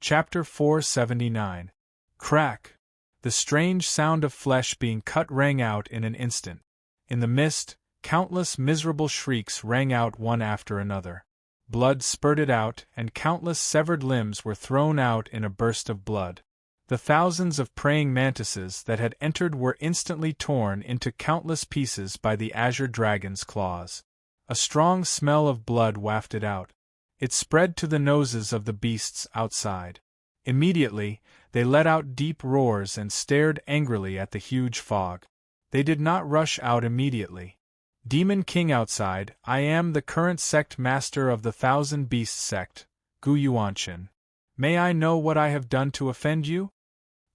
Chapter 479. Crack! The strange sound of flesh being cut rang out in an instant. In the mist, countless miserable shrieks rang out one after another. Blood spurted out, and countless severed limbs were thrown out in a burst of blood. The thousands of praying mantises that had entered were instantly torn into countless pieces by the azure dragon's claws. A strong smell of blood wafted out. It spread to the noses of the beasts outside. Immediately, they let out deep roars and stared angrily at the huge fog. They did not rush out immediately. Demon King outside, I am the current sect master of the Thousand Beasts sect, Gu Yuanshan. May I know what I have done to offend you?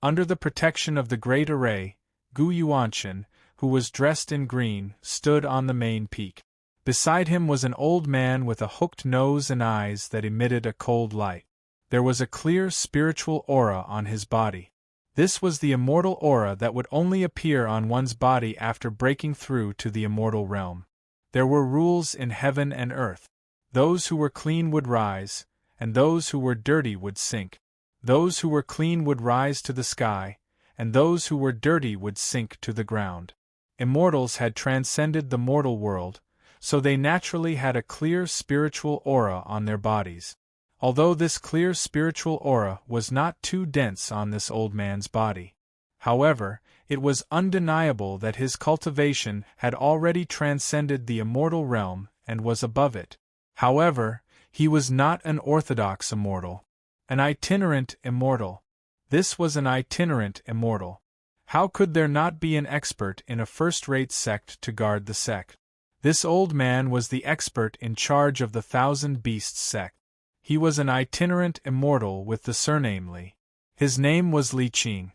Under the protection of the Great Array, Gu Yuanshan, who was dressed in green, stood on the main peak. Beside him was an old man with a hooked nose and eyes that emitted a cold light. There was a clear spiritual aura on his body. This was the immortal aura that would only appear on one's body after breaking through to the immortal realm. There were rules in heaven and earth. Those who were clean would rise, and those who were dirty would sink. Those who were clean would rise to the sky, and those who were dirty would sink to the ground. Immortals had transcended the mortal world, so they naturally had a clear spiritual aura on their bodies. Although this clear spiritual aura was not too dense on this old man's body. However, it was undeniable that his cultivation had already transcended the immortal realm and was above it. However, he was not an orthodox immortal. An itinerant immortal. This was an itinerant immortal. How could there not be an expert in a first-rate sect to guard the sect? This old man was the expert in charge of the Thousand Beasts sect. He was an itinerant immortal with the surname Li. His name was Li Qing.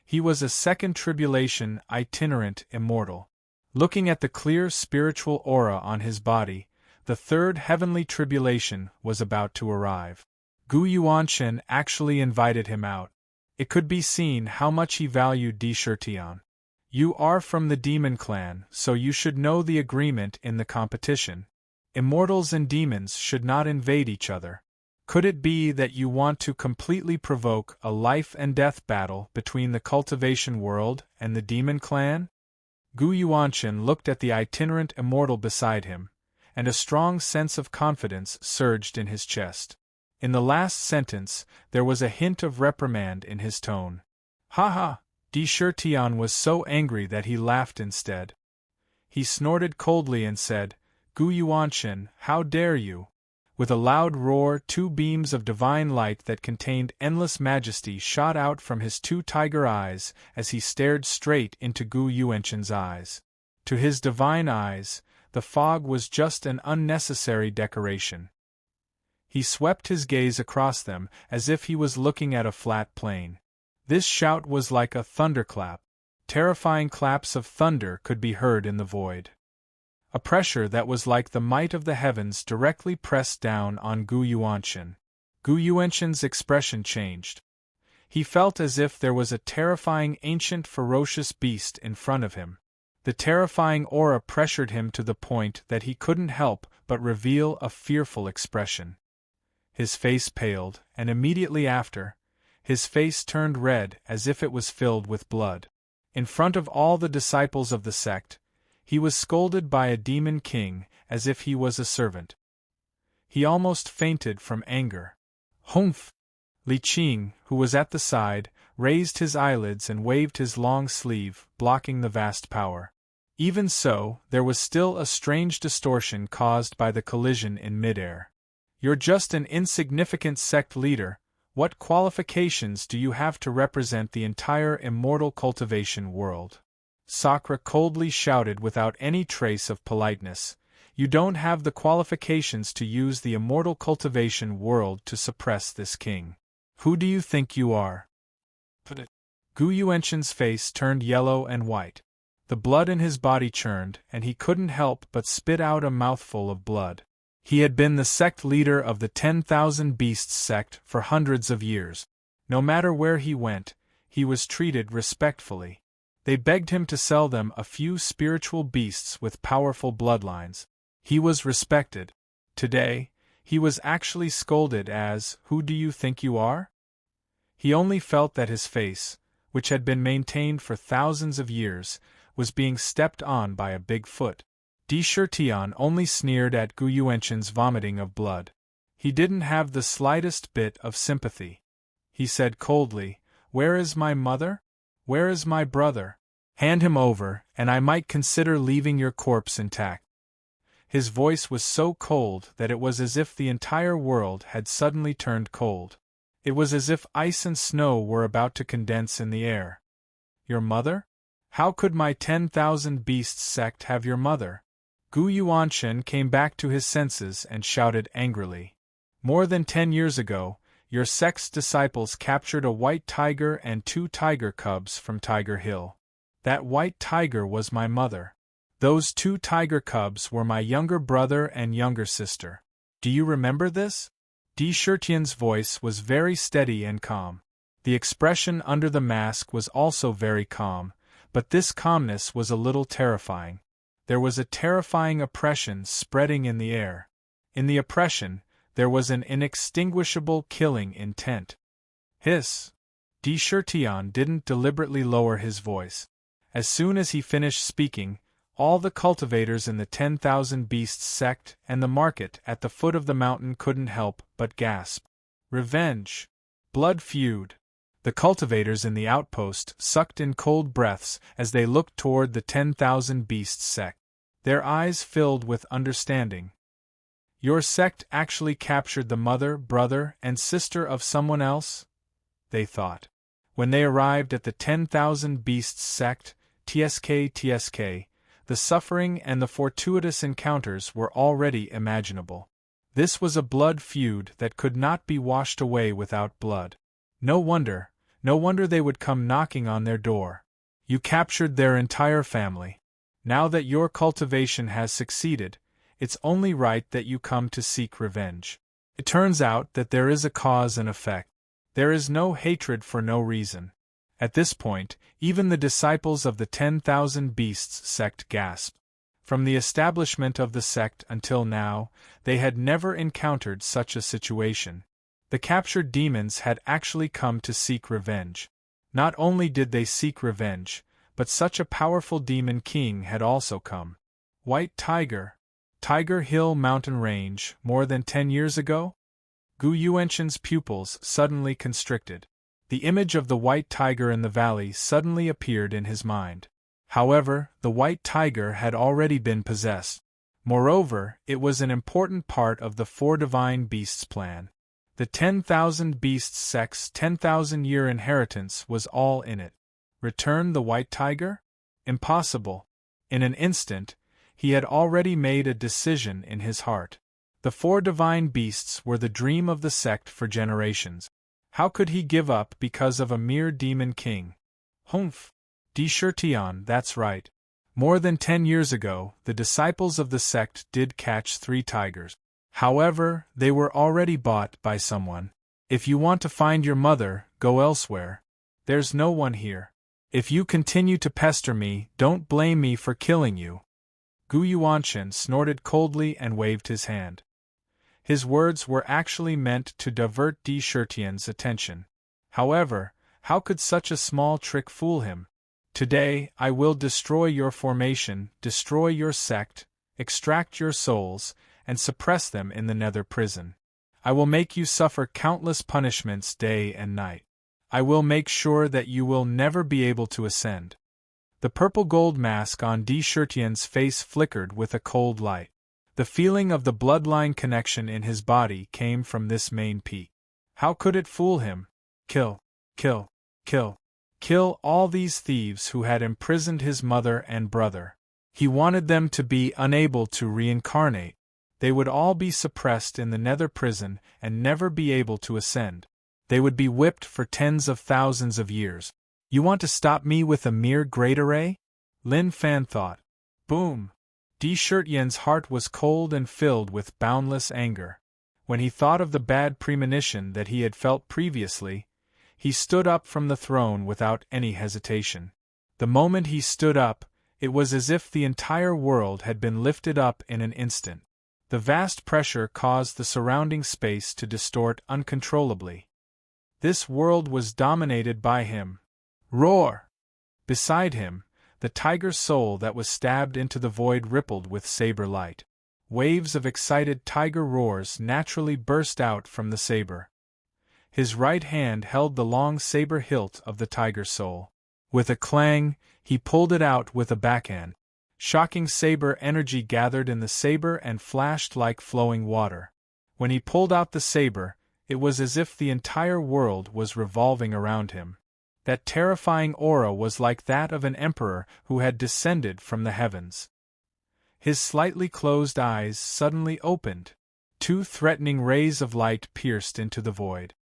He was a second tribulation itinerant immortal. Looking at the clear spiritual aura on his body, the third heavenly tribulation was about to arrive. Gu Yuanshan actually invited him out. It could be seen how much he valued Di Shirtian. You are from the demon clan, so you should know the agreement in the competition. Immortals and demons should not invade each other. Could it be that you want to completely provoke a life-and-death battle between the cultivation world and the demon clan? Gu Yuanshan looked at the itinerant immortal beside him, and a strong sense of confidence surged in his chest. In the last sentence, there was a hint of reprimand in his tone. Ha ha! Di Shirtian was so angry that he laughed instead. He snorted coldly and said, Gu Yuanshan, how dare you? With a loud roar, two beams of divine light that contained endless majesty shot out from his two tiger eyes as he stared straight into Gu Yuanshan's eyes. To his divine eyes, the fog was just an unnecessary decoration. He swept his gaze across them as if he was looking at a flat plain. This shout was like a thunderclap. Terrifying claps of thunder could be heard in the void. A pressure that was like the might of the heavens directly pressed down on Gu Yuanshan. Gu Yuanshan's expression changed. He felt as if there was a terrifying ancient ferocious beast in front of him. The terrifying aura pressured him to the point that he couldn't help but reveal a fearful expression. His face paled, and immediately after, his face turned red as if it was filled with blood. In front of all the disciples of the sect, he was scolded by a demon king as if he was a servant. He almost fainted from anger. Humph! Li Qing, who was at the side, raised his eyelids and waved his long sleeve, blocking the vast power. Even so, there was still a strange distortion caused by the collision in midair. You're just an insignificant sect leader. What qualifications do you have to represent the entire immortal cultivation world? Sakra coldly shouted without any trace of politeness. You don't have the qualifications to use the immortal cultivation world to suppress this king. Who do you think you are? Gu Yuanshan's face turned yellow and white. The blood in his body churned, and he couldn't help but spit out a mouthful of blood. He had been the sect leader of the 10,000 Beasts sect for hundreds of years. No matter where he went, he was treated respectfully. They begged him to sell them a few spiritual beasts with powerful bloodlines. He was respected. Today, he was actually scolded as, "Who do you think you are?" He only felt that his face, which had been maintained for thousands of years, was being stepped on by a big foot. Di Shirtian only sneered at Gu Yuanshan's vomiting of blood. He didn't have the slightest bit of sympathy. He said coldly, "Where is my mother? Where is my brother? Hand him over, and I might consider leaving your corpse intact." His voice was so cold that it was as if the entire world had suddenly turned cold. It was as if ice and snow were about to condense in the air. "Your mother? How could my 10,000 Beasts sect have your mother?" Gu Yuanshan came back to his senses and shouted angrily. "More than 10 years ago, your sect's disciples captured a white tiger and 2 tiger cubs from Tiger Hill. That white tiger was my mother. Those 2 tiger cubs were my younger brother and younger sister. Do you remember this?" Di Shirtian's voice was very steady and calm. The expression under the mask was also very calm, but this calmness was a little terrifying. There was a terrifying oppression spreading in the air. In the oppression, there was an inextinguishable killing intent. "Hiss!" Di Shirtian didn't deliberately lower his voice. As soon as he finished speaking, all the cultivators in the 10,000 Beasts sect and the market at the foot of the mountain couldn't help but gasp. Revenge! Blood feud! The cultivators in the outpost sucked in cold breaths as they looked toward the 10,000 Beasts sect. Their eyes filled with understanding. "Your sect actually captured the mother, brother, and sister of someone else?" they thought. When they arrived at the 10,000 Beasts sect, TSK, the suffering and the fortuitous encounters were already imaginable. This was a blood feud that could not be washed away without blood. No wonder they would come knocking on their door. You captured their entire family. Now that your cultivation has succeeded, it's only right that you come to seek revenge. It turns out that there is a cause and effect. There is no hatred for no reason. At this point, even the disciples of the 10,000 Beasts sect gasped. From the establishment of the sect until now, they had never encountered such a situation. The captured demons had actually come to seek revenge. Not only did they seek revenge, but such a powerful demon king had also come. White Tiger, Tiger Hill mountain range, more than 10 years ago? Gu Yuanshan's pupils suddenly constricted. The image of the white tiger in the valley suddenly appeared in his mind. However, the white tiger had already been possessed. Moreover, it was an important part of the 4 divine beasts plan. The 10,000 Beasts sect's 10,000-year inheritance was all in it. Return the white tiger? Impossible. In an instant, he had already made a decision in his heart. The 4 divine beasts were the dream of the sect for generations. How could he give up because of a mere demon king? Humph! Di Shirtian, that's right. More than 10 years ago, the disciples of the sect did catch 3 tigers. However, they were already bought by someone. If you want to find your mother, go elsewhere. There's no one here. If you continue to pester me, don't blame me for killing you. Gu Yuanshan snorted coldly and waved his hand. His words were actually meant to divert Di Shirtian's attention. However, how could such a small trick fool him? Today, I will destroy your formation, destroy your sect, extract your souls, and suppress them in the nether prison. I will make you suffer countless punishments day and night. I will make sure that you will never be able to ascend. The purple gold mask on Di Shirtian's face flickered with a cold light. The feeling of the bloodline connection in his body came from this main peak. How could it fool him? Kill, kill, kill. Kill all these thieves who had imprisoned his mother and brother. He wanted them to be unable to reincarnate. They would all be suppressed in the nether prison and never be able to ascend. They would be whipped for tens of thousands of years. You want to stop me with a mere great array? Lin Fan thought. Boom! Di Shirtian's heart was cold and filled with boundless anger. When he thought of the bad premonition that he had felt previously, he stood up from the throne without any hesitation. The moment he stood up, it was as if the entire world had been lifted up in an instant. The vast pressure caused the surrounding space to distort uncontrollably. This world was dominated by him. Roar! Beside him, the tiger soul that was stabbed into the void rippled with saber light. Waves of excited tiger roars naturally burst out from the saber. His right hand held the long saber hilt of the tiger soul. With a clang, he pulled it out with a backhand. Shocking saber energy gathered in the saber and flashed like flowing water. When he pulled out the saber, it was as if the entire world was revolving around him. That terrifying aura was like that of an emperor who had descended from the heavens. His slightly closed eyes suddenly opened. 2 threatening rays of light pierced into the void.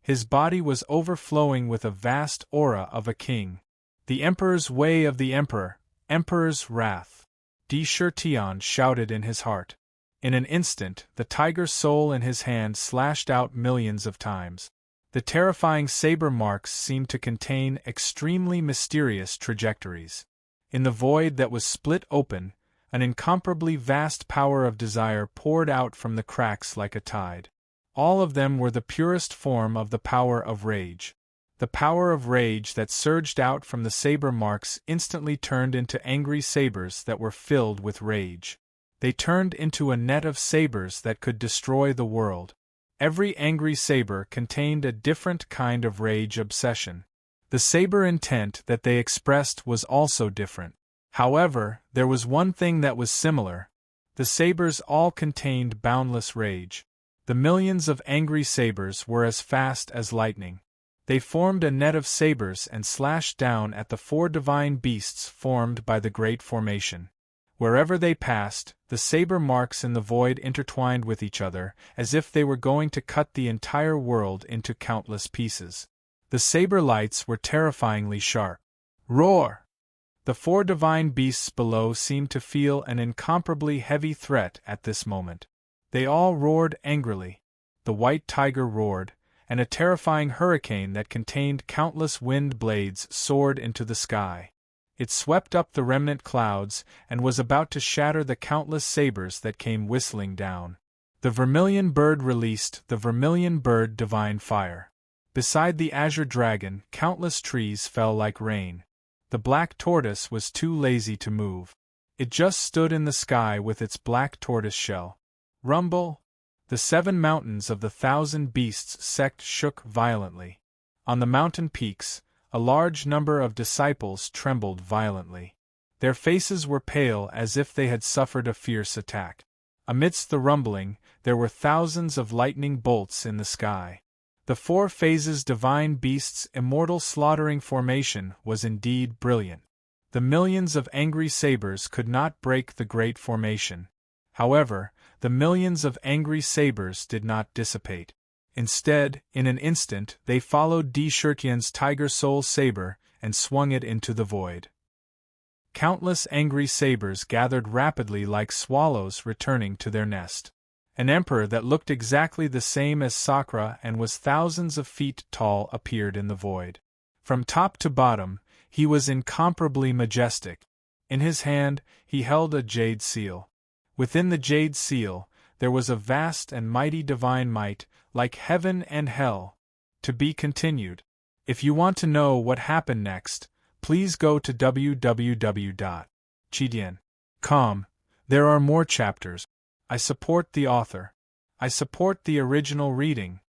His body was overflowing with a vast aura of a king. The Emperor's way of the Emperor, Emperor's wrath. Tion shouted in his heart. In an instant, the tiger soul in his hand slashed out millions of times. The terrifying saber marks seemed to contain extremely mysterious trajectories. In the void that was split open, an incomparably vast power of desire poured out from the cracks like a tide. All of them were the purest form of the power of rage. The power of rage that surged out from the saber marks instantly turned into angry sabers that were filled with rage. They turned into a net of sabers that could destroy the world. Every angry saber contained a different kind of rage obsession. The saber intent that they expressed was also different. However, there was one thing that was similar. The sabers all contained boundless rage. The millions of angry sabers were as fast as lightning. They formed a net of sabers and slashed down at the 4 divine beasts formed by the Great Formation. Wherever they passed, the saber marks in the void intertwined with each other, as if they were going to cut the entire world into countless pieces. The saber lights were terrifyingly sharp. Roar! The 4 divine beasts below seemed to feel an incomparably heavy threat at this moment. They all roared angrily. The white tiger roared, and a terrifying hurricane that contained countless wind blades soared into the sky. It swept up the remnant clouds and was about to shatter the countless sabers that came whistling down. The vermilion bird released the vermilion bird divine fire. Beside the azure dragon, countless trees fell like rain. The black tortoise was too lazy to move. It just stood in the sky with its black tortoise shell. Rumble! The 7 mountains of the 1,000 beasts sect shook violently. On the mountain peaks, a large number of disciples trembled violently. Their faces were pale as if they had suffered a fierce attack. Amidst the rumbling, there were thousands of lightning bolts in the sky. The 4 phases divine beasts' immortal slaughtering formation was indeed brilliant. The millions of angry sabers could not break the great formation. However, the millions of angry sabers did not dissipate. Instead, in an instant, they followed Tion's tiger soul saber and swung it into the void. Countless angry sabers gathered rapidly like swallows returning to their nest. An emperor that looked exactly the same as Sakra and was thousands of feet tall appeared in the void. From top to bottom, he was incomparably majestic. In his hand, he held a jade seal. Within the jade seal, there was a vast and mighty divine might, like heaven and hell. To be continued. If you want to know what happened next, please go to www.chidian.com. There are more chapters. I support the author. I support the original reading.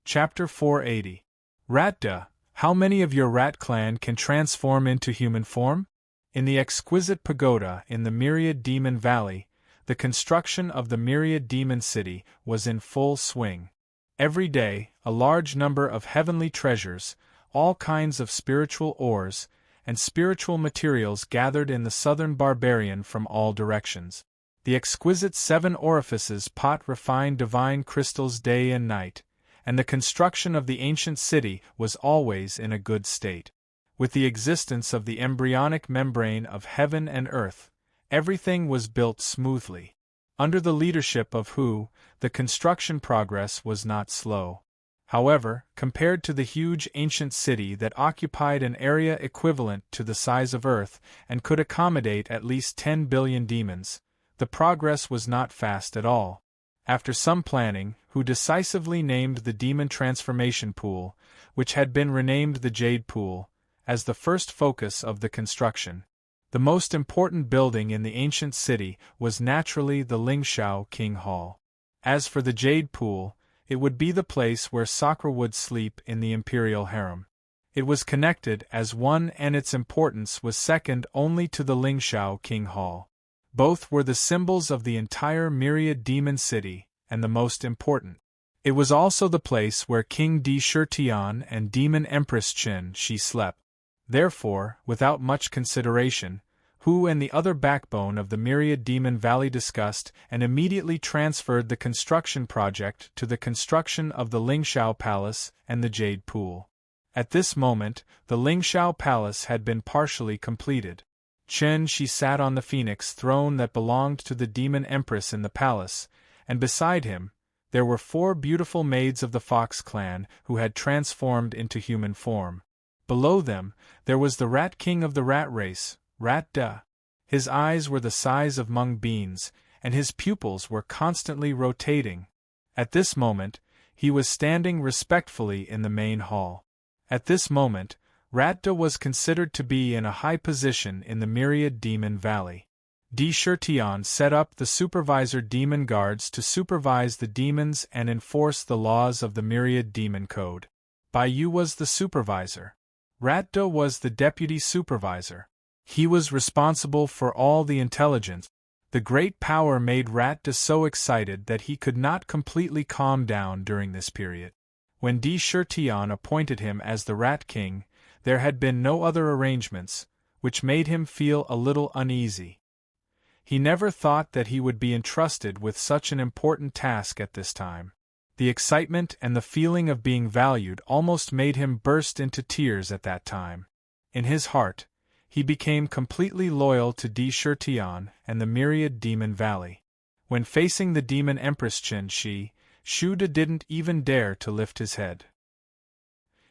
Chapter 480. Ratda, how many of your rat clan can transform into human form? In the exquisite pagoda in the Myriad Demon Valley, the construction of the Myriad Demon City was in full swing. Every day, a large number of heavenly treasures, all kinds of spiritual ores, and spiritual materials gathered in the southern barbarian from all directions. The exquisite 7 orifices pot refined divine crystals day and night, and the construction of the ancient city was always in a good state. With the existence of the embryonic membrane of heaven and earth, everything was built smoothly. Under the leadership of Hu, the construction progress was not slow. However, compared to the huge ancient city that occupied an area equivalent to the size of Earth and could accommodate at least 10 billion demons, the progress was not fast at all. After some planning, Hu decisively named the demon transformation pool, which had been renamed the Jade Pool, as the first focus of the construction. The most important building in the ancient city was naturally the Lingxiao King Hall. As for the Jade Pool, it would be the place where Sakura would sleep in the imperial harem. It was connected as one and its importance was second only to the Lingxiao King Hall. Both were the symbols of the entire myriad demon city, and the most important. It was also the place where King Di Shurtian and Demon Empress Qin Shi slept. Therefore, without much consideration, Hu and the other backbone of the myriad demon valley discussed and immediately transferred the construction project to the construction of the Lingxiao Palace and the Jade Pool. At this moment, the Lingxiao Palace had been partially completed. Qin Shi sat on the phoenix throne that belonged to the demon empress in the palace, and beside him, there were 4 beautiful maids of the Fox clan who had transformed into human form. Below them, there was the Rat King of the rat race, Rat Da. His eyes were the size of mung beans, and his pupils were constantly rotating. At this moment, he was standing respectfully in the main hall. At this moment, Rat Da was considered to be in a high position in the myriad demon valley. Di Shurtian set up the supervisor demon guards to supervise the demons and enforce the laws of the myriad demon code. Bai Yu was the supervisor. Rat Da was the deputy supervisor. He was responsible for all the intelligence. The great power made Rat Da so excited that he could not completely calm down during this period. When Di Shurtian appointed him as the Rat King, there had been no other arrangements, which made him feel a little uneasy. He never thought that he would be entrusted with such an important task at this time. The excitement and the feeling of being valued almost made him burst into tears at that time. In his heart, he became completely loyal to Di Shurtian and the myriad demon valley. When facing the demon empress Qin Shi, Shu De didn't even dare to lift his head.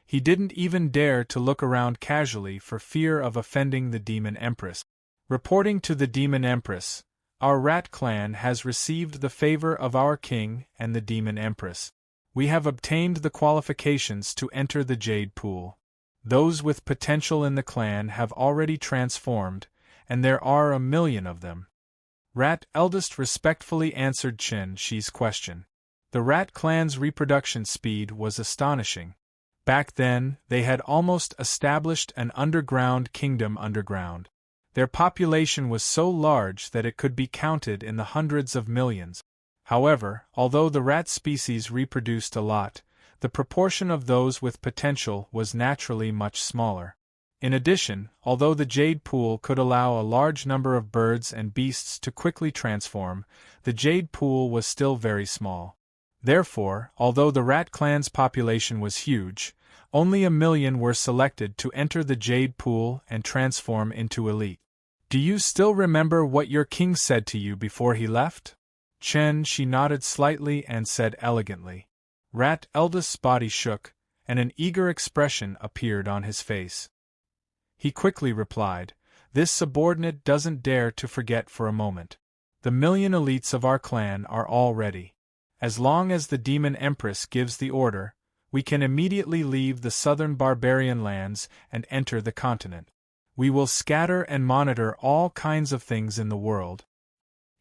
He didn't even dare to look around casually for fear of offending the demon empress. Reporting to the demon empress, our rat clan has received the favor of our king and the demon empress. We have obtained the qualifications to enter the Jade Pool. Those with potential in the clan have already transformed, and there are 1 million of them. Rat Eldest respectfully answered Qin Shi's question. The rat clan's reproduction speed was astonishing. Back then, they had almost established an underground kingdom underground. Their population was so large that it could be counted in the hundreds of millions. However, although the rat species reproduced a lot, the proportion of those with potential was naturally much smaller. In addition, although the Jade Pool could allow a large number of birds and beasts to quickly transform, the Jade Pool was still very small. Therefore, although the rat clan's population was huge, only 1 million were selected to enter the Jade Pool and transform into elite. Do you still remember what your king said to you before he left? Qin Shi nodded slightly and said elegantly. Rat Eldest's body shook, and an eager expression appeared on his face. He quickly replied, "This subordinate doesn't dare to forget for a moment. The 1 million elites of our clan are all ready. As long as the Demon Empress gives the order, we can immediately leave the southern barbarian lands and enter the continent. We will scatter and monitor all kinds of things in the world."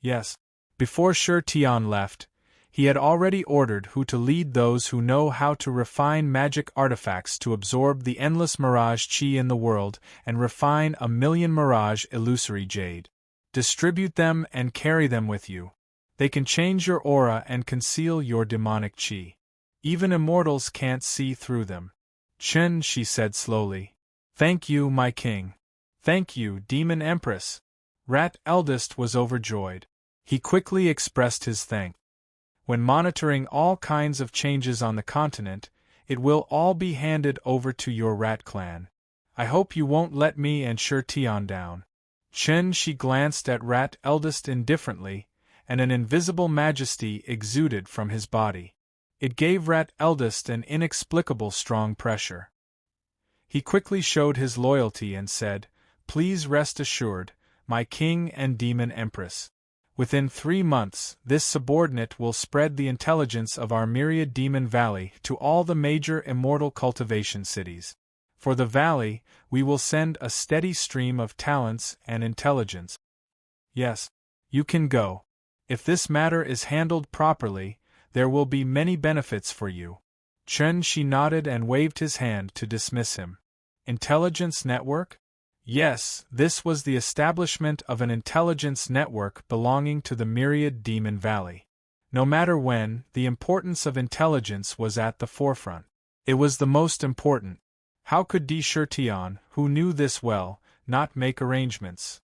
Yes. Before Shi Tian left, he had already ordered Hu to lead those who know how to refine magic artifacts to absorb the endless mirage qi in the world and refine 1 million mirage illusory jade. Distribute them and carry them with you. They can change your aura and conceal your demonic qi. Even immortals can't see through them. Qin Shi said slowly. "Thank you, my king. Thank you, Demon Empress." Rat Eldest was overjoyed. He quickly expressed his thanks. When monitoring all kinds of changes on the continent, it will all be handed over to your rat clan. I hope you won't let me and Shi Tian down. Qin Shi glanced at Rat Eldest indifferently, and an invisible majesty exuded from his body. It gave Rat Eldest an inexplicable strong pressure. He quickly showed his loyalty and said, "Please rest assured, my king and demon empress. Within 3 months, this subordinate will spread the intelligence of our myriad demon valley to all the major immortal cultivation cities. For the valley, we will send a steady stream of talents and intelligence. Yes, you can go. If this matter is handled properly, there will be many benefits for you. Chen Shi nodded and waved his hand to dismiss him. Intelligence network? Yes, this was the establishment of an intelligence network belonging to the myriad demon valley. No matter when, the importance of intelligence was at the forefront. It was the most important. How could Di Shirtian, who knew this well, not make arrangements?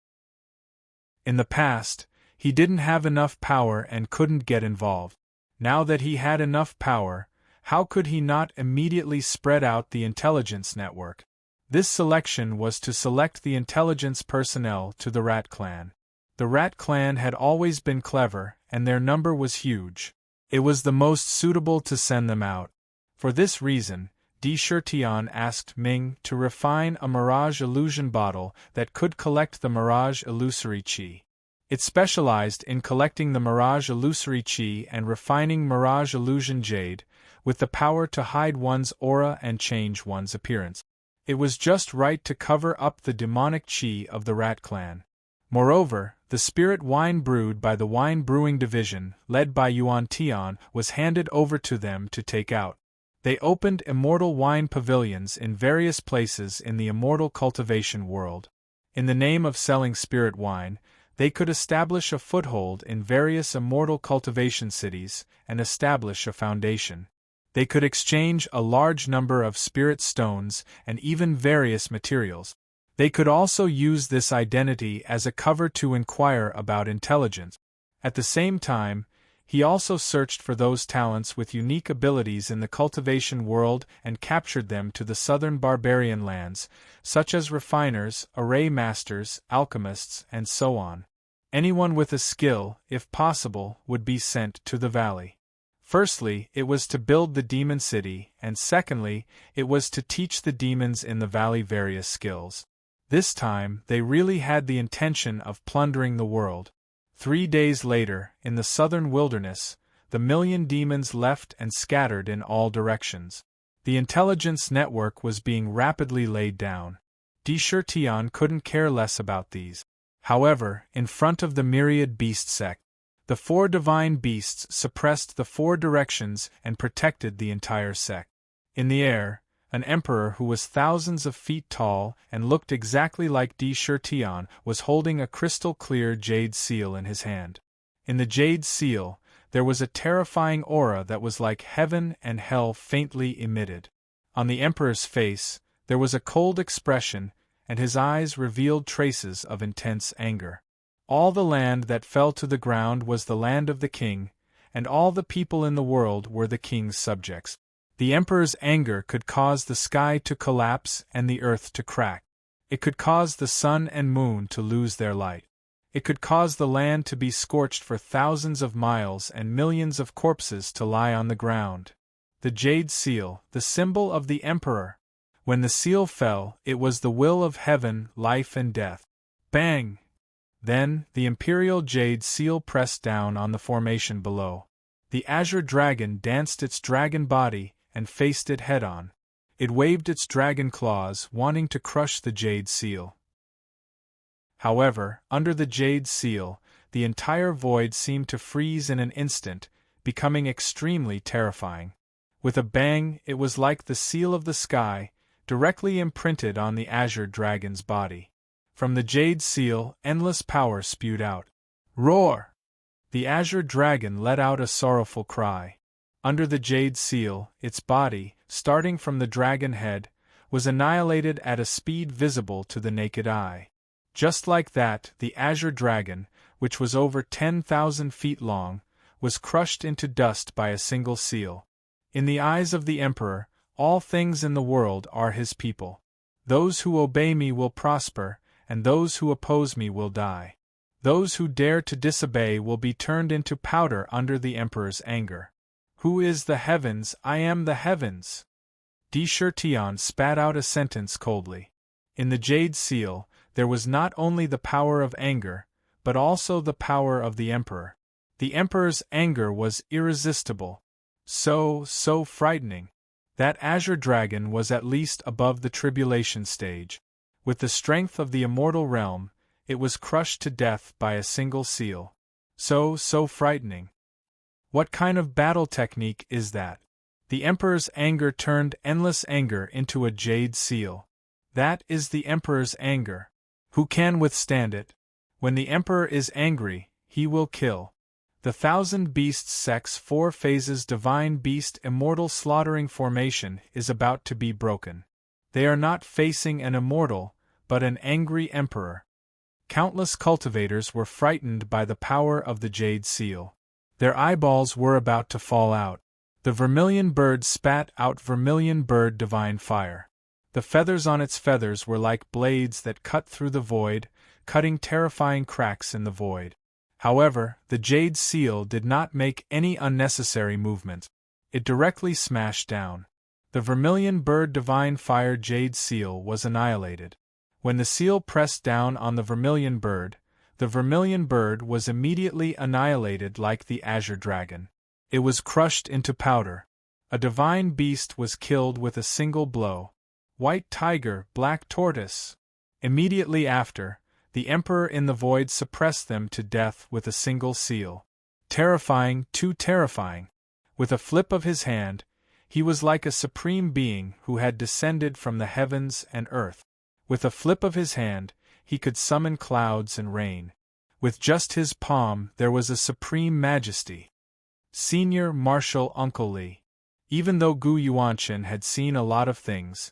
In the past, he didn't have enough power and couldn't get involved. Now that he had enough power, how could he not immediately spread out the intelligence network? This selection was to select the intelligence personnel to the Rat Clan. The Rat Clan had always been clever, and their number was huge. It was the most suitable to send them out. For this reason, Di Shirtian asked Ming to refine a Mirage illusion bottle that could collect the Mirage illusory qi. It specialized in collecting the Mirage illusory qi and refining Mirage illusion jade, with the power to hide one's aura and change one's appearance. It was just right to cover up the demonic qi of the Rat Clan. Moreover, the spirit wine brewed by the wine brewing division, led by Yuan Tian, was handed over to them to take out. They opened immortal wine pavilions in various places in the immortal cultivation world. In the name of selling spirit wine, they could establish a foothold in various immortal cultivation cities and establish a foundation. They could exchange a large number of spirit stones and even various materials. They could also use this identity as a cover to inquire about intelligence. At the same time, he also searched for those talents with unique abilities in the cultivation world and captured them to the southern barbarian lands, such as refiners, array masters, alchemists, and so on. Anyone with a skill, if possible, would be sent to the valley. Firstly, it was to build the demon city, and secondly, it was to teach the demons in the valley various skills. This time, they really had the intention of plundering the world. 3 days later, in the southern wilderness, the million demons left and scattered in all directions. The intelligence network was being rapidly laid down. Di Shirtian couldn't care less about these. However, in front of the myriad beast sect, the 4 divine beasts suppressed the 4 directions and protected the entire sect. In the air, an emperor who was thousands of feet tall and looked exactly like Di Shirtian was holding a crystal-clear jade seal in his hand. In the jade seal, there was a terrifying aura that was like heaven and hell faintly emitted. On the emperor's face, there was a cold expression, and his eyes revealed traces of intense anger. All the land that fell to the ground was the land of the king, and all the people in the world were the king's subjects. The emperor's anger could cause the sky to collapse and the earth to crack. It could cause the sun and moon to lose their light. It could cause the land to be scorched for thousands of miles and millions of corpses to lie on the ground. The jade seal, the symbol of the emperor. When the seal fell, it was the will of heaven, life and death. Bang! Then, the imperial jade seal pressed down on the formation below. The azure dragon danced its dragon body and faced it head-on. It waved its dragon claws, wanting to crush the jade seal. However, under the jade seal, the entire void seemed to freeze in an instant, becoming extremely terrifying. With a bang, it was like the seal of the sky, directly imprinted on the azure dragon's body. From the jade seal, endless power spewed out. Roar! The azure dragon let out a sorrowful cry. Under the jade seal, its body, starting from the dragon head, was annihilated at a speed visible to the naked eye. Just like that, the azure dragon, which was over 10,000 feet long, was crushed into dust by a single seal. In the eyes of the emperor, all things in the world are his people. Those who obey me will prosper, and those who oppose me will die. Those who dare to disobey will be turned into powder under the emperor's anger. Who is the heavens? I am the heavens. Di Shirtian spat out a sentence coldly. In the jade seal, there was not only the power of anger, but also the power of the Emperor. The Emperor's anger was irresistible. So frightening. That azure dragon was at least above the tribulation stage. With the strength of the immortal realm, it was crushed to death by a single seal. So frightening. What kind of battle technique is that? The Emperor's anger turned endless anger into a jade seal. That is the Emperor's anger. Who can withstand it? When the Emperor is angry, he will kill. The thousand beasts sex 4 phases divine beast immortal slaughtering formation is about to be broken. They are not facing an immortal, but an angry emperor. Countless cultivators were frightened by the power of the jade seal. Their eyeballs were about to fall out. The vermilion bird spat out vermilion bird divine fire. The feathers on its feathers were like blades that cut through the void, cutting terrifying cracks in the void. However, the jade seal did not make any unnecessary movement. It directly smashed down. The vermilion bird divine fire jade seal was annihilated. When the seal pressed down on the vermilion bird was immediately annihilated like the azure dragon. It was crushed into powder. A divine beast was killed with a single blow. White tiger, black tortoise. Immediately after, the Emperor in the void suppressed them to death with a single seal. Terrifying, too terrifying. With a flip of his hand, he was like a supreme being who had descended from the heavens and earth. With a flip of his hand, he could summon clouds and rain. With just his palm there was a supreme majesty. Senior Marshal Uncle Li. Even though Gu Yuanchen had seen a lot of things,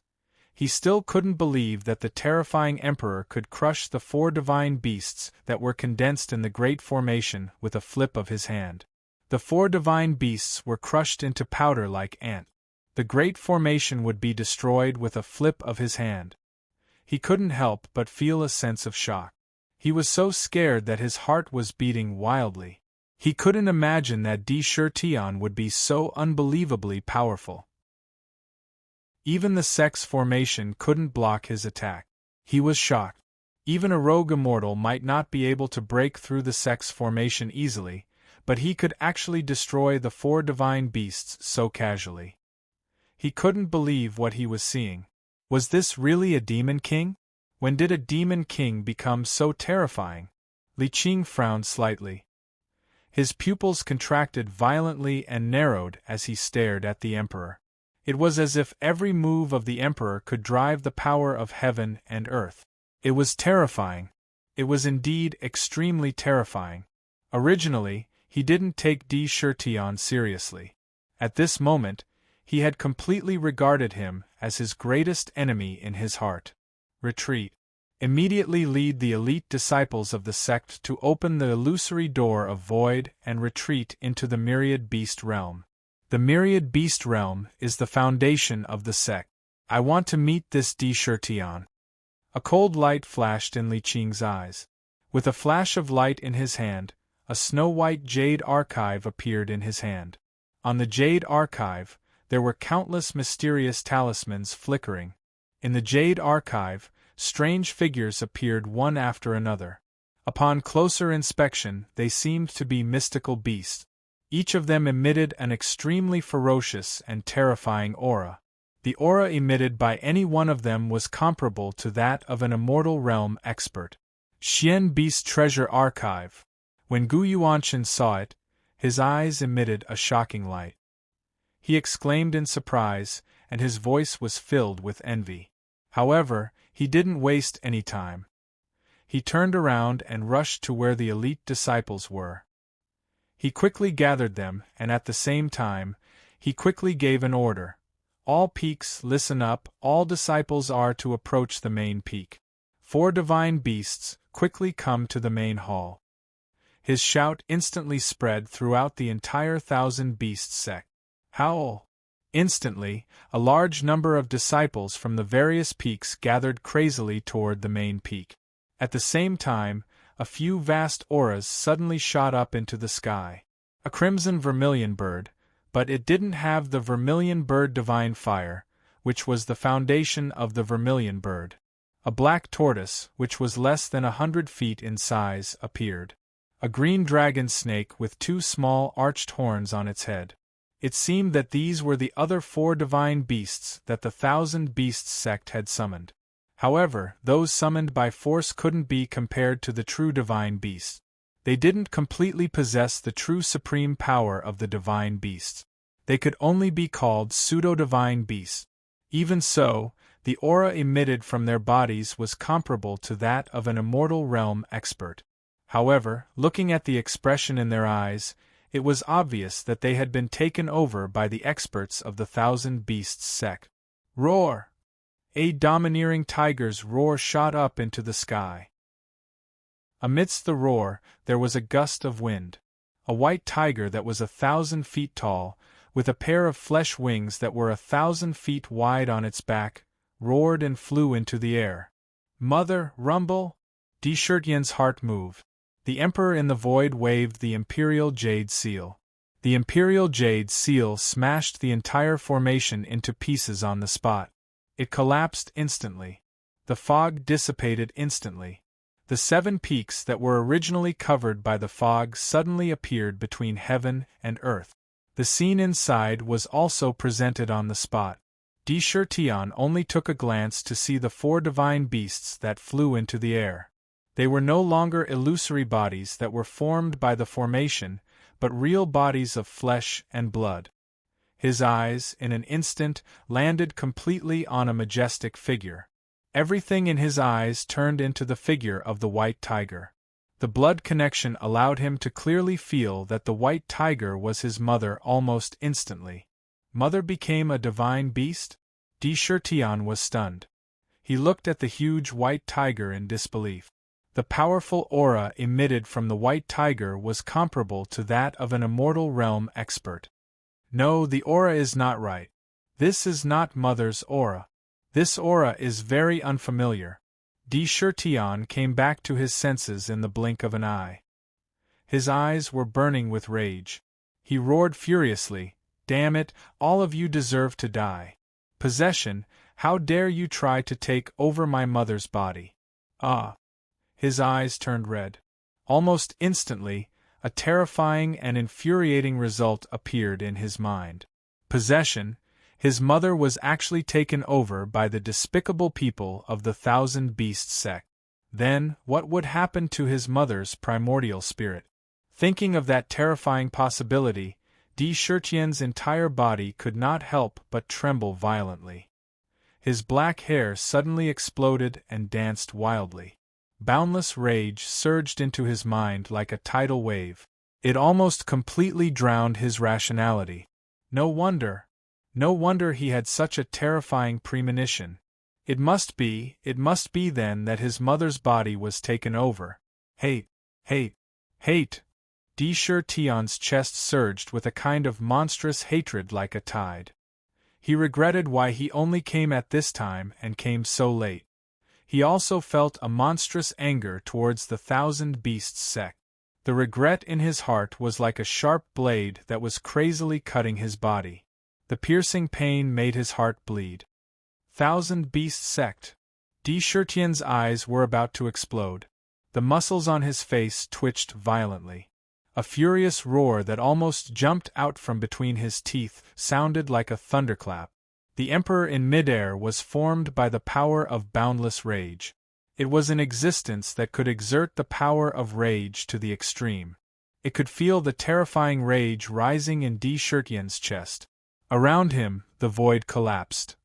he still couldn't believe that the terrifying emperor could crush the 4 divine beasts that were condensed in the Great Formation with a flip of his hand. The 4 divine beasts were crushed into powder like ant. The Great Formation would be destroyed with a flip of his hand. He couldn't help but feel a sense of shock. He was so scared that his heart was beating wildly. He couldn't imagine that Di Shirtian would be so unbelievably powerful. Even the sex formation couldn't block his attack. He was shocked. Even a rogue immortal might not be able to break through the sex formation easily, but he could actually destroy the 4 divine beasts so casually. He couldn't believe what he was seeing. Was this really a demon king? When did a demon king become so terrifying? Li Qing frowned slightly. His pupils contracted violently and narrowed as he stared at the Emperor. It was as if every move of the Emperor could drive the power of heaven and earth. It was terrifying. It was indeed extremely terrifying. Originally, he didn't take Di Shirtian seriously. At this moment, he had completely regarded him as his greatest enemy in his heart. Retreat. Immediately lead the elite disciples of the sect to open the illusory door of void and retreat into the myriad beast realm. The myriad beast realm is the foundation of the sect. I want to meet this Di Shirtian. A cold light flashed in Li Qing's eyes. With a flash of light in his hand, a snow-white jade archive appeared in his hand. On the jade archive, there were countless mysterious talismans flickering. In the jade archive, strange figures appeared one after another. Upon closer inspection, they seemed to be mystical beasts. Each of them emitted an extremely ferocious and terrifying aura. The aura emitted by any one of them was comparable to that of an immortal realm expert. Xian Beast Treasure Archive. When Gu Yuanchen saw it, his eyes emitted a shocking light. He exclaimed in surprise, and his voice was filled with envy. However, he didn't waste any time. He turned around and rushed to where the elite disciples were. He quickly gathered them, and at the same time, he quickly gave an order. All peaks, listen up, all disciples are to approach the main peak. 4 divine beasts, quickly come to the main hall. His shout instantly spread throughout the entire 1,000 beast sect. Howl! Instantly, a large number of disciples from the various peaks gathered crazily toward the main peak. At the same time, a few vast auras suddenly shot up into the sky. A crimson vermilion bird, but it didn't have the vermilion bird divine fire, which was the foundation of the vermilion bird. A black tortoise, which was less than 100 feet in size, appeared. A green dragon snake with 2 small arched horns on its head. It seemed that these were the other 4 divine beasts that the 1,000 Beasts sect had summoned. However, those summoned by force couldn't be compared to the true divine beasts. They didn't completely possess the true supreme power of the divine beasts. They could only be called pseudo-divine beasts. Even so, the aura emitted from their bodies was comparable to that of an immortal realm expert. However, looking at the expression in their eyes, it was obvious that they had been taken over by the experts of the 1,000 Beasts sect. Roar! A domineering tiger's roar shot up into the sky. Amidst the roar, there was a gust of wind. A white tiger that was 1,000 feet tall, with a pair of flesh wings that were 1,000 feet wide on its back, roared and flew into the air. Mother, rumble! Deshirtian's heart moved. The Emperor in the void waved the Imperial Jade Seal. The Imperial Jade Seal smashed the entire formation into pieces on the spot. It collapsed instantly. The fog dissipated instantly. The 7 peaks that were originally covered by the fog suddenly appeared between heaven and earth. The scene inside was also presented on the spot. Deshirtian only took a glance to see the 4 divine beasts that flew into the air. They were no longer illusory bodies that were formed by the formation, but real bodies of flesh and blood. His eyes, in an instant, landed completely on a majestic figure. Everything in his eyes turned into the figure of the white tiger. The blood connection allowed him to clearly feel that the white tiger was his mother almost instantly. Mother became a divine beast? Deshirtian was stunned. He looked at the huge white tiger in disbelief. The powerful aura emitted from the white tiger was comparable to that of an immortal realm expert. No, the aura is not right. This is not Mother's aura. This aura is very unfamiliar. Deshirtian came back to his senses in the blink of an eye. His eyes were burning with rage. He roared furiously, "Damn it, all of you deserve to die. Possession, how dare you try to take over my mother's body?" Ah! His eyes turned red. Almost instantly, a terrifying and infuriating result appeared in his mind. Possession, his mother was actually taken over by the despicable people of the 1,000 Beasts sect. Then, what would happen to his mother's primordial spirit? Thinking of that terrifying possibility, Deshirtian's entire body could not help but tremble violently. His black hair suddenly exploded and danced wildly. Boundless rage surged into his mind like a tidal wave. It almost completely drowned his rationality. No wonder he had such a terrifying premonition. It must be then that his mother's body was taken over. Hate! Deshirtian's chest surged with a kind of monstrous hatred like a tide. He regretted why he only came at this time and came so late. He also felt a monstrous anger towards the 1,000 Beasts sect. The regret in his heart was like a sharp blade that was crazily cutting his body. The piercing pain made his heart bleed. 1,000 Beasts sect. Deshirtian's eyes were about to explode. The muscles on his face twitched violently. A furious roar that almost jumped out from between his teeth sounded like a thunderclap. The Emperor in midair was formed by the power of boundless rage. It was an existence that could exert the power of rage to the extreme. It could feel the terrifying rage rising in Deshirtian's chest. Around him, the void collapsed.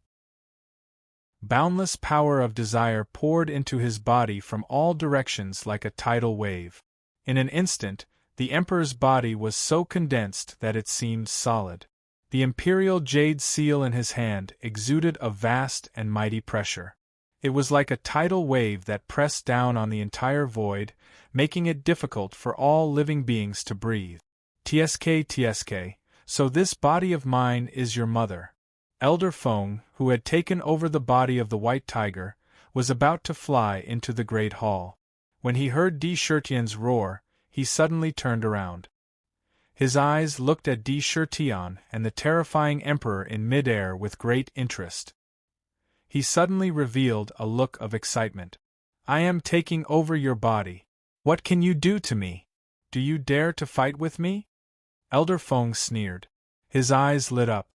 Boundless power of desire poured into his body from all directions like a tidal wave. In an instant, the Emperor's body was so condensed that it seemed solid. The Imperial Jade Seal in his hand exuded a vast and mighty pressure. It was like a tidal wave that pressed down on the entire void, making it difficult for all living beings to breathe. TSK, so this body of mine is your mother. Elder Feng, who had taken over the body of the white tiger, was about to fly into the great hall. When he heard Deshirtian's roar, he suddenly turned around. His eyes looked at Deshirtian and the terrifying Emperor in midair with great interest. he suddenly revealed a look of excitement. I am taking over your body. What can you do to me? Do you dare to fight with me? Elder Feng sneered. His eyes lit up.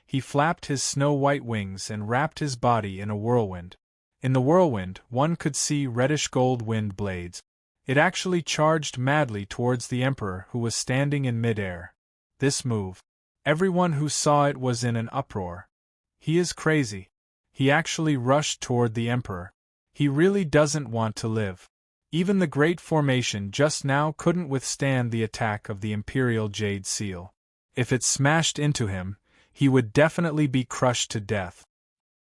He flapped his snow-white wings and wrapped his body in a whirlwind. In the whirlwind, one could see reddish-gold wind blades. It actually charged madly towards the Emperor, who was standing in mid-air. This move. Everyone who saw it was in an uproar. He is crazy. He actually rushed toward the Emperor. He really doesn't want to live. Even the Great Formation just now couldn't withstand the attack of the Imperial Jade Seal. If it smashed into him, he would definitely be crushed to death.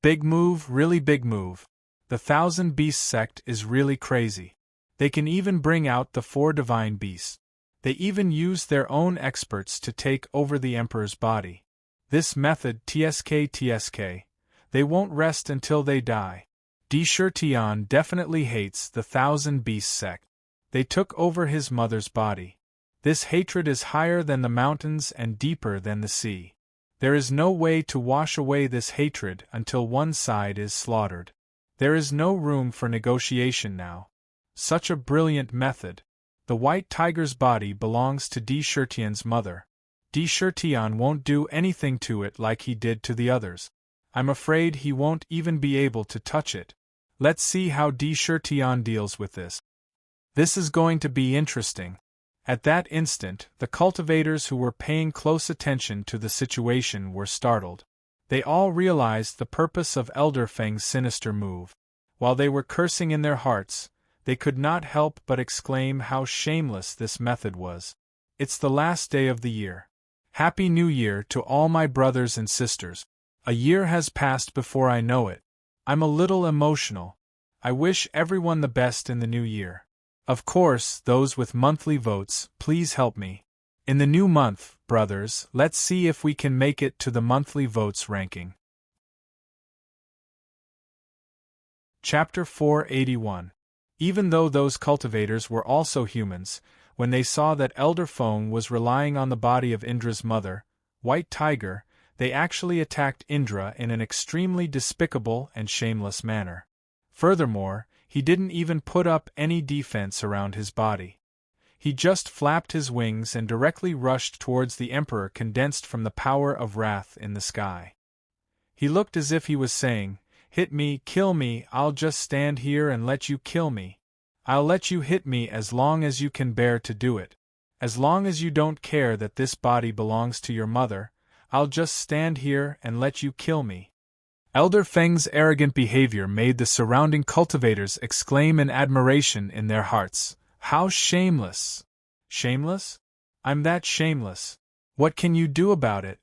Big move, really big move. The Thousand Beasts sect is really crazy. They can even bring out the 4 divine beasts. They even use their own experts to take over the Emperor's body. This method TSK. They won't rest until they die. Deshirtian definitely hates the Thousand Beasts sect. They took over his mother's body. This hatred is higher than the mountains and deeper than the sea. There is no way to wash away this hatred until one side is slaughtered. There is no room for negotiation now. Such a brilliant method. The white tiger's body belongs to Deshirtian's mother. Deshirtian won't do anything to it like he did to the others. I'm afraid he won't even be able to touch it. Let's see how Deshirtian deals with this. This is going to be interesting. At that instant, the cultivators who were paying close attention to the situation were startled. They all realized the purpose of Elder Feng's sinister move. While they were cursing in their hearts, they could not help but exclaim how shameless this method was. It's the last day of the year. Happy New Year to all my brothers and sisters. A year has passed before I know it. I'm a little emotional. I wish everyone the best in the new year. Of course, those with monthly votes, please help me. In the new month, brothers, let's see if we can make it to the monthly votes ranking. Chapter 481. Even though those cultivators were also humans, when they saw that Elder Feng was relying on the body of Indra's mother, White Tiger, they actually attacked Indra in an extremely despicable and shameless manner. Furthermore, he didn't even put up any defense around his body. He just flapped his wings and directly rushed towards the Emperor, condensed from the power of wrath in the sky. He looked as if he was saying, "Hit me, kill me, I'll just stand here and let you kill me. I'll let you hit me as long as you can bear to do it. As long as you don't care that this body belongs to your mother, I'll just stand here and let you kill me." Elder Feng's arrogant behavior made the surrounding cultivators exclaim in admiration in their hearts, "How shameless!" Shameless? I'm that shameless. What can you do about it?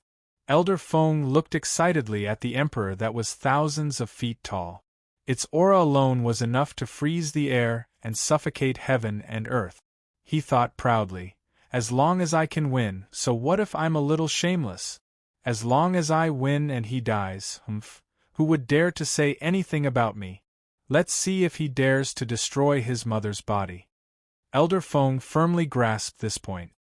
Elder Feng looked excitedly at the Emperor that was thousands of feet tall. Its aura alone was enough to freeze the air and suffocate heaven and earth. He thought proudly, as long as I can win, so what if I'm a little shameless? As long as I win and he dies, who would dare to say anything about me? Let's see if he dares to destroy his mother's body. Elder Feng firmly grasped this point.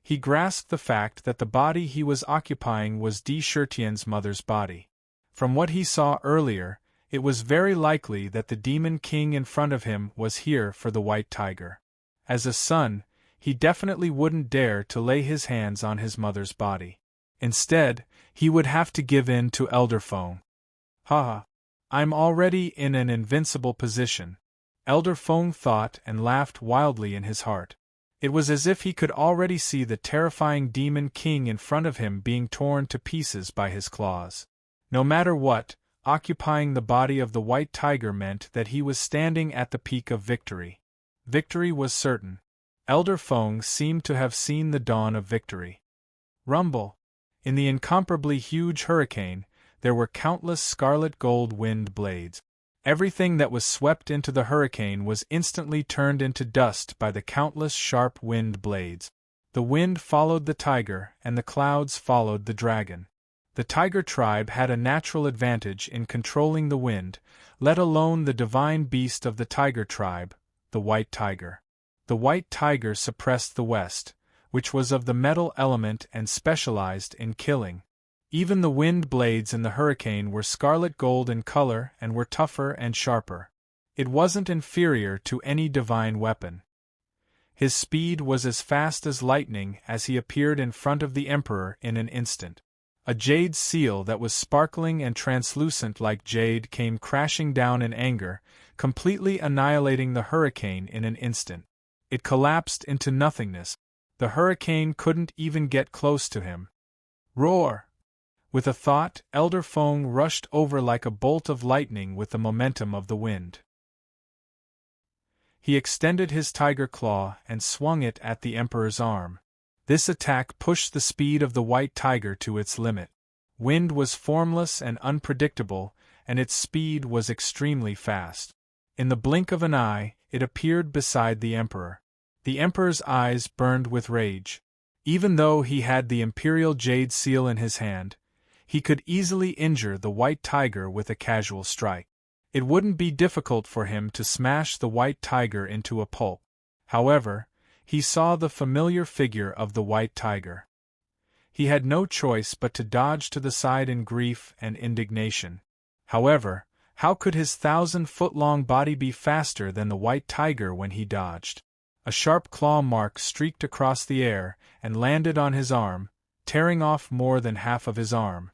He grasped the fact that the body he was occupying was Deshirtian's mother's body. From what he saw earlier, it was very likely that the Demon King in front of him was here for the White Tiger. As a son, he definitely wouldn't dare to lay his hands on his mother's body. Instead, he would have to give in to Elder Feng. Haha, I'm already in an invincible position. Elder Feng thought and laughed wildly in his heart. It was as if he could already see the terrifying Demon King in front of him being torn to pieces by his claws. No matter what, occupying the body of the White Tiger meant that he was standing at the peak of victory. Victory was certain. Elder Feng seemed to have seen the dawn of victory. Rumble! In the incomparably huge hurricane, there were countless scarlet gold wind blades. Everything that was swept into the hurricane was instantly turned into dust by the countless sharp wind blades. The wind followed the tiger, and the clouds followed the dragon. The tiger tribe had a natural advantage in controlling the wind, let alone the divine beast of the tiger tribe, the white tiger. The white tiger suppressed the west, which was of the metal element and specialized in killing. Even the wind blades in the hurricane were scarlet gold in color and were tougher and sharper. It wasn't inferior to any divine weapon. His speed was as fast as lightning as he appeared in front of the Emperor in an instant. A jade seal that was sparkling and translucent like jade came crashing down in anger, completely annihilating the hurricane in an instant. It collapsed into nothingness. The hurricane couldn't even get close to him. Roar! With a thought, Elder Feng rushed over like a bolt of lightning with the momentum of the wind. He extended his tiger claw and swung it at the Emperor's arm. This attack pushed the speed of the white tiger to its limit. Wind was formless and unpredictable, and its speed was extremely fast. In the blink of an eye, it appeared beside the Emperor. The Emperor's eyes burned with rage. Even though he had the imperial jade seal in his hand, he could easily injure the white tiger with a casual strike. It wouldn't be difficult for him to smash the white tiger into a pulp. However, he saw the familiar figure of the white tiger. He had no choice but to dodge to the side in grief and indignation. However, how could his 1,000-foot-long body be faster than the white tiger when he dodged? A sharp claw mark streaked across the air and landed on his arm, tearing off more than half of his arm.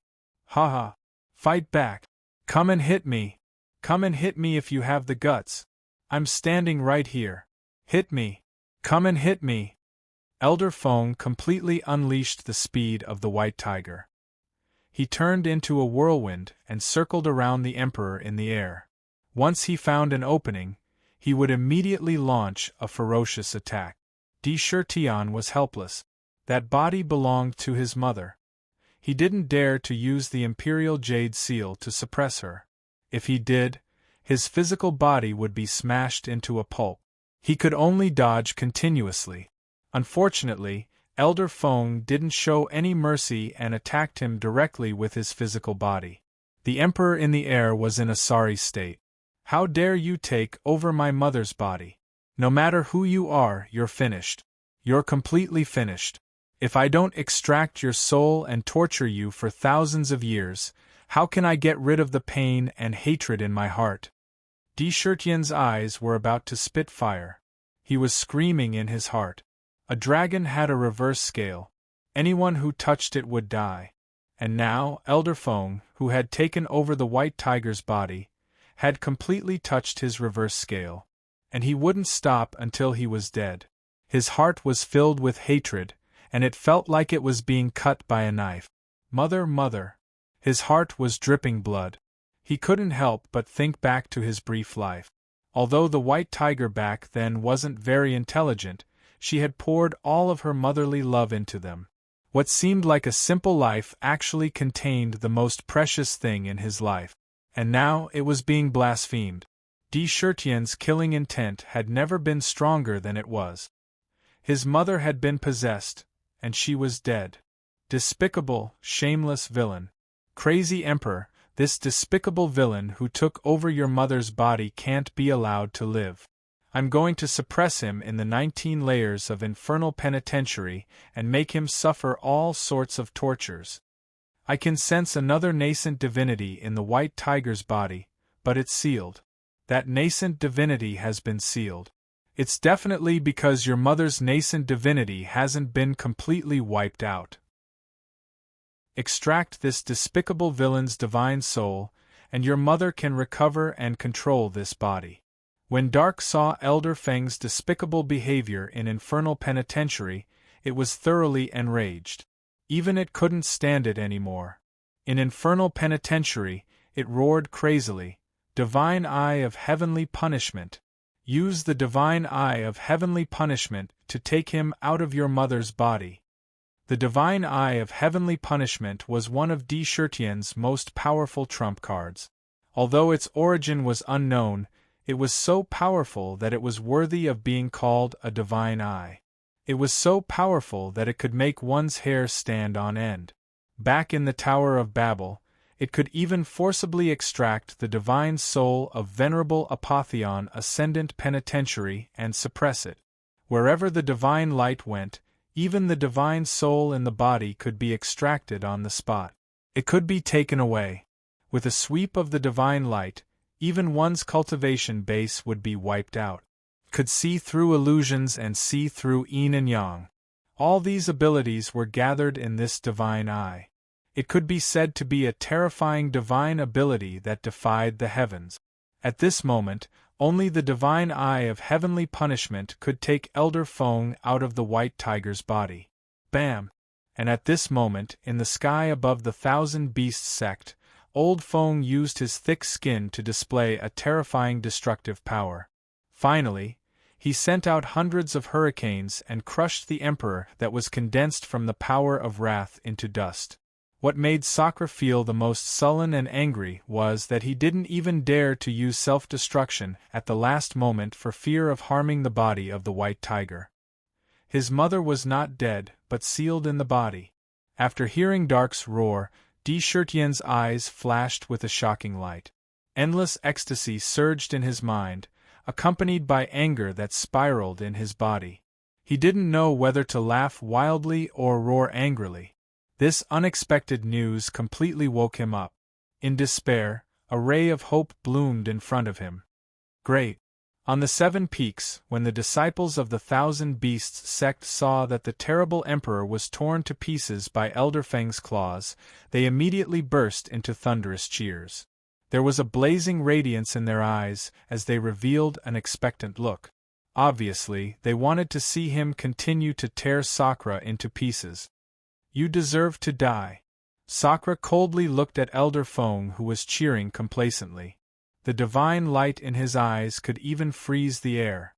Ha ha! Fight back! Come and hit me! Come and hit me if you have the guts! I'm standing right here! Hit me! Come and hit me! Elder Feng completely unleashed the speed of the white tiger. He turned into a whirlwind and circled around the Emperor in the air. Once he found an opening, he would immediately launch a ferocious attack. Di Shirtian was helpless. That body belonged to his mother. He didn't dare to use the Imperial Jade Seal to suppress her. If he did, his physical body would be smashed into a pulp. He could only dodge continuously. Unfortunately, Elder Feng didn't show any mercy and attacked him directly with his physical body. The Emperor in the air was in a sorry state. How dare you take over my mother's body? No matter who you are, you're finished. You're completely finished. If I don't extract your soul and torture you for thousands of years, how can I get rid of the pain and hatred in my heart? Di Shirtian's eyes were about to spit fire. He was screaming in his heart. A dragon had a reverse scale. Anyone who touched it would die. And now, Elder Feng, who had taken over the white tiger's body, had completely touched his reverse scale. And he wouldn't stop until he was dead. His heart was filled with hatred, and it felt like it was being cut by a knife. Mother, mother. His heart was dripping blood. He couldn't help but think back to his brief life. Although the white tiger back then wasn't very intelligent, she had poured all of her motherly love into them. What seemed like a simple life actually contained the most precious thing in his life. And now it was being blasphemed. Di Shirtian's killing intent had never been stronger than it was. His mother had been possessed, and she was dead. Despicable, shameless villain. Crazy Emperor, this despicable villain who took over your mother's body can't be allowed to live. I'm going to suppress him in the 19 layers of infernal penitentiary and make him suffer all sorts of tortures. I can sense another nascent divinity in the white tiger's body, but it's sealed. That nascent divinity has been sealed. It's definitely because your mother's nascent divinity hasn't been completely wiped out. Extract this despicable villain's divine soul, and your mother can recover and control this body. When Dark saw Elder Feng's despicable behavior in infernal penitentiary, it was thoroughly enraged. Even it couldn't stand it anymore. In infernal penitentiary, it roared crazily, "Divine Eye of Heavenly Punishment! Use the Divine Eye of Heavenly Punishment to take him out of your mother's body." The Divine Eye of Heavenly Punishment was one of Di Shirtian's most powerful trump cards. Although its origin was unknown, it was so powerful that it was worthy of being called a Divine Eye. It was so powerful that it could make one's hair stand on end. Back in the Tower of Babel, it could even forcibly extract the divine soul of Venerable Apotheon Ascendant Penitentiary and suppress it. Wherever the divine light went, even the divine soul in the body could be extracted on the spot. It could be taken away. With a sweep of the divine light, even one's cultivation base would be wiped out. Could see through illusions and see through yin and yang. All these abilities were gathered in this divine eye. It could be said to be a terrifying divine ability that defied the heavens. At this moment, only the divine eye of heavenly punishment could take Elder Feng out of the white tiger's body. Bam! And at this moment, in the sky above the Thousand Beasts sect, Old Feng used his thick skin to display a terrifying destructive power. Finally, he sent out hundreds of hurricanes and crushed the emperor that was condensed from the power of wrath into dust. What made Sakura feel the most sullen and angry was that he didn't even dare to use self-destruction at the last moment for fear of harming the body of the white tiger. His mother was not dead, but sealed in the body. After hearing Dark's roar, Di Shirtian's eyes flashed with a shocking light. Endless ecstasy surged in his mind, accompanied by anger that spiraled in his body. He didn't know whether to laugh wildly or roar angrily. This unexpected news completely woke him up. In despair, a ray of hope bloomed in front of him. Great! On the 7 peaks, when the disciples of the Thousand Beasts sect saw that the terrible emperor was torn to pieces by Elder Feng's claws, they immediately burst into thunderous cheers. There was a blazing radiance in their eyes as they revealed an expectant look. Obviously, they wanted to see him continue to tear Sakura into pieces. You deserve to die. Sakura coldly looked at Elder Feng, who was cheering complacently. The divine light in his eyes could even freeze the air.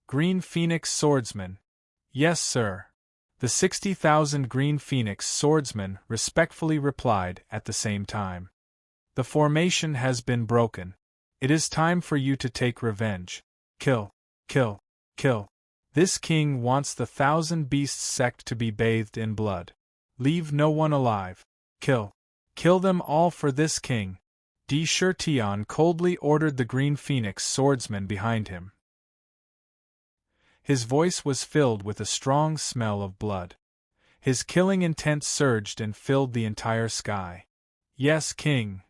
Green Phoenix Swordsman. Yes, sir. The 60,000 Green Phoenix Swordsmen respectfully replied at the same time. The formation has been broken. It is time for you to take revenge. Kill, kill, kill. This king wants the Thousand Beasts sect to be bathed in blood. Leave no one alive. Kill. Kill them all for this king. Di Shirtian coldly ordered the Green Phoenix swordsman behind him. His voice was filled with a strong smell of blood. His killing intent surged and filled the entire sky. Yes, king.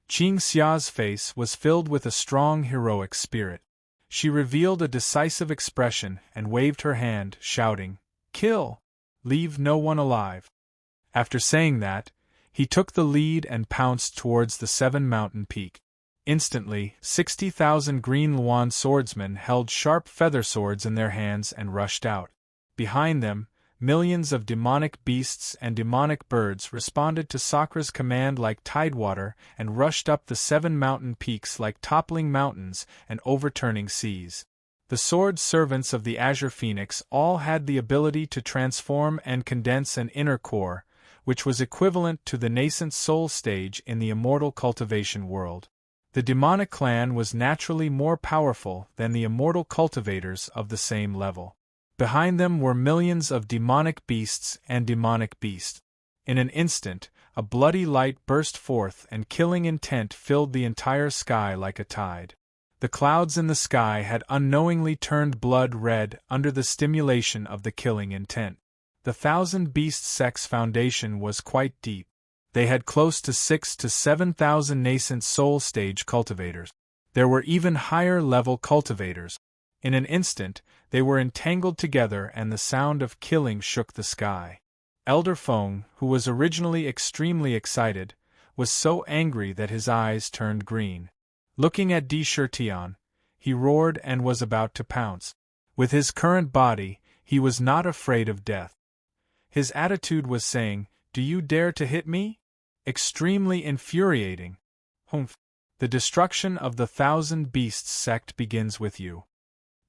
Qing Xia's face was filled with a strong heroic spirit. She revealed a decisive expression and waved her hand, shouting, Kill! Leave no one alive. After saying that, he took the lead and pounced towards the 7-mountain peak. Instantly, 60,000 Green Luan swordsmen held sharp feather swords in their hands and rushed out. Behind them, millions of demonic beasts and demonic birds responded to Sakura's command like tidewater and rushed up the 7 mountain peaks like toppling mountains and overturning seas. The sword servants of the Azure Phoenix all had the ability to transform and condense an inner core, which was equivalent to the nascent soul stage in the immortal cultivation world. The demonic clan was naturally more powerful than the immortal cultivators of the same level. Behind them were millions of demonic beasts and demonic beasts. In an instant, a bloody light burst forth and killing intent filled the entire sky like a tide. The clouds in the sky had unknowingly turned blood red under the stimulation of the killing intent. The Thousand Beasts sect's foundation was quite deep. They had close to 6,000 to 7,000 nascent soul stage cultivators. There were even higher level cultivators. In an instant, they were entangled together and the sound of killing shook the sky. Elder Feng, who was originally extremely excited, was so angry that his eyes turned green. Looking at Di Shirtian, he roared and was about to pounce. With his current body, he was not afraid of death. His attitude was saying, Do you dare to hit me? Extremely infuriating. Humph. The destruction of the Thousand Beasts sect begins with you.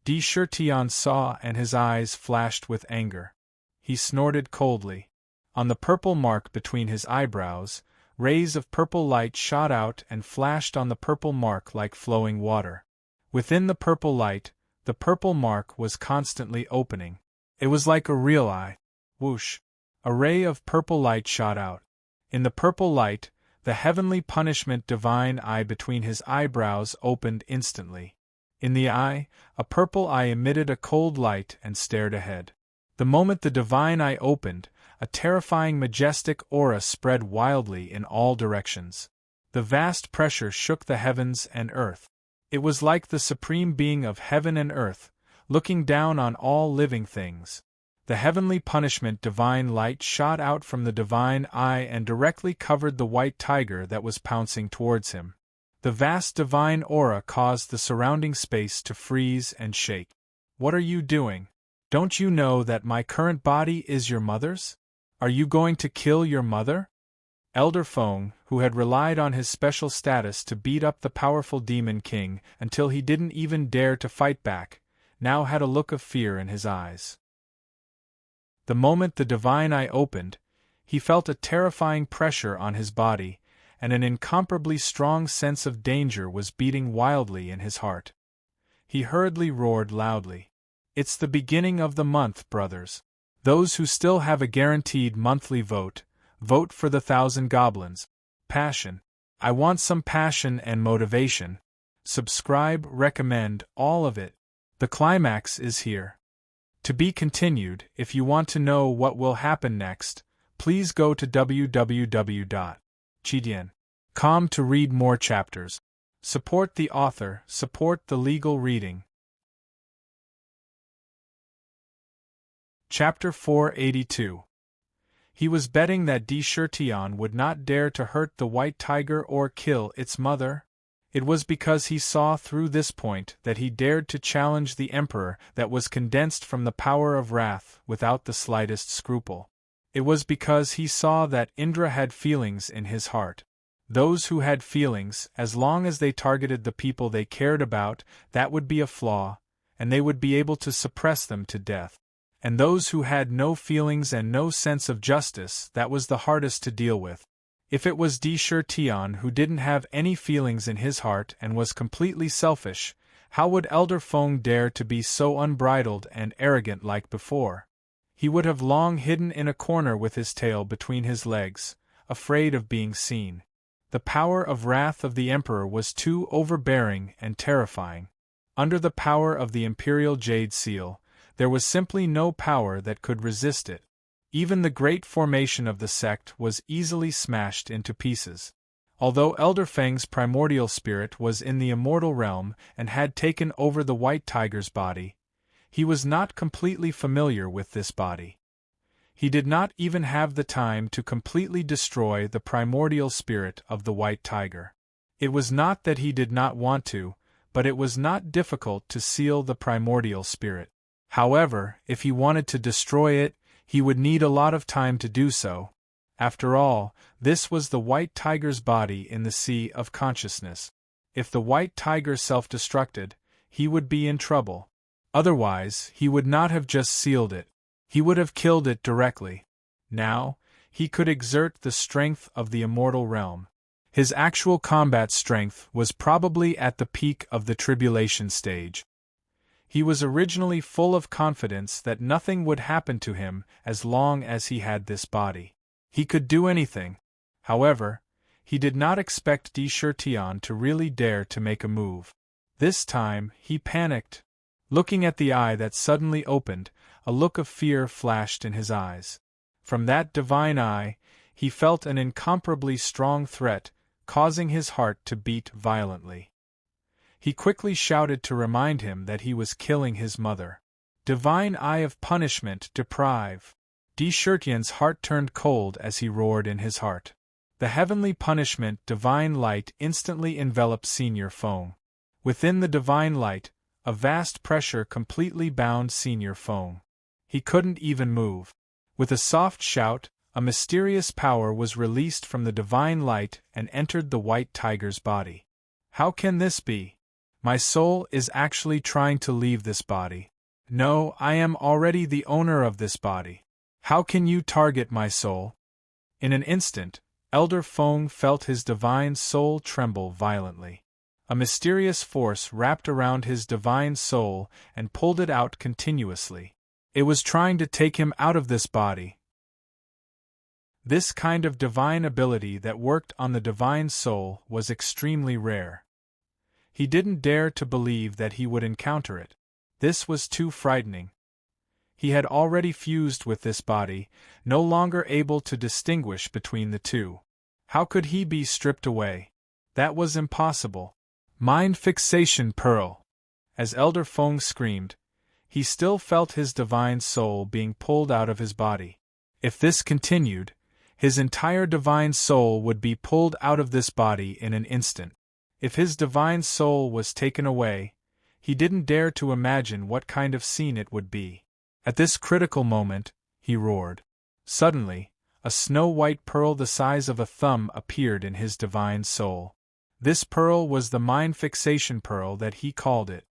Di Shirtian saw and his eyes flashed with anger. He snorted coldly. On the purple mark between his eyebrows, rays of purple light shot out and flashed on the purple mark like flowing water. Within the purple light, the purple mark was constantly opening. It was like a real eye. Whoosh! A ray of purple light shot out. In the purple light, the heavenly punishment divine eye between his eyebrows opened instantly. In the eye, a purple eye emitted a cold light and stared ahead. The moment the divine eye opened, A terrifying, majestic aura spread wildly in all directions. The vast pressure shook the heavens and earth. It was like the supreme being of heaven and earth, looking down on all living things. The heavenly punishment divine light shot out from the divine eye and directly covered the white tiger that was pouncing towards him. The vast divine aura caused the surrounding space to freeze and shake. What are you doing? Don't you know that my current body is your mother's? Are you going to kill your mother? Elder Feng, who had relied on his special status to beat up the powerful demon king until he didn't even dare to fight back, now had a look of fear in his eyes. The moment the divine eye opened, he felt a terrifying pressure on his body, and an incomparably strong sense of danger was beating wildly in his heart. He hurriedly roared loudly, "It's the beginning of the month, brothers. Those who still have a guaranteed monthly vote, vote for the 1,000 goblins. Passion. I want some passion and motivation. Subscribe, recommend, all of it. The climax is here." To be continued. If you want to know what will happen next, please go to www.chidian.com to read more chapters. Support the author, support the legal reading. Chapter 482. He was betting that Shirtian would not dare to hurt the white tiger or kill its mother. It was because he saw through this point that he dared to challenge the emperor that was condensed from the power of wrath without the slightest scruple. It was because he saw that Indra had feelings in his heart. Those who had feelings, as long as they targeted the people they cared about, that would be a flaw, and they would be able to suppress them to death. And those who had no feelings and no sense of justice, that was the hardest to deal with. If it was Shirtian who didn't have any feelings in his heart and was completely selfish, how would Elder Feng dare to be so unbridled and arrogant like before? He would have long hidden in a corner with his tail between his legs, afraid of being seen. The power of wrath of the emperor was too overbearing and terrifying. Under the power of the imperial jade seal, there was simply no power that could resist it. Even the great formation of the sect was easily smashed into pieces. Although Elder Feng's primordial spirit was in the immortal realm and had taken over the white tiger's body, he was not completely familiar with this body. He did not even have the time to completely destroy the primordial spirit of the white tiger. It was not that he did not want to, but it was not difficult to seal the primordial spirit. However, if he wanted to destroy it, he would need a lot of time to do so. After all, this was the white tiger's body in the sea of consciousness. If the white tiger self-destructed, he would be in trouble. Otherwise, he would not have just sealed it. He would have killed it directly. Now, he could exert the strength of the immortal realm. His actual combat strength was probably at the peak of the tribulation stage. He was originally full of confidence that nothing would happen to him as long as he had this body. He could do anything. However, he did not expect Shirtian to really dare to make a move. This time, he panicked. Looking at the eye that suddenly opened, a look of fear flashed in his eyes. From that divine eye, he felt an incomparably strong threat, causing his heart to beat violently. He quickly shouted to remind him that he was killing his mother. Divine eye of punishment, deprive. Shirtian's heart turned cold as he roared in his heart. The heavenly punishment, divine light, instantly enveloped Senior Feng. Within the divine light, a vast pressure completely bound Senior Feng. He couldn't even move. With a soft shout, a mysterious power was released from the divine light and entered the white tiger's body. How can this be? My soul is actually trying to leave this body. No, I am already the owner of this body. How can you target my soul? In an instant, Elder Feng felt his divine soul tremble violently. A mysterious force wrapped around his divine soul and pulled it out continuously. It was trying to take him out of this body. This kind of divine ability that worked on the divine soul was extremely rare. He didn't dare to believe that he would encounter it. This was too frightening. He had already fused with this body, no longer able to distinguish between the two. How could he be stripped away? That was impossible. Mind fixation pearl! As Elder Feng screamed, he still felt his divine soul being pulled out of his body. If this continued, his entire divine soul would be pulled out of this body in an instant. If his divine soul was taken away, he didn't dare to imagine what kind of scene it would be. At this critical moment, he roared. Suddenly, a snow-white pearl the size of a thumb appeared in his divine soul. This pearl was the mind fixation pearl that he called it.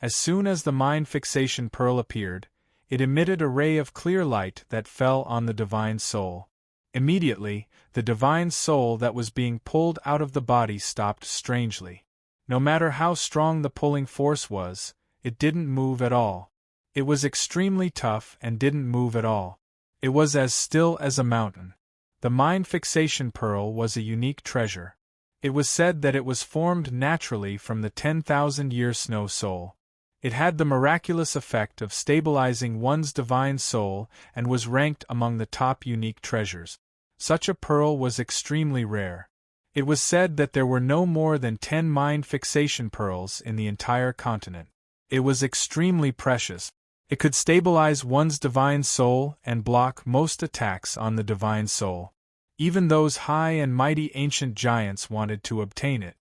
As soon as the mind fixation pearl appeared, it emitted a ray of clear light that fell on the divine soul. Immediately, the divine soul that was being pulled out of the body stopped strangely. No matter how strong the pulling force was, it didn't move at all. It was extremely tough and didn't move at all. It was as still as a mountain. The mind fixation pearl was a unique treasure. It was said that it was formed naturally from the 10,000-year snow soul. It had the miraculous effect of stabilizing one's divine soul and was ranked among the top unique treasures. Such a pearl was extremely rare. It was said that there were no more than 10 mind fixation pearls in the entire continent. It was extremely precious. It could stabilize one's divine soul and block most attacks on the divine soul. Even those high and mighty ancient giants wanted to obtain it.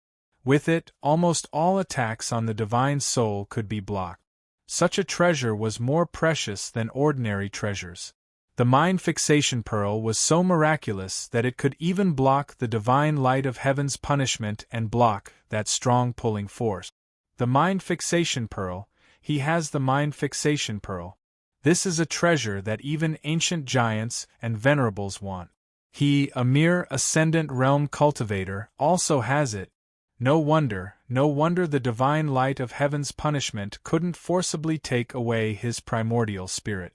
With it, almost all attacks on the divine soul could be blocked. Such a treasure was more precious than ordinary treasures. The mind fixation pearl was so miraculous that it could even block the divine light of heaven's punishment and block that strong pulling force. The mind fixation pearl, he has the mind fixation pearl. This is a treasure that even ancient giants and venerables want. He, a mere ascendant realm cultivator, also has it. No wonder the divine light of heaven's punishment couldn't forcibly take away his primordial spirit.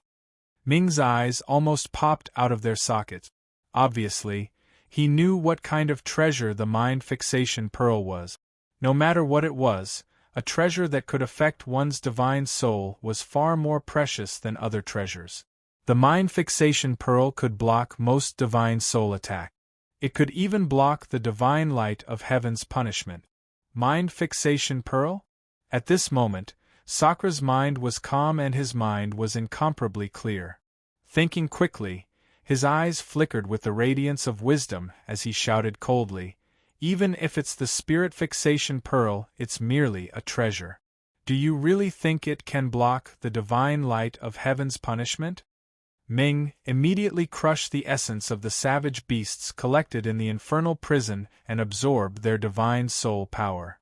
Ming's eyes almost popped out of their sockets. Obviously, he knew what kind of treasure the mind fixation pearl was. No matter what it was, a treasure that could affect one's divine soul was far more precious than other treasures. The mind fixation pearl could block most divine soul attack. It could even block the divine light of heaven's punishment. Mind fixation pearl? At this moment, Sakra's mind was calm and his mind was incomparably clear. Thinking quickly, his eyes flickered with the radiance of wisdom as he shouted coldly, "Even if it's the spirit fixation pearl, it's merely a treasure. Do you really think it can block the divine light of heaven's punishment?" Ming immediately crushed the essence of the savage beasts collected in the infernal prison and absorbed their divine soul power.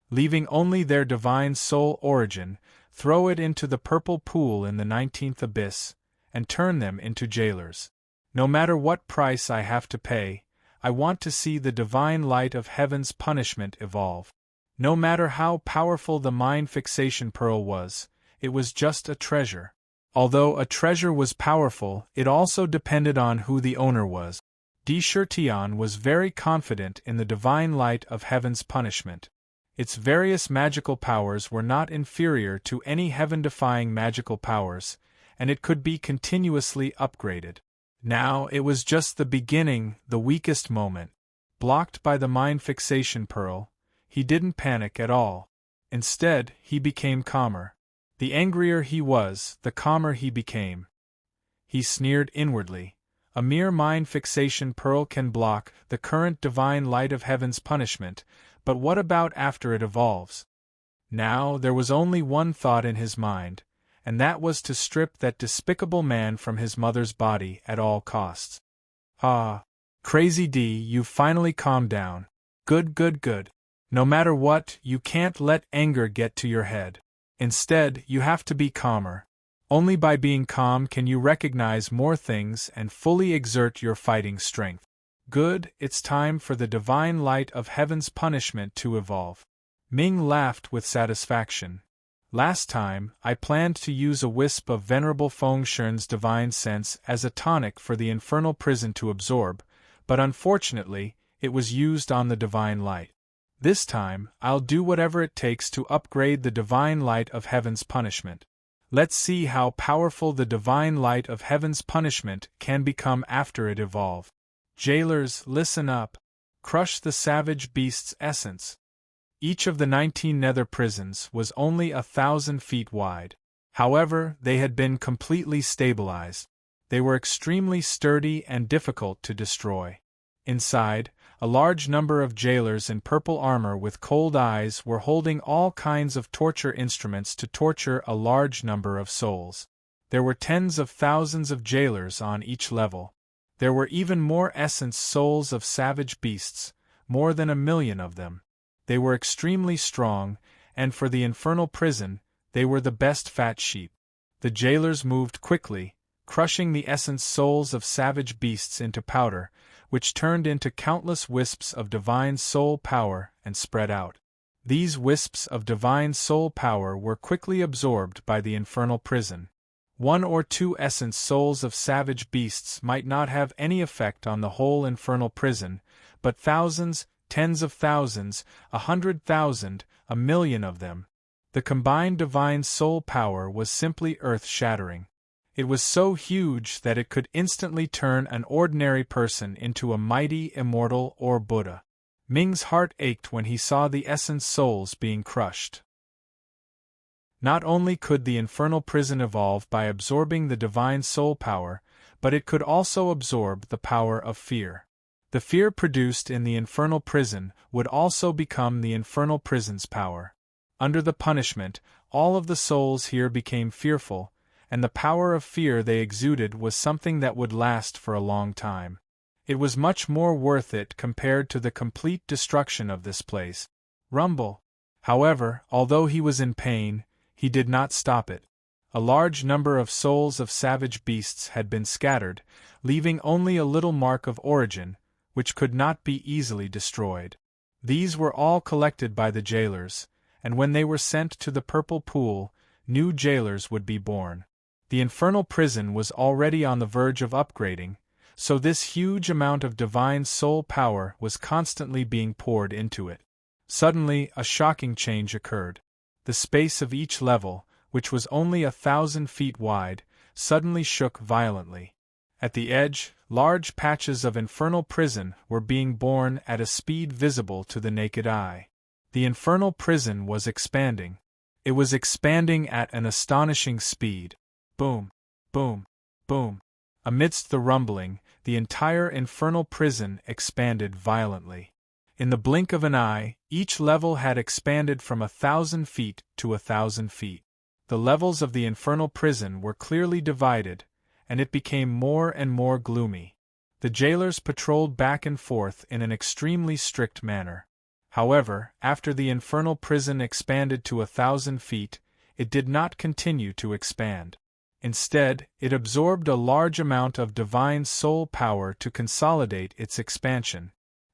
Leaving only their divine soul origin, throw it into the purple pool in the 19th abyss, and turn them into jailers. No matter what price I have to pay, I want to see the divine light of heaven's punishment evolve. No matter how powerful the mind fixation pearl was, it was just a treasure. Although a treasure was powerful, it also depended on who the owner was. Di Shirtian was very confident in the divine light of heaven's punishment. Its various magical powers were not inferior to any heaven-defying magical powers, and it could be continuously upgraded. Now it was just the beginning, the weakest moment. Blocked by the mind fixation pearl, he didn't panic at all. Instead, he became calmer. The angrier he was, the calmer he became. He sneered inwardly. A mere mind fixation pearl can block the current divine light of heaven's punishment, but what about after it evolves? Now there was only one thought in his mind, and that was to strip that despicable man from his mother's body at all costs. Ah, Crazy D, you've finally calmed down. Good. No matter what, you can't let anger get to your head. Instead, you have to be calmer. Only by being calm can you recognize more things and fully exert your fighting strength. Good, it's time for the divine light of heaven's punishment to evolve. Ming laughed with satisfaction. Last time, I planned to use a wisp of Venerable Feng Shen's divine sense as a tonic for the infernal prison to absorb, but unfortunately, it was used on the divine light. This time, I'll do whatever it takes to upgrade the divine light of heaven's punishment. Let's see how powerful the divine light of heaven's punishment can become after it evolve. Jailers, listen up. Crush the savage beast's essence. Each of the 19 nether prisons was only 1,000 feet wide. However, they had been completely stabilized. They were extremely sturdy and difficult to destroy. Inside, a large number of jailers in purple armor with cold eyes were holding all kinds of torture instruments to torture a large number of souls. There were tens of thousands of jailers on each level. There were even more essence souls of savage beasts, more than 1,000,000 of them. They were extremely strong, and for the infernal prison, they were the best fat sheep. The jailers moved quickly, crushing the essence souls of savage beasts into powder, which turned into countless wisps of divine soul power and spread out. These wisps of divine soul power were quickly absorbed by the infernal prison. 1 or 2 essence souls of savage beasts might not have any effect on the whole infernal prison, but thousands, tens of thousands, 100,000, 1,000,000 of them. The combined divine soul power was simply earth-shattering. It was so huge that it could instantly turn an ordinary person into a mighty immortal or Buddha. Ming's heart ached when he saw the essence souls being crushed. Not only could the infernal prison evolve by absorbing the divine soul power, but it could also absorb the power of fear. The fear produced in the infernal prison would also become the infernal prison's power. Under the punishment, all of the souls here became fearful, and the power of fear they exuded was something that would last for a long time. It was much more worth it compared to the complete destruction of this place. Rumble. However, although he was in pain, he did not stop it. A large number of souls of savage beasts had been scattered, leaving only a little mark of origin, which could not be easily destroyed. These were all collected by the jailers, and when they were sent to the purple pool, new jailers would be born. The infernal prison was already on the verge of upgrading, so this huge amount of divine soul power was constantly being poured into it. Suddenly, a shocking change occurred. The space of each level, which was only 1,000 feet wide, suddenly shook violently. At the edge, large patches of infernal prison were being born at a speed visible to the naked eye. The infernal prison was expanding. It was expanding at an astonishing speed. Boom, boom, boom. Amidst the rumbling, the entire infernal prison expanded violently. In the blink of an eye, each level had expanded from 1,000 feet to 1,000 feet. The levels of the infernal prison were clearly divided, and it became more and more gloomy. The jailers patrolled back and forth in an extremely strict manner. However, after the infernal prison expanded to 1,000 feet, it did not continue to expand. Instead, it absorbed a large amount of divine soul power to consolidate its expansion.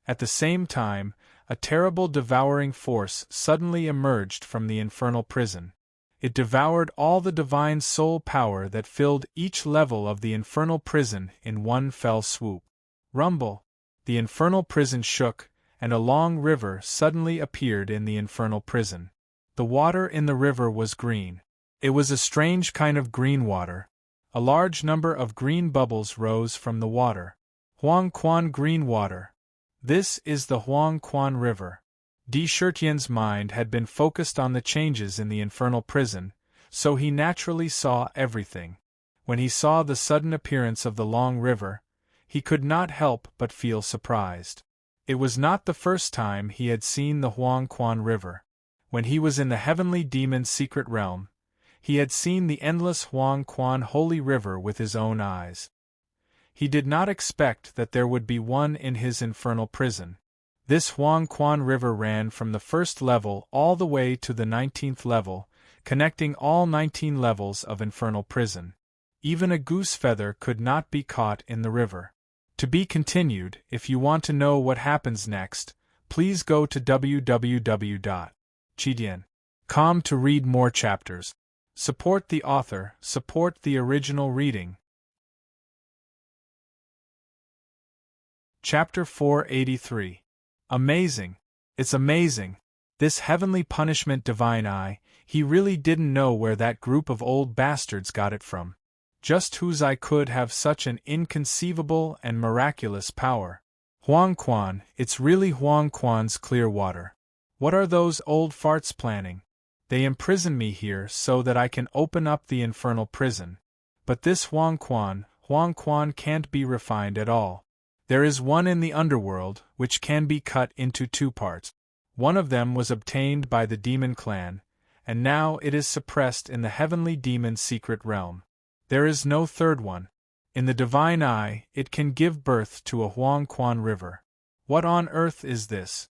At the same time, a terrible devouring force suddenly emerged from the infernal prison. It devoured all the divine soul power that filled each level of the infernal prison in one fell swoop. Rumble! The infernal prison shook, and a long river suddenly appeared in the infernal prison. The water in the river was green. It was a strange kind of green water. A large number of green bubbles rose from the water. Huang Quan green water. This is the Huang Quan River. Di Shirtian's mind had been focused on the changes in the infernal prison, so he naturally saw everything. When he saw the sudden appearance of the long river, he could not help but feel surprised. It was not the first time he had seen the Huang Quan River. When he was in the heavenly demon's secret realm, he had seen the endless Huang Quan holy river with his own eyes. He did not expect that there would be one in his infernal prison. This Huang Quan River ran from the first level all the way to the 19th level, connecting all 19 levels of infernal prison. Even a goose feather could not be caught in the river. To be continued. If you want to know what happens next, please go to www.chidian.com to read more chapters. Support the author, support the original reading. Chapter 483. Amazing. It's amazing. This heavenly punishment divine eye, He really didn't know where that group of old bastards got it from. Just whose I could have such an inconceivable and miraculous power. Huang Quan, it's really Huang Quan's clear water. What are those old farts planning? They imprison me here so that I can open up the infernal prison. But this Huang Quan can't be refined at all. There is one in the underworld, which can be cut into two parts. One of them was obtained by the demon clan, and now it is suppressed in the heavenly demon secret realm. There is no third one. In the divine eye, it can give birth to a Huang Quan river. What on earth is this?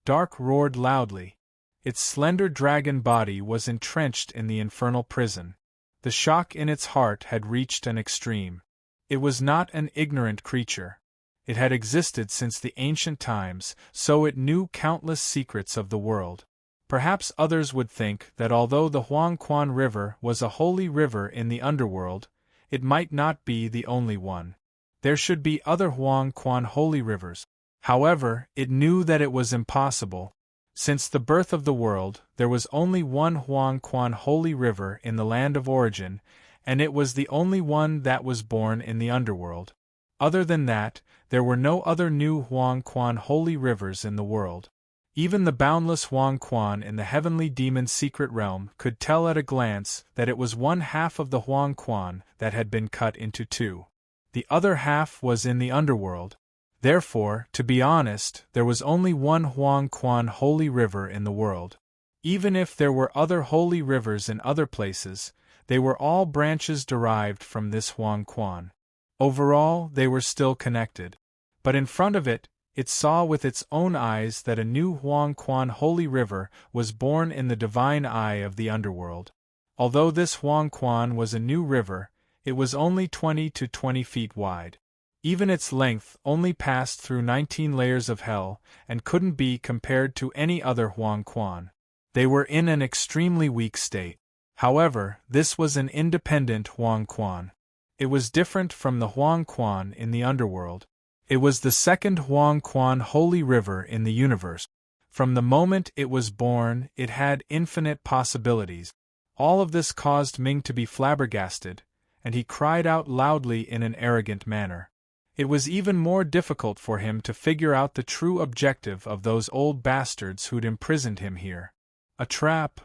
Dark roared loudly. Its slender dragon body was entrenched in the infernal prison. The shock in its heart had reached an extreme. It was not an ignorant creature. It had existed since the ancient times, so it knew countless secrets of the world. Perhaps others would think that although the Huang Quan River was a holy river in the underworld, it might not be the only one. There should be other Huang Quan holy rivers. However, it knew that it was impossible. Since the birth of the world, there was only one Huang Quan holy river in the land of origin, and it was the only one that was born in the underworld. Other than that, there were no other new Huang Quan holy rivers in the world. Even the boundless Huang Quan in the heavenly demon secret realm could tell at a glance that it was one half of the Huang Quan that had been cut into two. The other half was in the underworld. Therefore, to be honest, there was only one Huang Quan holy river in the world. Even if there were other holy rivers in other places, they were all branches derived from this Huang Quan. Overall, they were still connected. But in front of it, it saw with its own eyes that a new Huang Quan holy river was born in the divine eye of the underworld. Although this Huang Quan was a new river, it was only 20 to 20 feet wide. Even its length only passed through 19 layers of hell and couldn't be compared to any other Huang Quan. They were in an extremely weak state. However, this was an independent Huang Quan. It was different from the Huang Quan in the underworld. It was the second Huang Quan holy river in the universe. From the moment it was born, it had infinite possibilities. All of this caused Ming to be flabbergasted, and he cried out loudly in an arrogant manner. It was even more difficult for him to figure out the true objective of those old bastards who'd imprisoned him here. A trap?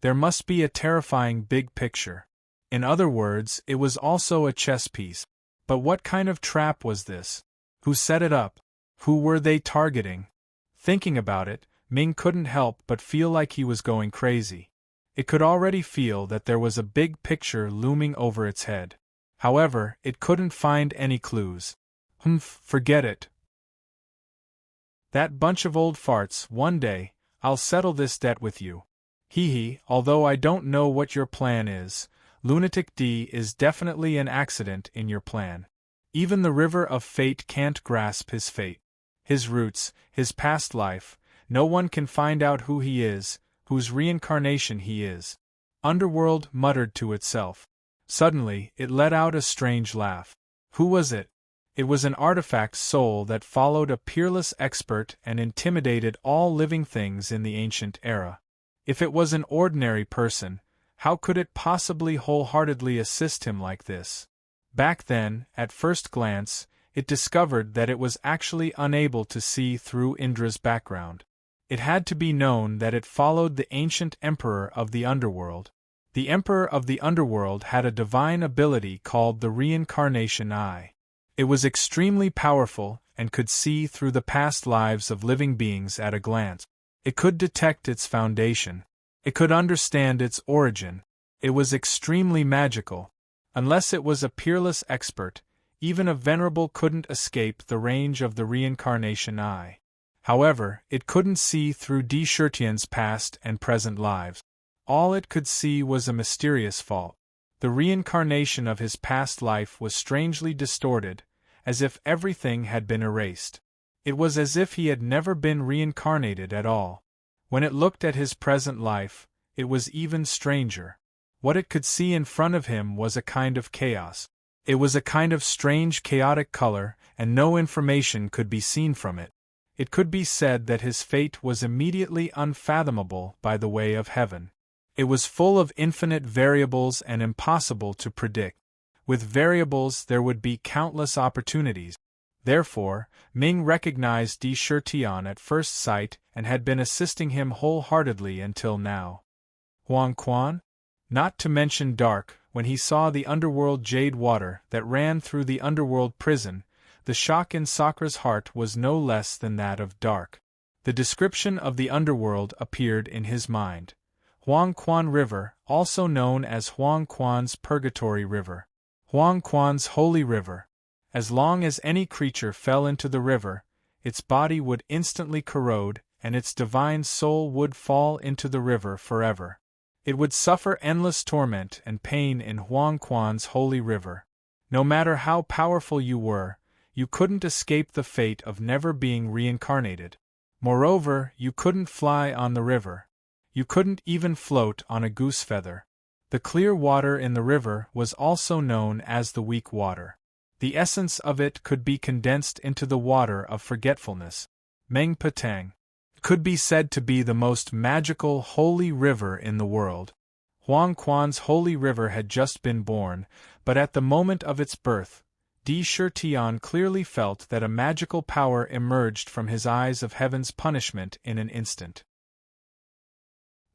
There must be a terrifying big picture. In other words, it was also a chess piece. But what kind of trap was this? Who set it up? Who were they targeting? Thinking about it, Ming couldn't help but feel like he was going crazy. It could already feel that there was a big picture looming over its head. However, it couldn't find any clues. Forget it. That bunch of old farts, one day, I'll settle this debt with you. Hee, although I don't know what your plan is, Lunatic D is definitely an accident in your plan. Even the river of fate can't grasp his fate. His roots, his past life, no one can find out who he is, whose reincarnation he is. Underworld muttered to itself. Suddenly, it let out a strange laugh. Who was it? It was an artifact soul that followed a peerless expert and intimidated all living things in the ancient era. If it was an ordinary person, how could it possibly wholeheartedly assist him like this? Back then, at first glance, it discovered that it was actually unable to see through Indra's background. It had to be known that it followed the ancient emperor of the underworld. The emperor of the underworld had a divine ability called the reincarnation eye. It was extremely powerful and could see through the past lives of living beings at a glance. It could detect its foundation. It could understand its origin. It was extremely magical. Unless it was a peerless expert, even a venerable couldn't escape the range of the reincarnation eye. However, it couldn't see through Di Shirtian's past and present lives. All it could see was a mysterious fault. The reincarnation of his past life was strangely distorted, as if everything had been erased. It was as if he had never been reincarnated at all. When it looked at his present life, it was even stranger. What it could see in front of him was a kind of chaos. It was a kind of strange chaotic color, and no information could be seen from it. It could be said that his fate was immediately unfathomable by the way of heaven. It was full of infinite variables and impossible to predict. With variables there would be countless opportunities. Therefore, Ming recognized Di Shirtian at first sight and had been assisting him wholeheartedly until now. Huang Quan? Not to mention dark, when he saw the underworld jade water that ran through the underworld prison, the shock in Sakra's heart was no less than that of dark. The description of the underworld appeared in his mind. Huang Quan River, also known as Huang Quan's Purgatory River. Huang Quan's Holy River. As long as any creature fell into the river, its body would instantly corrode, and its divine soul would fall into the river forever. It would suffer endless torment and pain in Huang Quan's Holy River. No matter how powerful you were, you couldn't escape the fate of never being reincarnated. Moreover, you couldn't fly on the river. You couldn't even float on a goose feather. The clear water in the river was also known as the weak water. The essence of it could be condensed into the water of forgetfulness. Meng Patang could be said to be the most magical holy river in the world. Huang Quan's holy river had just been born, but at the moment of its birth, Di Shirtian clearly felt that a magical power emerged from his eyes of heaven's punishment in an instant.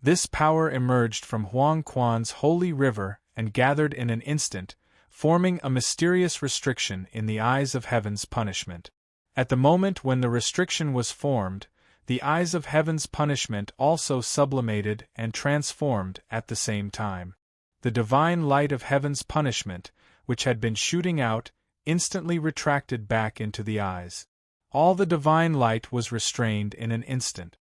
This power emerged from Huang Quan's holy river and gathered in an instant, forming a mysterious restriction in the eyes of heaven's punishment. At the moment when the restriction was formed, the eyes of heaven's punishment also sublimated and transformed at the same time. The divine light of heaven's punishment, which had been shooting out, instantly retracted back into the eyes. All the divine light was restrained in an instant.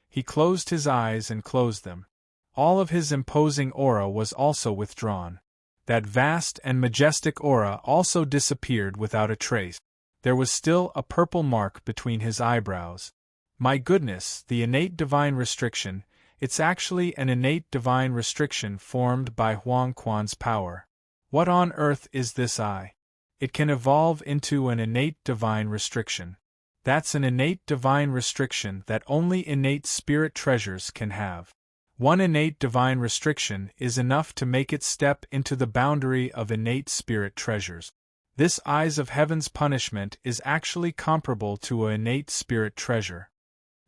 He closed his eyes and closed them. All of his imposing aura was also withdrawn. That vast and majestic aura also disappeared without a trace. There was still a purple mark between his eyebrows. My goodness, the innate divine restriction, it's actually an innate divine restriction formed by Huang Quan's power. What on earth is this eye? It can evolve into an innate divine restriction. That's an innate divine restriction that only innate spirit treasures can have. One innate divine restriction is enough to make it step into the boundary of innate spirit treasures. This eyes of heaven's punishment is actually comparable to an innate spirit treasure.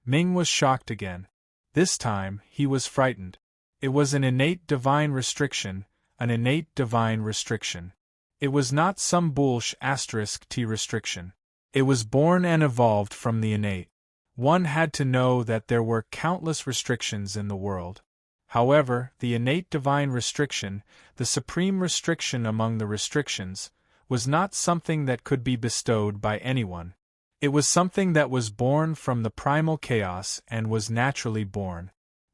Ming was shocked again. This time, he was frightened. It was an innate divine restriction, an innate divine restriction. It was not some **T restriction. It was born and evolved from the innate. One had to know that there were countless restrictions in the world. However, the innate divine restriction, the supreme restriction among the restrictions, was not something that could be bestowed by anyone. It was something that was born from the primal chaos and was naturally born.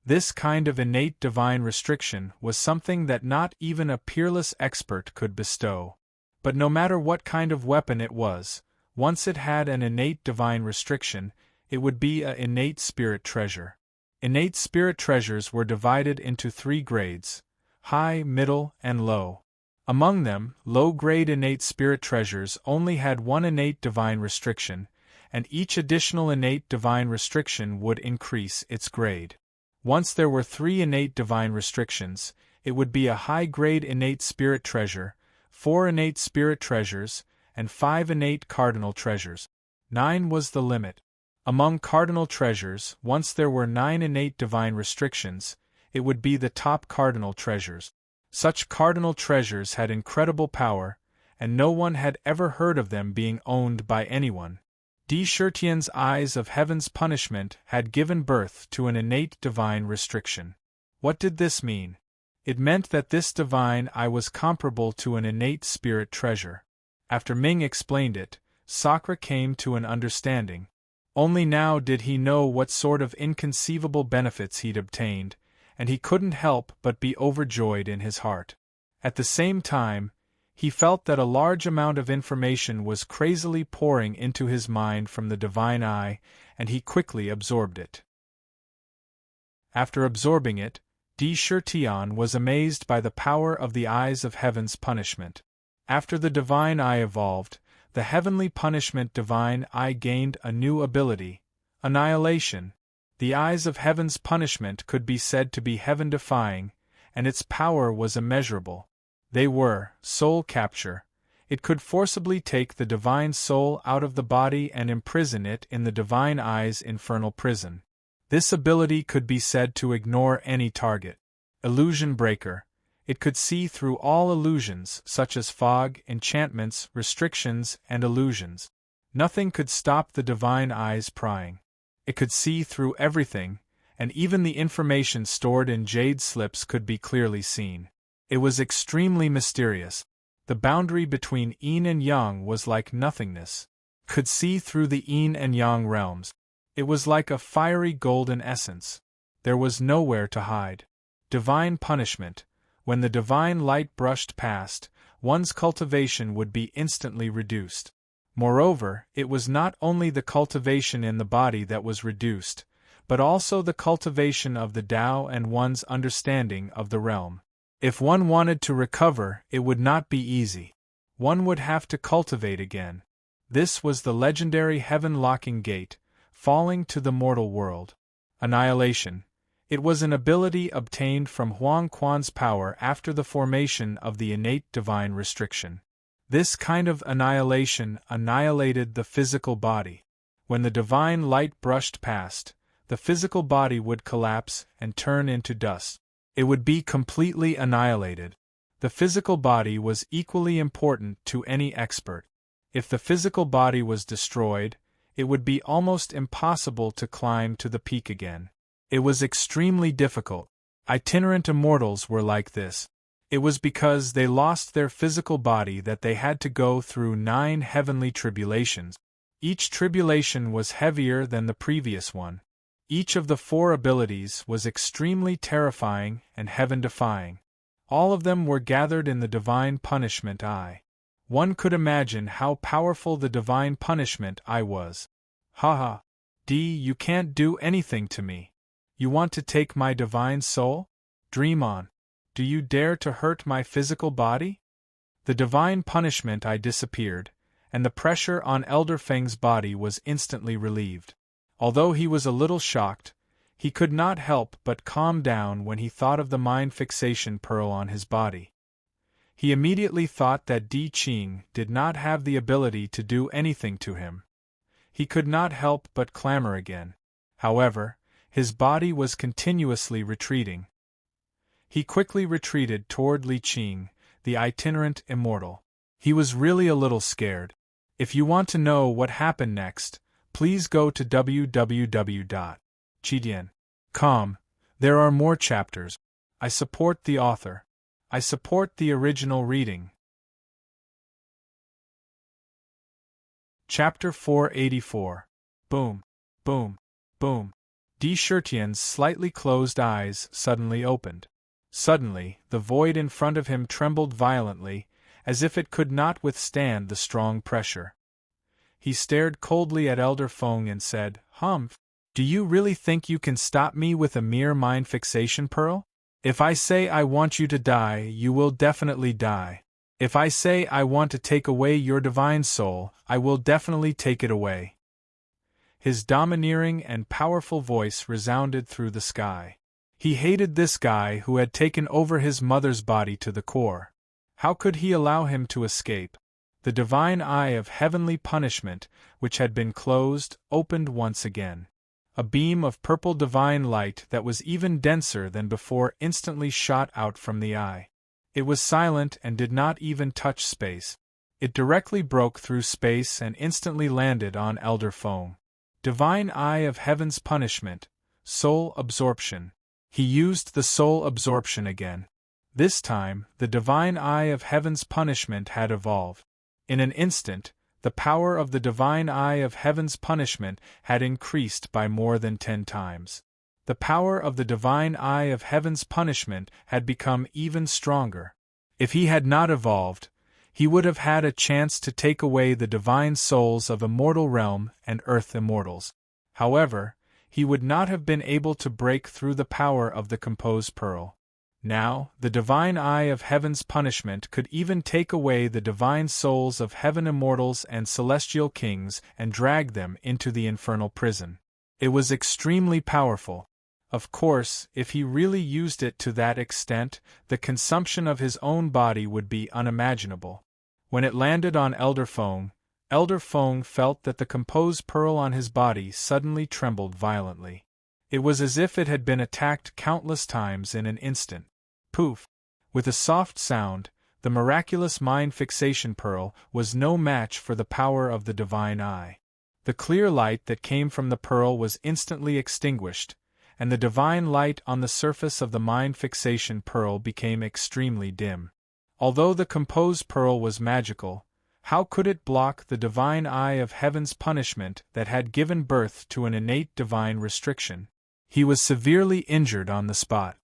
This kind of innate divine restriction was something that not even a peerless expert could bestow. But no matter what kind of weapon it was, once it had an innate divine restriction, it would be an innate spirit treasure. Innate spirit treasures were divided into 3 grades: high, middle, and low. Among them, low-grade innate spirit treasures only had one innate divine restriction, and each additional innate divine restriction would increase its grade. Once there were 3 innate divine restrictions, it would be a high-grade innate spirit treasure, 4 innate spirit treasures, and 5 innate cardinal treasures. 9 was the limit. Among cardinal treasures, once there were 9 innate divine restrictions, it would be the top cardinal treasures. Such cardinal treasures had incredible power, and no one had ever heard of them being owned by anyone. Di Shirtian's eyes of heaven's punishment had given birth to an innate divine restriction. What did this mean? It meant that this divine eye was comparable to an innate spirit treasure. After Ming explained it, Sakra came to an understanding. Only now did he know what sort of inconceivable benefits he'd obtained, and he couldn't help but be overjoyed in his heart. At the same time, he felt that a large amount of information was crazily pouring into his mind from the divine eye, and he quickly absorbed it. After absorbing it, Di Shirtian was amazed by the power of the eyes of heaven's punishment. After the divine eye evolved, the heavenly punishment divine eye gained a new ability, annihilation. The eyes of heaven's punishment could be said to be heaven-defying, and its power was immeasurable. They were soul capture. It could forcibly take the divine soul out of the body and imprison it in the divine eye's infernal prison. This ability could be said to ignore any target. Illusion breaker. It could see through all illusions such as fog, enchantments, restrictions, and illusions. Nothing could stop the divine eye's prying. It could see through everything, and even the information stored in jade slips could be clearly seen. It was extremely mysterious. The boundary between yin and yang was like nothingness. Could see through the yin and yang realms. It was like a fiery golden essence. There was nowhere to hide. Divine punishment. When the divine light brushed past, one's cultivation would be instantly reduced. Moreover, it was not only the cultivation in the body that was reduced, but also the cultivation of the Tao and one's understanding of the realm. If one wanted to recover, it would not be easy. One would have to cultivate again. This was the legendary heaven-locking gate, falling to the mortal world. Annihilation. It was an ability obtained from Huang Quan's power after the formation of the innate divine restriction. This kind of annihilation annihilated the physical body. When the divine light brushed past, the physical body would collapse and turn into dust. It would be completely annihilated. The physical body was equally important to any expert. If the physical body was destroyed, it would be almost impossible to climb to the peak again. It was extremely difficult. Itinerant immortals were like this. It was because they lost their physical body that they had to go through 9 heavenly tribulations. Each tribulation was heavier than the previous one. Each of the 4 abilities was extremely terrifying and heaven-defying. All of them were gathered in the divine punishment eye. One could imagine how powerful the divine punishment eye was. Haha. You can't do anything to me. You want to take my divine soul? Dream on. Do you dare to hurt my physical body? The divine punishment eye disappeared, and the pressure on Elder Feng's body was instantly relieved. Although he was a little shocked, he could not help but calm down when he thought of the mind fixation pearl on his body. He immediately thought that Di Qing did not have the ability to do anything to him. He could not help but clamor again. However, his body was continuously retreating. He quickly retreated toward Li Qing, the itinerant immortal. He was really a little scared. If you want to know what happened next, please go to www.chidian.com. There are more chapters. I support the author. I support the original reading. Chapter 484. Boom, boom, boom. Di Shirtian's slightly closed eyes suddenly opened. Suddenly, the void in front of him trembled violently, as if it could not withstand the strong pressure. He stared coldly at Elder Feng and said, "Humph, do you really think you can stop me with a mere mind fixation pearl? If I say I want you to die, you will definitely die. If I say I want to take away your divine soul, I will definitely take it away." His domineering and powerful voice resounded through the sky. He hated this guy who had taken over his mother's body to the core. How could he allow him to escape? The divine eye of heavenly punishment, which had been closed, opened once again. A beam of purple divine light that was even denser than before instantly shot out from the eye. It was silent and did not even touch space. It directly broke through space and instantly landed on Elder Feng. Divine eye of heaven's punishment, soul absorption. He used the soul absorption again. This time, the divine eye of heaven's punishment had evolved. In an instant, the power of the divine eye of heaven's punishment had increased by more than 10 times. The power of the divine eye of heaven's punishment had become even stronger. If he had not evolved, he would have had a chance to take away the divine souls of immortal realm and earth immortals. However, he would not have been able to break through the power of the composed pearl. Now, the divine eye of heaven's punishment could even take away the divine souls of heaven immortals and celestial kings and drag them into the infernal prison. It was extremely powerful. Of course, if he really used it to that extent, the consumption of his own body would be unimaginable. When it landed on Elder Fong felt that the composed pearl on his body suddenly trembled violently. It was as if it had been attacked countless times in an instant. Poof! With a soft sound, the miraculous mind fixation pearl was no match for the power of the divine eye. The clear light that came from the pearl was instantly extinguished, and the divine light on the surface of the mind fixation pearl became extremely dim. Although the composed pearl was magical, how could it block the divine eye of heaven's punishment that had given birth to an innate divine restriction? He was severely injured on the spot.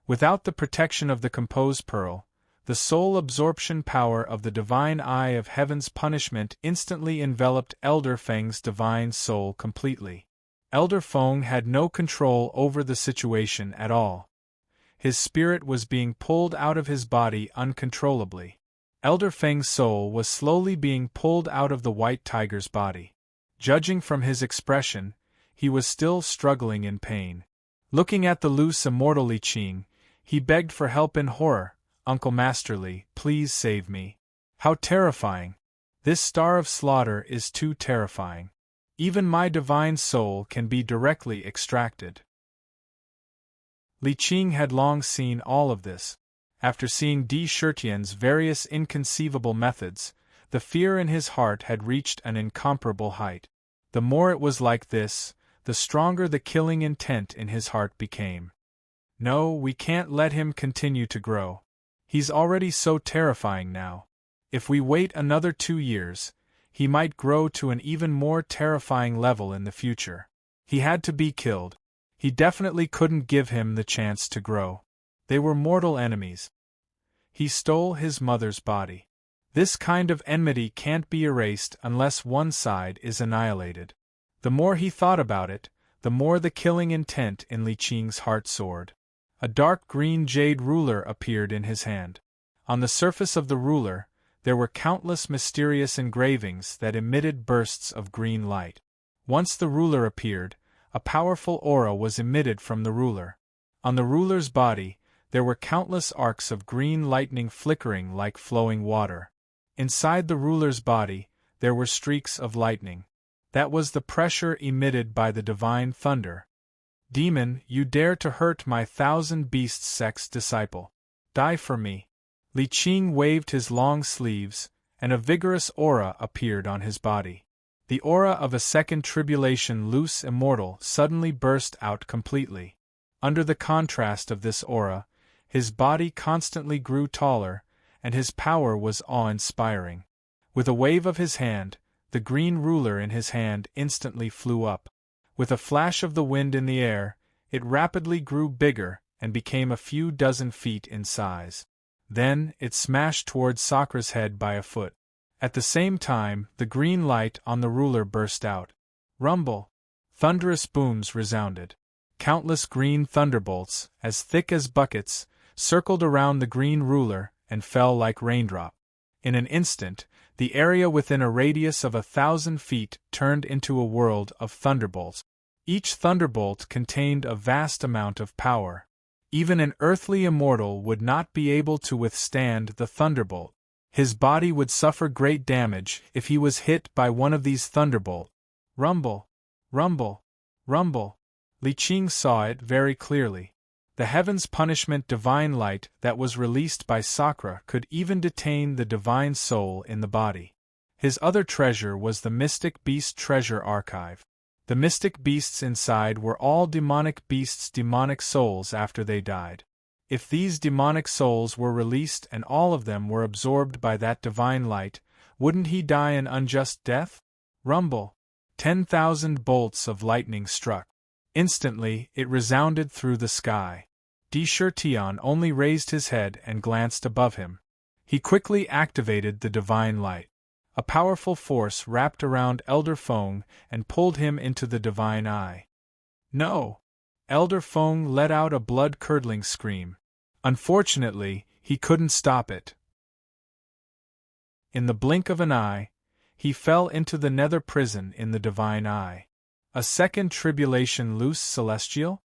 Without the protection of the composed pearl, the soul absorption power of the divine eye of heaven's punishment instantly enveloped Elder Feng's divine soul completely. Elder Feng had no control over the situation at all. His spirit was being pulled out of his body uncontrollably. Elder Feng's soul was slowly being pulled out of the white tiger's body. Judging from his expression, he was still struggling in pain. Looking at the loose immortal Li Qing, he begged for help in horror. "Uncle Masterly, please save me. How terrifying! This star of slaughter is too terrifying. Even my divine soul can be directly extracted." Li Qing had long seen all of this. After seeing Di Shirtian's various inconceivable methods, the fear in his heart had reached an incomparable height. The more it was like this, the stronger the killing intent in his heart became. No, we can't let him continue to grow. He's already so terrifying now. If we wait another 2 years, he might grow to an even more terrifying level in the future. He had to be killed. He definitely couldn't give him the chance to grow. They were mortal enemies. He stole his mother's body. This kind of enmity can't be erased unless one side is annihilated. The more he thought about it, the more the killing intent in Li Qing's heart soared. A dark green jade ruler appeared in his hand. On the surface of the ruler, there were countless mysterious engravings that emitted bursts of green light. Once the ruler appeared, a powerful aura was emitted from the ruler. On the ruler's body, there were countless arcs of green lightning flickering like flowing water. Inside the ruler's body, there were streaks of lightning. That was the pressure emitted by the divine thunder. "Demon, you dare to hurt my 1,000 beasts sex disciple. Die for me." Li Qing waved his long sleeves, and a vigorous aura appeared on his body. The aura of a second tribulation loose immortal suddenly burst out completely. Under the contrast of this aura, his body constantly grew taller, and his power was awe-inspiring. With a wave of his hand, the green ruler in his hand instantly flew up. With a flash of the wind in the air, it rapidly grew bigger and became a few dozen feet in size. Then, it smashed towards Sakra's head by a foot. At the same time, the green light on the ruler burst out. Rumble! Thunderous booms resounded. Countless green thunderbolts, as thick as buckets, circled around the green ruler and fell like raindrops. In an instant, the area within a radius of 1,000 feet turned into a world of thunderbolts. Each thunderbolt contained a vast amount of power. Even an earthly immortal would not be able to withstand the thunderbolt. His body would suffer great damage if he was hit by one of these thunderbolts. Rumble! Rumble! Rumble! Li Qing saw it very clearly. The heaven's punishment divine light that was released by Sakra could even detain the divine soul in the body. His other treasure was the Mystic Beast Treasure Archive. The mystic beasts inside were all demonic beasts' demonic souls after they died. If these demonic souls were released and all of them were absorbed by that divine light, wouldn't he die an unjust death? Rumble! 10,000 bolts of lightning struck. Instantly, it resounded through the sky. Di Shirtian only raised his head and glanced above him. He quickly activated the divine light. A powerful force wrapped around Elder Feng and pulled him into the divine eye. No! Elder Feng let out a blood-curdling scream. Unfortunately, he couldn't stop it. In the blink of an eye, he fell into the nether prison in the divine eye. A second tribulation loose celestial?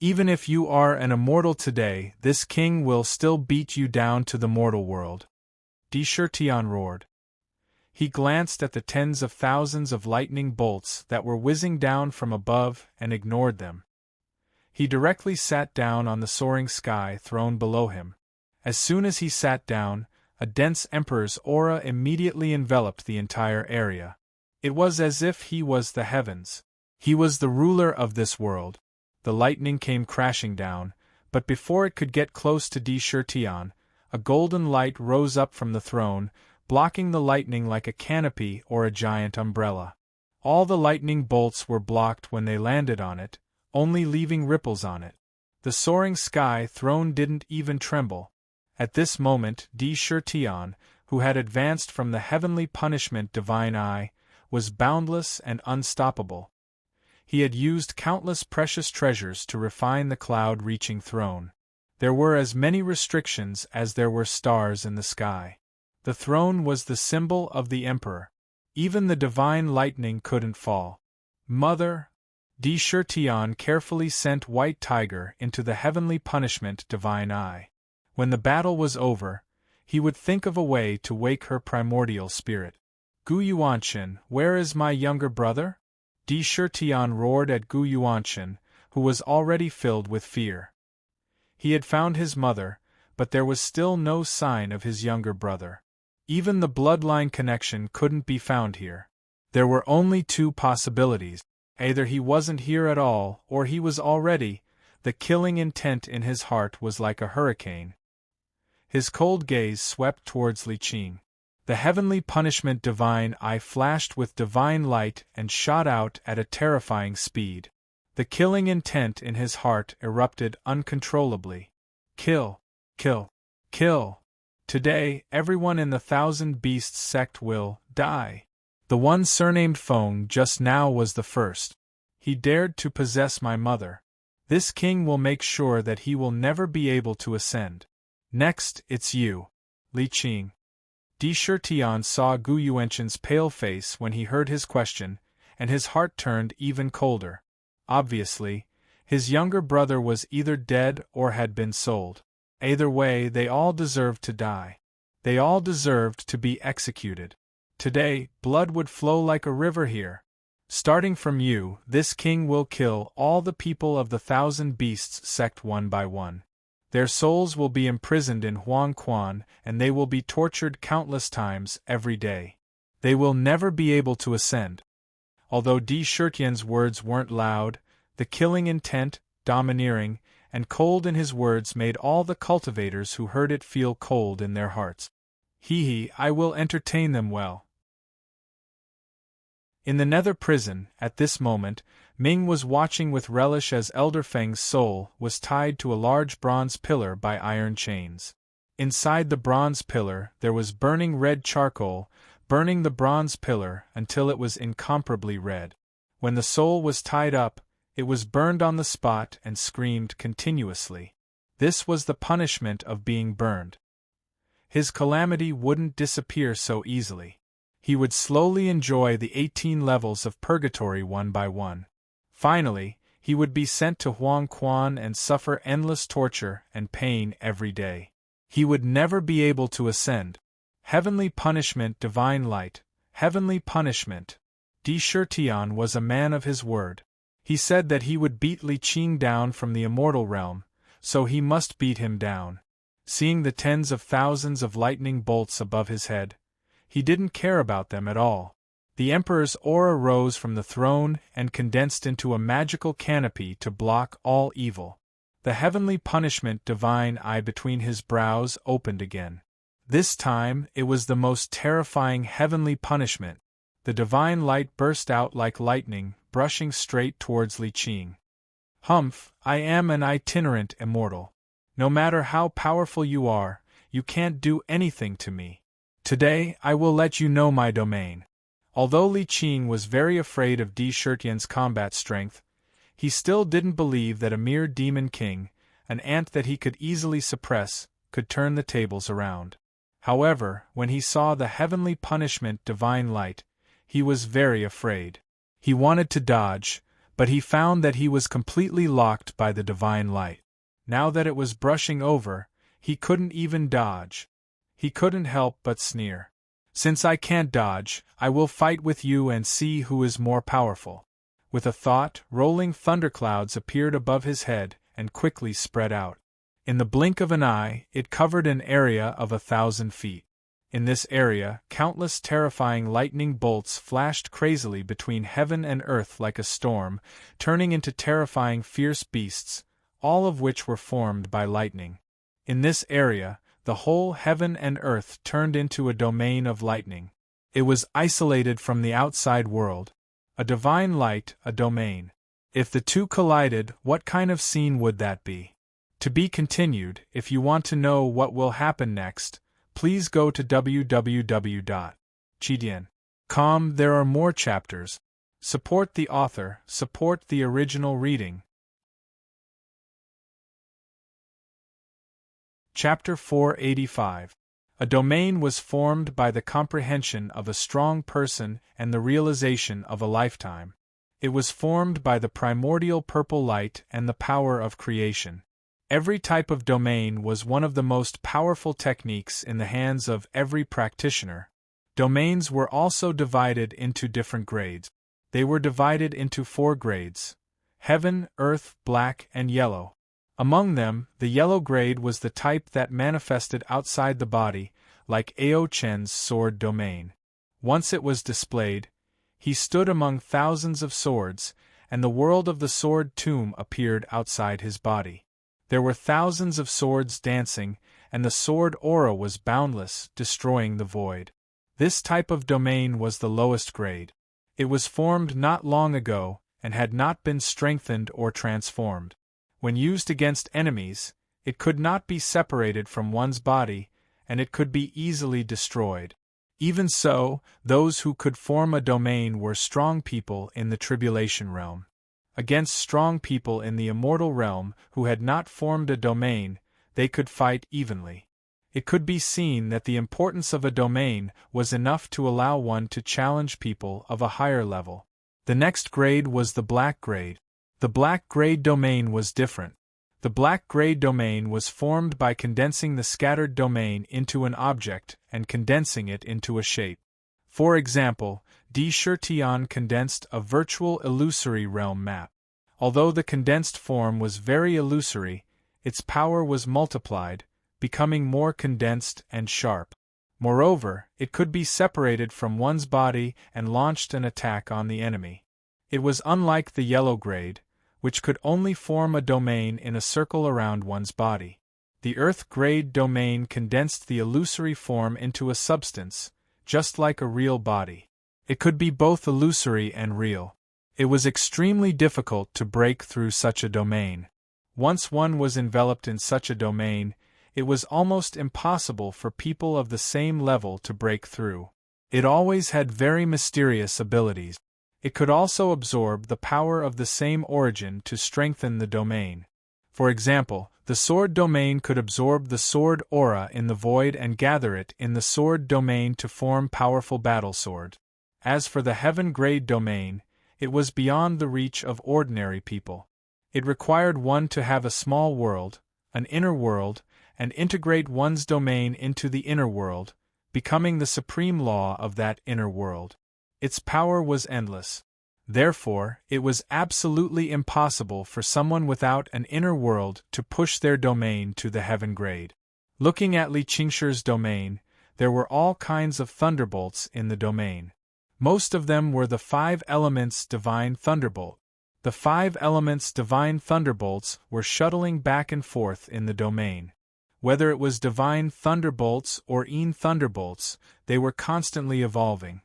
Even if you are an immortal today, this king will still beat you down to the mortal world. Tirtian roared. He glanced at the tens of thousands of lightning bolts that were whizzing down from above and ignored them. He directly sat down on the soaring sky throne below him. As soon as he sat down, a dense emperor's aura immediately enveloped the entire area. It was as if he was the heavens. He was the ruler of this world. The lightning came crashing down, but before it could get close to Tirtian, a golden light rose up from the throne, blocking the lightning like a canopy or a giant umbrella. All the lightning bolts were blocked when they landed on it, only leaving ripples on it. The soaring sky throne didn't even tremble. At this moment, Tirtian, who had advanced from the heavenly punishment divine eye, was boundless and unstoppable. He had used countless precious treasures to refine the cloud-reaching throne. There were as many restrictions as there were stars in the sky. The throne was the symbol of the emperor. Even the divine lightning couldn't fall. Mother! Tirtian carefully sent White Tiger into the heavenly punishment divine eye. When the battle was over, he would think of a way to wake her primordial spirit. Gu Yuanqin, where is my younger brother? Tirtian roared at Gu Yuanqin, who was already filled with fear. He had found his mother, but there was still no sign of his younger brother. Even the bloodline connection couldn't be found here. There were only two possibilities. Either he wasn't here at all, or he was already. The killing intent in his heart was like a hurricane. His cold gaze swept towards Li Qing. The heavenly punishment divine eye flashed with divine light and shot out at a terrifying speed. The killing intent in his heart erupted uncontrollably. Kill! Kill! Kill! Today, everyone in the Thousand Beasts sect will die. The one surnamed Feng just now was the first. He dared to possess my mother. This king will make sure that he will never be able to ascend. Next, it's you, Li Qing. Tirtian saw Gu Yuanqin's pale face when he heard his question, and his heart turned even colder. Obviously, his younger brother was either dead or had been sold. Either way, they all deserved to die. They all deserved to be executed. Today, blood would flow like a river here. Starting from you, this king will kill all the people of the Thousand Beasts sect one by one. Their souls will be imprisoned in Huangquan, and they will be tortured countless times every day. They will never be able to ascend. Although Tirtian's words weren't loud, the killing intent, domineering, and cold in his words made all the cultivators who heard it feel cold in their hearts. I will entertain them well. In the nether prison, at this moment, Ming was watching with relish as Elder Feng's soul was tied to a large bronze pillar by iron chains. Inside the bronze pillar there was burning red charcoal, burning the bronze pillar until it was incomparably red. When the soul was tied up, it was burned on the spot and screamed continuously. This was the punishment of being burned. His calamity wouldn't disappear so easily. He would slowly enjoy the 18 levels of purgatory one by one. Finally, he would be sent to Huangquan and suffer endless torture and pain every day. He would never be able to ascend. Heavenly punishment, divine light, heavenly punishment. Tirtian was a man of his word. He said that he would beat Li Qing down from the immortal realm, so he must beat him down. Seeing the tens of thousands of lightning bolts above his head, he didn't care about them at all. The Emperor's aura rose from the throne and condensed into a magical canopy to block all evil. The heavenly punishment divine eye between his brows opened again. This time, it was the most terrifying heavenly punishment. The divine light burst out like lightning, brushing straight towards Li Qing. I am an itinerant immortal. No matter how powerful you are, you can't do anything to me. Today, I will let you know my domain. Although Li Qing was very afraid of Tirtian's combat strength, he still didn't believe that a mere demon king, an ant that he could easily suppress, could turn the tables around. However, when he saw the heavenly punishment divine light, he was very afraid. He wanted to dodge, but he found that he was completely locked by the divine light. Now that it was brushing over, he couldn't even dodge. He couldn't help but sneer. "Since I can't dodge, I will fight with you and see who is more powerful." With a thought, rolling thunderclouds appeared above his head and quickly spread out. In the blink of an eye, it covered an area of 1,000 feet. In this area, countless terrifying lightning bolts flashed crazily between heaven and earth like a storm, turning into terrifying fierce beasts, all of which were formed by lightning. In this area, the whole heaven and earth turned into a domain of lightning. It was isolated from the outside world. A divine light, a domain. If the two collided, what kind of scene would that be? To be continued. If you want to know what will happen next, please go to www.chidian.com. There are more chapters. Support the author, support the original reading. Chapter 485. A domain was formed by the comprehension of a strong person and the realization of a lifetime. It was formed by the primordial purple light and the power of creation. Every type of domain was one of the most powerful techniques in the hands of every practitioner. Domains were also divided into different grades. They were divided into 4 grades: heaven, earth, black, and yellow. Among them, the yellow grade was the type that manifested outside the body, like Ao Chen's sword domain. Once it was displayed, he stood among thousands of swords, and the world of the sword tomb appeared outside his body. There were thousands of swords dancing, and the sword aura was boundless, destroying the void. This type of domain was the lowest grade. It was formed not long ago, and had not been strengthened or transformed. When used against enemies, it could not be separated from one's body, and it could be easily destroyed. Even so, those who could form a domain were strong people in the tribulation realm. Against strong people in the immortal realm who had not formed a domain, they could fight evenly. It could be seen that the importance of a domain was enough to allow one to challenge people of a higher level. The next grade was the black grade. The black grade domain was different. The black grade domain was formed by condensing the scattered domain into an object and condensing it into a shape. For example, D. Shirtian condensed a virtual illusory realm map. Although the condensed form was very illusory, its power was multiplied, becoming more condensed and sharp. Moreover, it could be separated from one's body and launched an attack on the enemy. It was unlike the yellow grade, which could only form a domain in a circle around one's body. The earth grade domain condensed the illusory form into a substance, just like a real body. It could be both illusory and real. It was extremely difficult to break through such a domain. Once one was enveloped in such a domain, it was almost impossible for people of the same level to break through. It always had very mysterious abilities. It could also absorb the power of the same origin to strengthen the domain. For example, the sword domain could absorb the sword aura in the void and gather it in the sword domain to form powerful battle sword. As for the heaven grade domain, it was beyond the reach of ordinary people. It required one to have a small world, an inner world, and integrate one's domain into the inner world, becoming the supreme law of that inner world. Its power was endless. Therefore, it was absolutely impossible for someone without an inner world to push their domain to the heaven grade. Looking at Li Qingshir's domain, there were all kinds of thunderbolts in the domain. Most of them were the 5 elements divine thunderbolt. The 5 elements divine thunderbolts were shuttling back and forth in the domain. Whether it was divine thunderbolts or Yin thunderbolts, they were constantly evolving.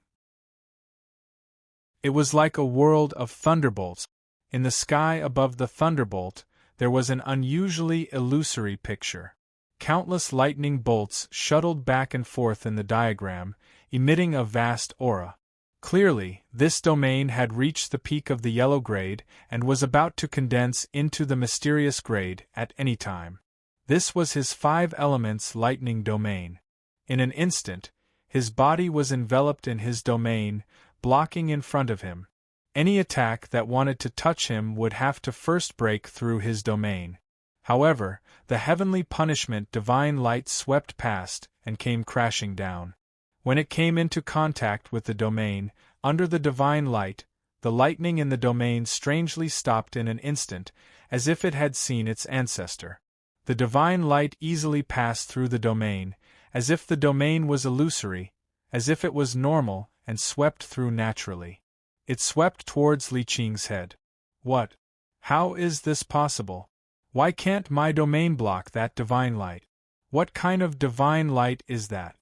It was like a world of thunderbolts. In the sky above the thunderbolt, there was an unusually illusory picture. Countless lightning bolts shuttled back and forth in the diagram, emitting a vast aura. Clearly, this domain had reached the peak of the yellow grade and was about to condense into the mysterious grade at any time. This was his 5 elements lightning domain. In an instant, his body was enveloped in his domain, blocking in front of him. Any attack that wanted to touch him would have to first break through his domain. However, the heavenly punishment divine light swept past and came crashing down. When it came into contact with the domain, under the divine light, the lightning in the domain strangely stopped in an instant, as if it had seen its ancestor. The divine light easily passed through the domain, as if the domain was illusory, as if it was normal, and swept through naturally. It swept towards Li Qing's head. What? How is this possible? Why can't my domain block that divine light? What kind of divine light is that?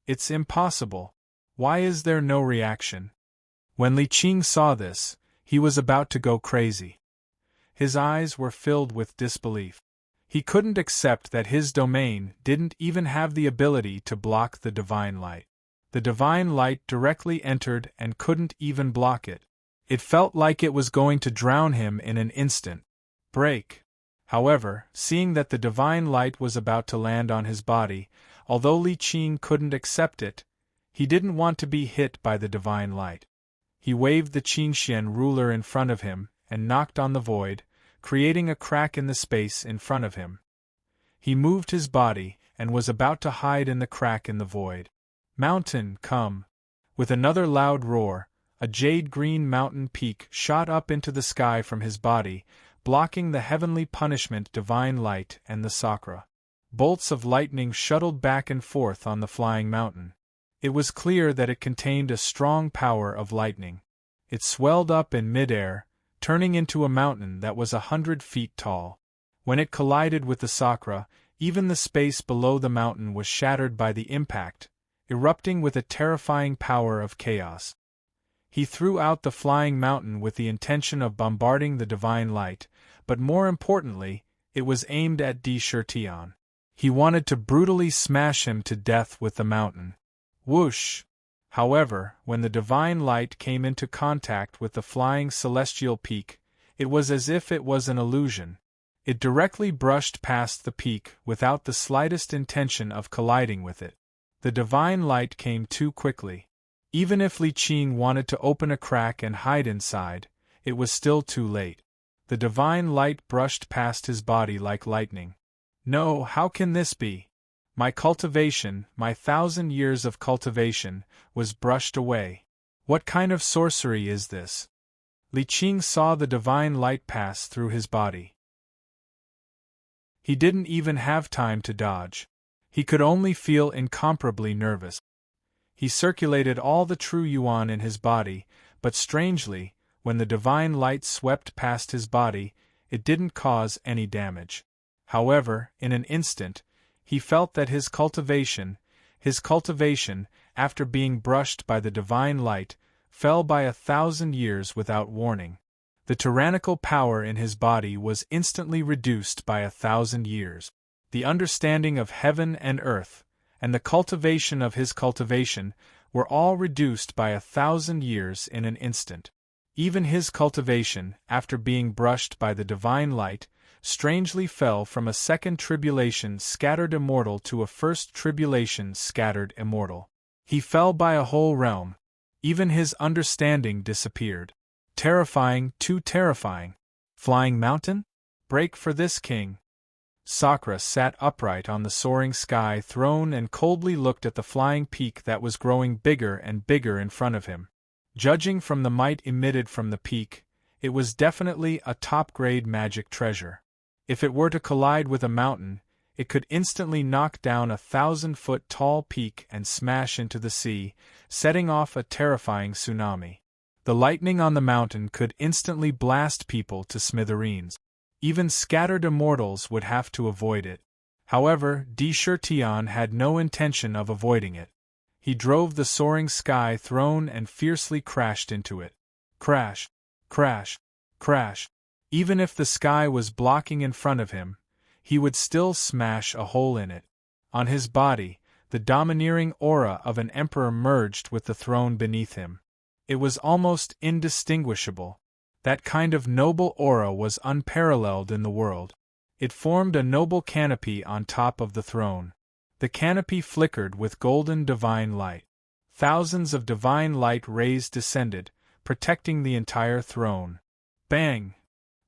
It's impossible. Why is there no reaction? When Li Qing saw this, he was about to go crazy. His eyes were filled with disbelief. He couldn't accept that his domain didn't even have the ability to block the divine light. The divine light directly entered and couldn't even block it. It felt like it was going to drown him in an instant. Break. However, seeing that the divine light was about to land on his body, although Li Qing couldn't accept it, he didn't want to be hit by the divine light. He waved the Qingxian ruler in front of him and knocked on the void, creating a crack in the space in front of him. He moved his body and was about to hide in the crack in the void. Mountain, come! With another loud roar, a jade-green mountain peak shot up into the sky from his body, blocking the heavenly punishment divine light and the sakra. Bolts of lightning shuttled back and forth on the flying mountain. It was clear that it contained a strong power of lightning. It swelled up in mid-air, turning into a mountain that was 100 feet tall. When it collided with the sakra, even the space below the mountain was shattered by the impact, erupting with a terrifying power of chaos. He threw out the flying mountain with the intention of bombarding the divine light, but more importantly, it was aimed at Di Shirtian. He wanted to brutally smash him to death with the mountain. Whoosh! However, when the divine light came into contact with the flying celestial peak, it was as if it was an illusion. It directly brushed past the peak without the slightest intention of colliding with it. The divine light came too quickly. Even if Li Qing wanted to open a crack and hide inside, it was still too late. The divine light brushed past his body like lightning. No, how can this be? My cultivation, my 1,000 years of cultivation, was brushed away. What kind of sorcery is this? Li Qing saw the divine light pass through his body. He didn't even have time to dodge. He could only feel incomparably nervous. He circulated all the true yuan in his body, but strangely, when the divine light swept past his body, it didn't cause any damage. However, in an instant, he felt that his cultivation, after being brushed by the divine light, fell by 1,000 years without warning. The tyrannical power in his body was instantly reduced by 1,000 years. The understanding of heaven and earth, and the cultivation of his cultivation, were all reduced by 1,000 years in an instant. Even his cultivation, after being brushed by the divine light, strangely fell from a second tribulation scattered immortal to a first tribulation scattered immortal. He fell by a whole realm. Even his understanding disappeared. Terrifying, too terrifying. Flying mountain? Break for this king. Sakra sat upright on the soaring sky throne and coldly looked at the flying peak that was growing bigger and bigger in front of him. Judging from the might emitted from the peak, it was definitely a top-grade magic treasure. If it were to collide with a mountain, it could instantly knock down a 1,000-foot tall peak and smash into the sea, setting off a terrifying tsunami. The lightning on the mountain could instantly blast people to smithereens. Even scattered immortals would have to avoid it. However, Di Shirtian had no intention of avoiding it. He drove the soaring sky throne and fiercely crashed into it. Crash, crash, crash. Even if the sky was blocking in front of him, he would still smash a hole in it. On his body, the domineering aura of an emperor merged with the throne beneath him. It was almost indistinguishable. That kind of noble aura was unparalleled in the world. It formed a noble canopy on top of the throne. The canopy flickered with golden divine light. Thousands of divine light rays descended, protecting the entire throne. Bang!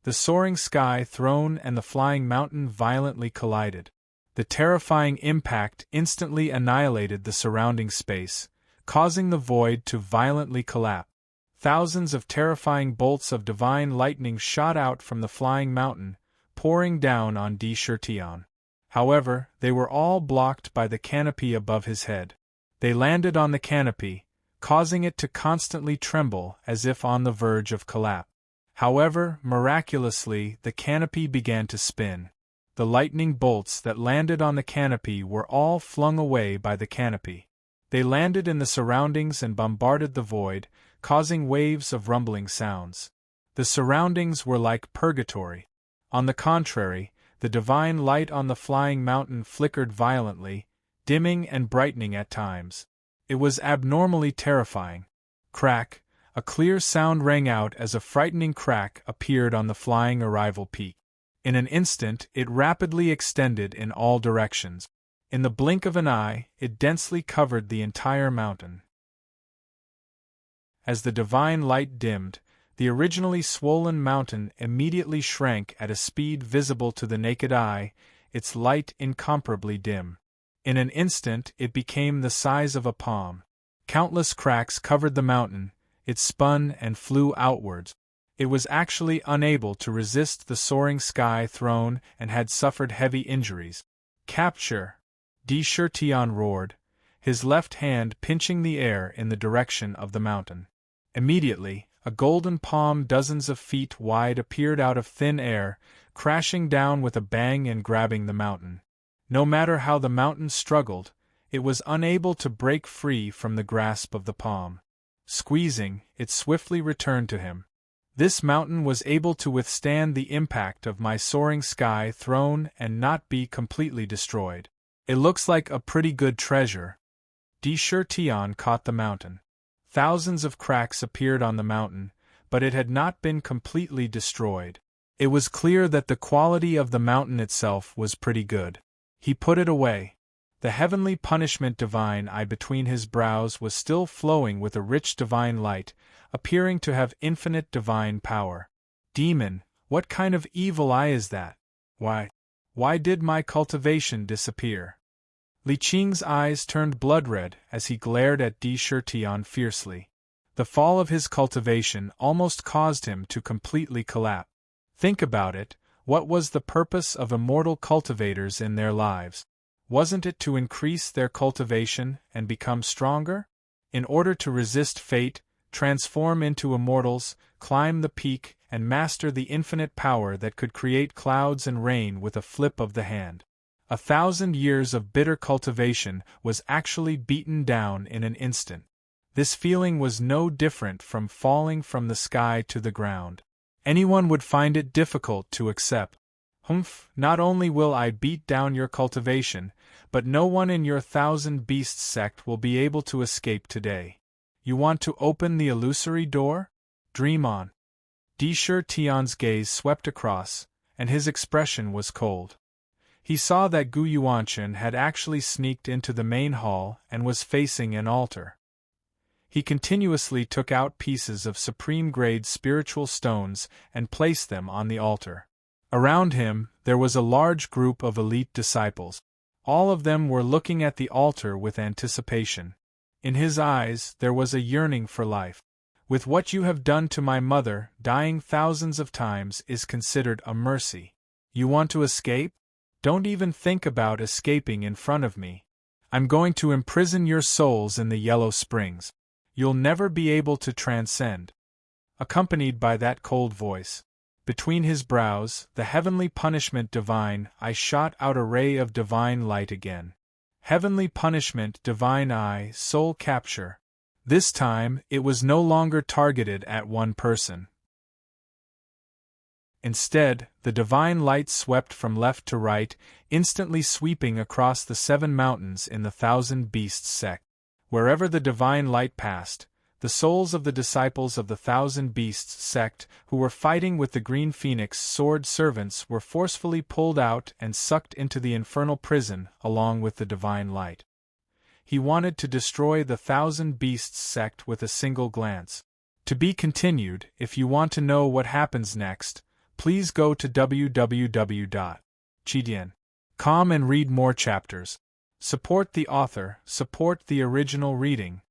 The soaring sky throne and the flying mountain violently collided. The terrifying impact instantly annihilated the surrounding space, causing the void to violently collapse. Thousands of terrifying bolts of divine lightning shot out from the flying mountain, pouring down on Tion. However, they were all blocked by the canopy above his head. They landed on the canopy, causing it to constantly tremble as if on the verge of collapse. However, miraculously, the canopy began to spin. The lightning bolts that landed on the canopy were all flung away by the canopy. They landed in the surroundings and bombarded the void, causing waves of rumbling sounds. The surroundings were like purgatory. On the contrary, the divine light on the flying mountain flickered violently, dimming and brightening at times. It was abnormally terrifying. Crack! A clear sound rang out as a frightening crack appeared on the flying arrival peak. In an instant, it rapidly extended in all directions. In the blink of an eye, it densely covered the entire mountain. As the divine light dimmed, the originally swollen mountain immediately shrank at a speed visible to the naked eye, its light incomparably dim. In an instant it became the size of a palm. Countless cracks covered the mountain, it spun and flew outwards. It was actually unable to resist the soaring sky throne and had suffered heavy injuries. Capture! Tion roared, his left hand pinching the air in the direction of the mountain. Immediately, a golden palm dozens of feet wide appeared out of thin air, crashing down with a bang and grabbing the mountain. No matter how the mountain struggled, it was unable to break free from the grasp of the palm. Squeezing, it swiftly returned to him. This mountain was able to withstand the impact of my soaring sky throne and not be completely destroyed. It looks like a pretty good treasure. Tion caught the mountain. Thousands of cracks appeared on the mountain, but it had not been completely destroyed. It was clear that the quality of the mountain itself was pretty good. He put it away. The heavenly punishment divine eye between his brows was still flowing with a rich divine light, appearing to have infinite divine power. Demon, what kind of evil eye is that? Why did my cultivation disappear? Li Qing's eyes turned blood-red as he glared at Tion fiercely. The fall of his cultivation almost caused him to completely collapse. Think about it, what was the purpose of immortal cultivators in their lives? Wasn't it to increase their cultivation and become stronger? In order to resist fate, transform into immortals, climb the peak, and master the infinite power that could create clouds and rain with a flip of the hand. 1,000 years of bitter cultivation was actually beaten down in an instant. This feeling was no different from falling from the sky to the ground. Anyone would find it difficult to accept. Not only will I beat down your cultivation, but no one in your 1,000 Beasts sect will be able to escape today. You want to open the illusory door? Dream on. Tion's gaze swept across, and his expression was cold. He saw that Gu Yuanchen had actually sneaked into the main hall and was facing an altar. He continuously took out pieces of supreme-grade spiritual stones and placed them on the altar. Around him, there was a large group of elite disciples. All of them were looking at the altar with anticipation. In his eyes, there was a yearning for life. With what you have done to my mother, dying thousands of times is considered a mercy. You want to escape? Don't even think about escaping in front of me. I'm going to imprison your souls in the Yellow Springs. You'll never be able to transcend. Accompanied by that cold voice. Between his brows, the heavenly punishment divine eye shot out a ray of divine light again. Heavenly punishment divine eye soul capture. This time, it was no longer targeted at one person. Instead, the divine light swept from left to right, instantly sweeping across the 7 mountains in the 1,000 Beasts sect. Wherever the divine light passed, the souls of the disciples of the 1,000 Beasts sect who were fighting with the Green Phoenix sword servants were forcefully pulled out and sucked into the infernal prison along with the divine light. He wanted to destroy the 1,000 Beasts sect with a single glance. To be continued. If you want to know what happens next, please go to www.chidian.com and read more chapters. Support the author, support the original reading.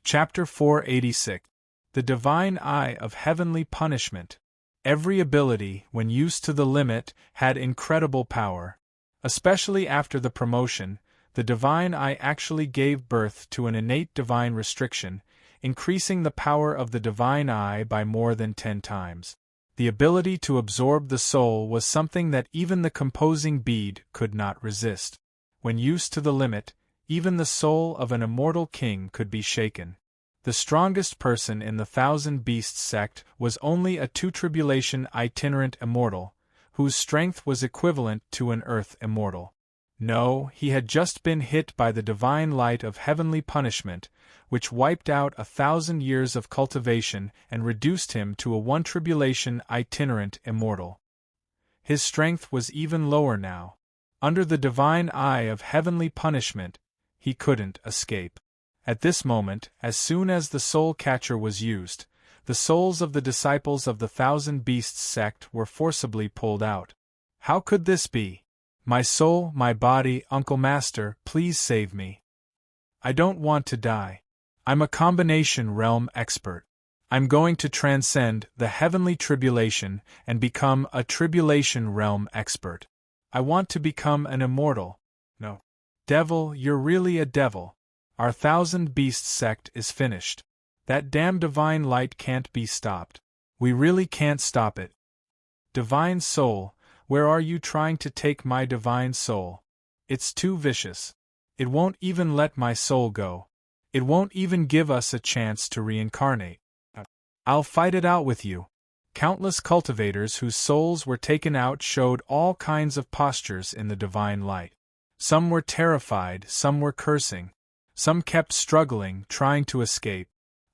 Chapter 486. The Divine Eye of Heavenly Punishment. Every ability, when used to the limit, had incredible power. Especially after the promotion, the Divine Eye actually gave birth to an innate divine restriction, increasing the power of the Divine Eye by more than 10 times. The ability to absorb the soul was something that even the composing bead could not resist. When used to the limit, even the soul of an immortal king could be shaken. The strongest person in the Thousand Beasts sect was only a two-tribulation itinerant immortal, whose strength was equivalent to an earth immortal. No, he had just been hit by the divine light of heavenly punishment, which wiped out 1,000 years of cultivation and reduced him to a one-tribulation itinerant immortal. His strength was even lower now. Under the divine eye of heavenly punishment, he couldn't escape. At this moment, as soon as the soul catcher was used, the souls of the disciples of the Thousand Beasts sect were forcibly pulled out. How could this be? My soul, my body, Uncle Master, please save me. I don't want to die. I'm a combination realm expert. I'm going to transcend the heavenly tribulation and become a tribulation realm expert. I want to become an immortal. No. Devil, you're really a devil. Our Thousand Beasts sect is finished. That damn divine light can't be stopped. We really can't stop it. Divine soul, where are you trying to take my divine soul? It's too vicious. It won't even let my soul go. It won't even give us a chance to reincarnate. I'll fight it out with you. Countless cultivators whose souls were taken out showed all kinds of postures in the divine light. Some were terrified, some were cursing. Some kept struggling, trying to escape.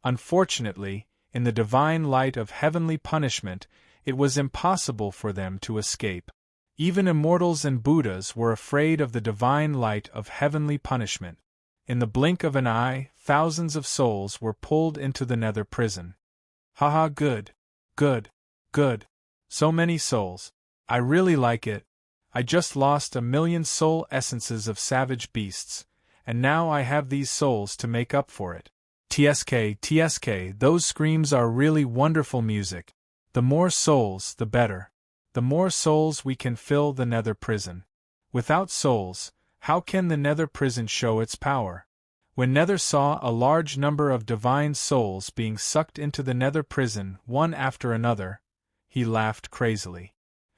Unfortunately, in the divine light of heavenly punishment, it was impossible for them to escape. Even immortals and Buddhas were afraid of the divine light of heavenly punishment. In the blink of an eye, thousands of souls were pulled into the nether prison. Haha, good. Good. Good. So many souls. I really like it. I just lost 1,000,000 soul essences of savage beasts, and now I have these souls to make up for it. TSK, TSK, those screams are really wonderful music. The more souls, the better. The more souls we can fill the nether prison. Without souls, how can the nether prison show its power? When Nether saw a large number of divine souls being sucked into the nether prison, one after another, he laughed crazily.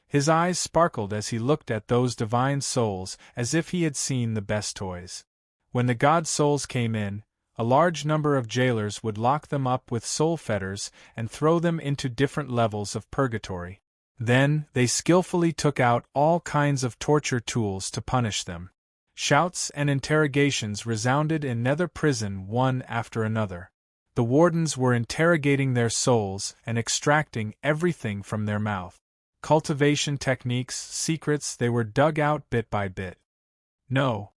His eyes sparkled as he looked at those divine souls as if he had seen the best toys. When the god souls came in, a large number of jailers would lock them up with soul fetters and throw them into different levels of purgatory. Then, they skillfully took out all kinds of torture tools to punish them. Shouts and interrogations resounded in nether prison one after another. The wardens were interrogating their souls and extracting everything from their mouth. Cultivation techniques, secrets, they were dug out bit by bit. No.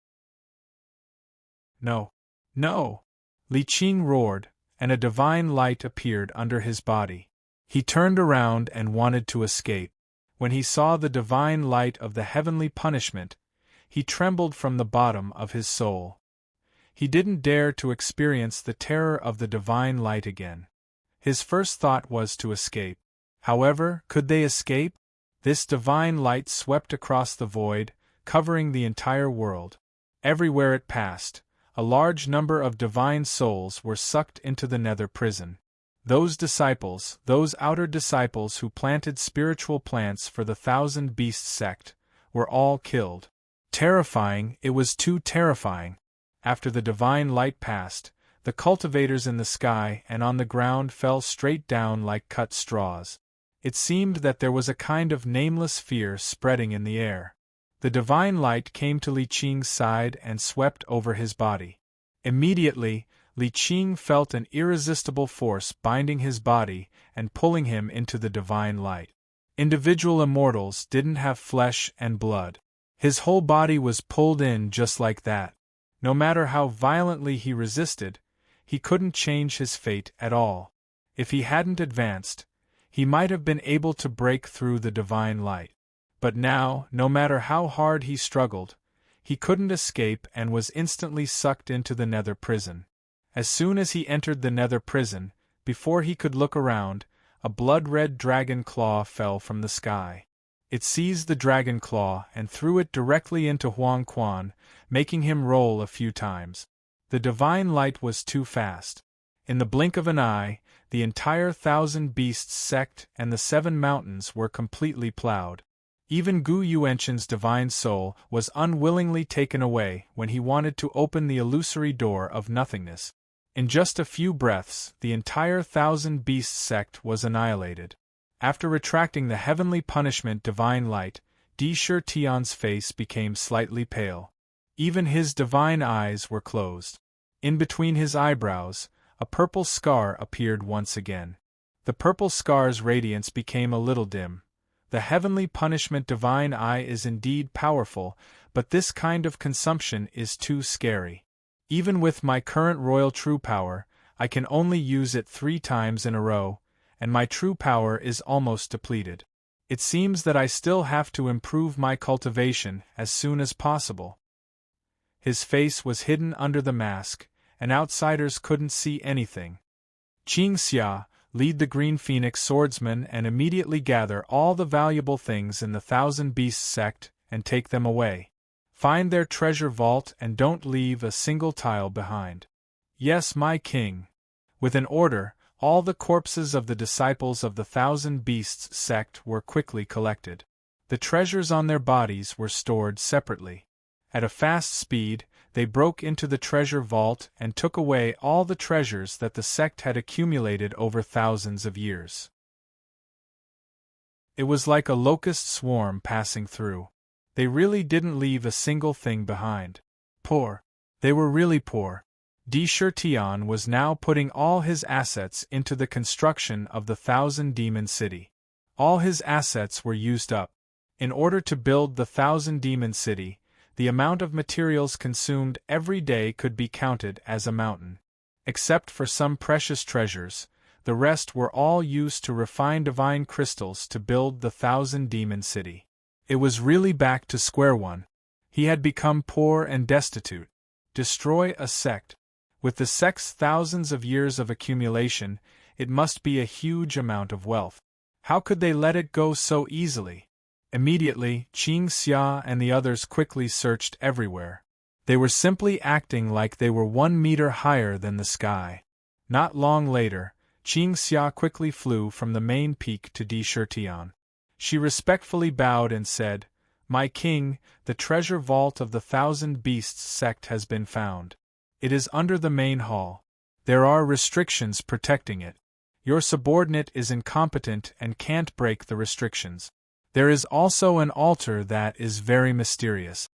No. No! Li Qing roared, and a divine light appeared under his body. He turned around and wanted to escape. When he saw the divine light of the heavenly punishment, he trembled from the bottom of his soul. He didn't dare to experience the terror of the divine light again. His first thought was to escape. However, could they escape? This divine light swept across the void, covering the entire world. Everywhere it passed, a large number of divine souls were sucked into the nether prison. Those disciples, those outer disciples who planted spiritual plants for the Thousand Beasts sect, were all killed. Terrifying, it was too terrifying. After the divine light passed, the cultivators in the sky and on the ground fell straight down like cut straws. It seemed that there was a kind of nameless fear spreading in the air. The divine light came to Li Qing's side and swept over his body. Immediately, Li Qing felt an irresistible force binding his body and pulling him into the divine light. Individual immortals didn't have flesh and blood. His whole body was pulled in just like that. No matter how violently he resisted, he couldn't change his fate at all. If he hadn't advanced, he might have been able to break through the divine light. But now, no matter how hard he struggled, he couldn't escape and was instantly sucked into the nether prison. As soon as he entered the nether prison, before he could look around, a blood-red dragon claw fell from the sky. It seized the dragon claw and threw it directly into Huang Quan, making him roll a few times. The divine light was too fast. In the blink of an eye, the entire 1,000 Beasts sect and the 7 mountains were completely plowed. Even Gu Yuanshan's divine soul was unwillingly taken away when he wanted to open the illusory door of nothingness. In just a few breaths, the entire 1,000 Beasts sect was annihilated. After retracting the heavenly punishment divine light, Di Shi Tian's face became slightly pale. Even his divine eyes were closed. In between his eyebrows, a purple scar appeared once again. The purple scar's radiance became a little dim. The heavenly punishment divine eye is indeed powerful, but this kind of consumption is too scary. Even with my current royal true power, I can only use it 3 times in a row, and my true power is almost depleted. It seems that I still have to improve my cultivation as soon as possible. His face was hidden under the mask, and outsiders couldn't see anything. Qing Xia, lead the Green Phoenix swordsmen and immediately gather all the valuable things in the 1,000 Beasts sect and take them away. Find their treasure vault and don't leave a single tile behind. Yes, my king. With an order, all the corpses of the disciples of the 1,000 Beasts sect were quickly collected. The treasures on their bodies were stored separately. At a fast speed, they broke into the treasure vault and took away all the treasures that the sect had accumulated over thousands of years. It was like a locust swarm passing through. They really didn't leave a single thing behind. Poor. They were really poor. Di Shi Tian was now putting all his assets into the construction of the 1,000 Demon City. All his assets were used up. In order to build the 1,000 Demon City, the amount of materials consumed every day could be counted as a mountain. Except for some precious treasures, the rest were all used to refine divine crystals to build the 1,000 Demon City. It was really back to square one. He had become poor and destitute. Destroy a sect. With the sect's thousands of years of accumulation, it must be a huge amount of wealth. How could they let it go so easily? Immediately, Qing Xia and the others quickly searched everywhere. They were simply acting like they were 1 meter higher than the sky. Not long later, Qing Xia quickly flew from the main peak to Di Shi Tian. She respectfully bowed and said, "My king, the treasure vault of the 1,000 Beasts sect has been found. It is under the main hall. There are restrictions protecting it. Your subordinate is incompetent and can't break the restrictions. There is also an altar that is very mysterious.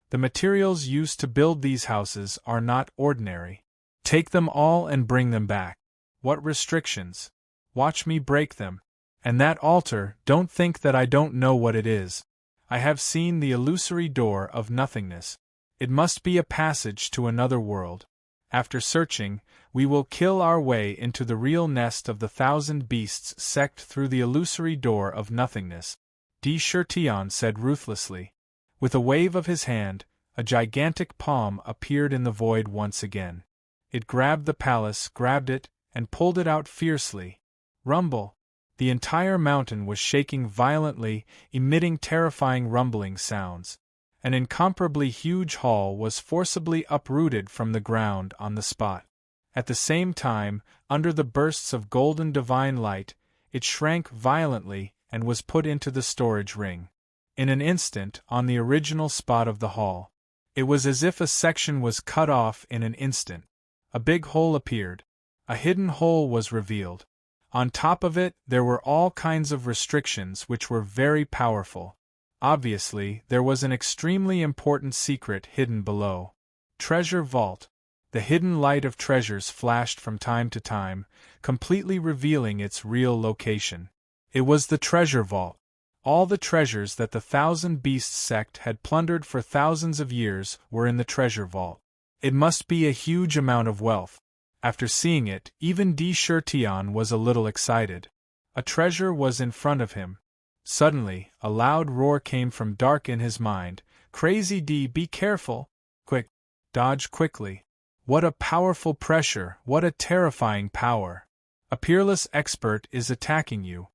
The materials used to build these houses are not ordinary. Take them all and bring them back. What restrictions? Watch me break them. And that altar, don't think that I don't know what it is. I have seen the illusory door of nothingness. It must be a passage to another world. After searching, we will kill our way into the real nest of the 1,000 Beasts sect through the illusory door of nothingness," Di Shi Tian said ruthlessly. With a wave of his hand, a gigantic palm appeared in the void once again. It grabbed the palace, grabbed it, and pulled it out fiercely. Rumble! The entire mountain was shaking violently, emitting terrifying rumbling sounds. An incomparably huge hall was forcibly uprooted from the ground on the spot. At the same time, under the bursts of golden divine light, it shrank violently and was put into the storage ring. In an instant, on the original spot of the hall. It was as if a section was cut off in an instant. A big hole appeared. A hidden hole was revealed. On top of it, there were all kinds of restrictions which were very powerful. Obviously, there was an extremely important secret hidden below. Treasure vault. The hidden light of treasures flashed from time to time, completely revealing its real location. It was the treasure vault. All the treasures that the 1,000 Beasts sect had plundered for thousands of years were in the treasure vault. It must be a huge amount of wealth. After seeing it, even D. Shirtion was a little excited. A treasure was in front of him. Suddenly, a loud roar came from dark in his mind. Crazy D, be careful! Quick! Dodge quickly! What a powerful pressure, what a terrifying power! A peerless expert is attacking you.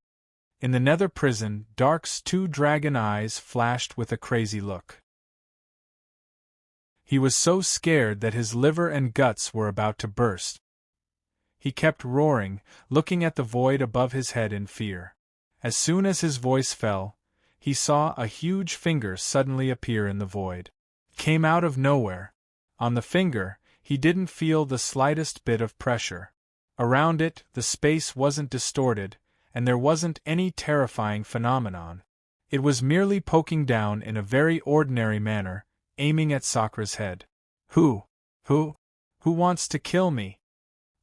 In the nether prison, Dark's 2 dragon eyes flashed with a crazy look. He was so scared that his liver and guts were about to burst. He kept roaring, looking at the void above his head in fear. As soon as his voice fell, he saw a huge finger suddenly appear in the void. It came out of nowhere. On the finger, he didn't feel the slightest bit of pressure. Around it, the space wasn't distorted, and there wasn't any terrifying phenomenon. It was merely poking down in a very ordinary manner, aiming at Sakra's head. Who wants to kill me?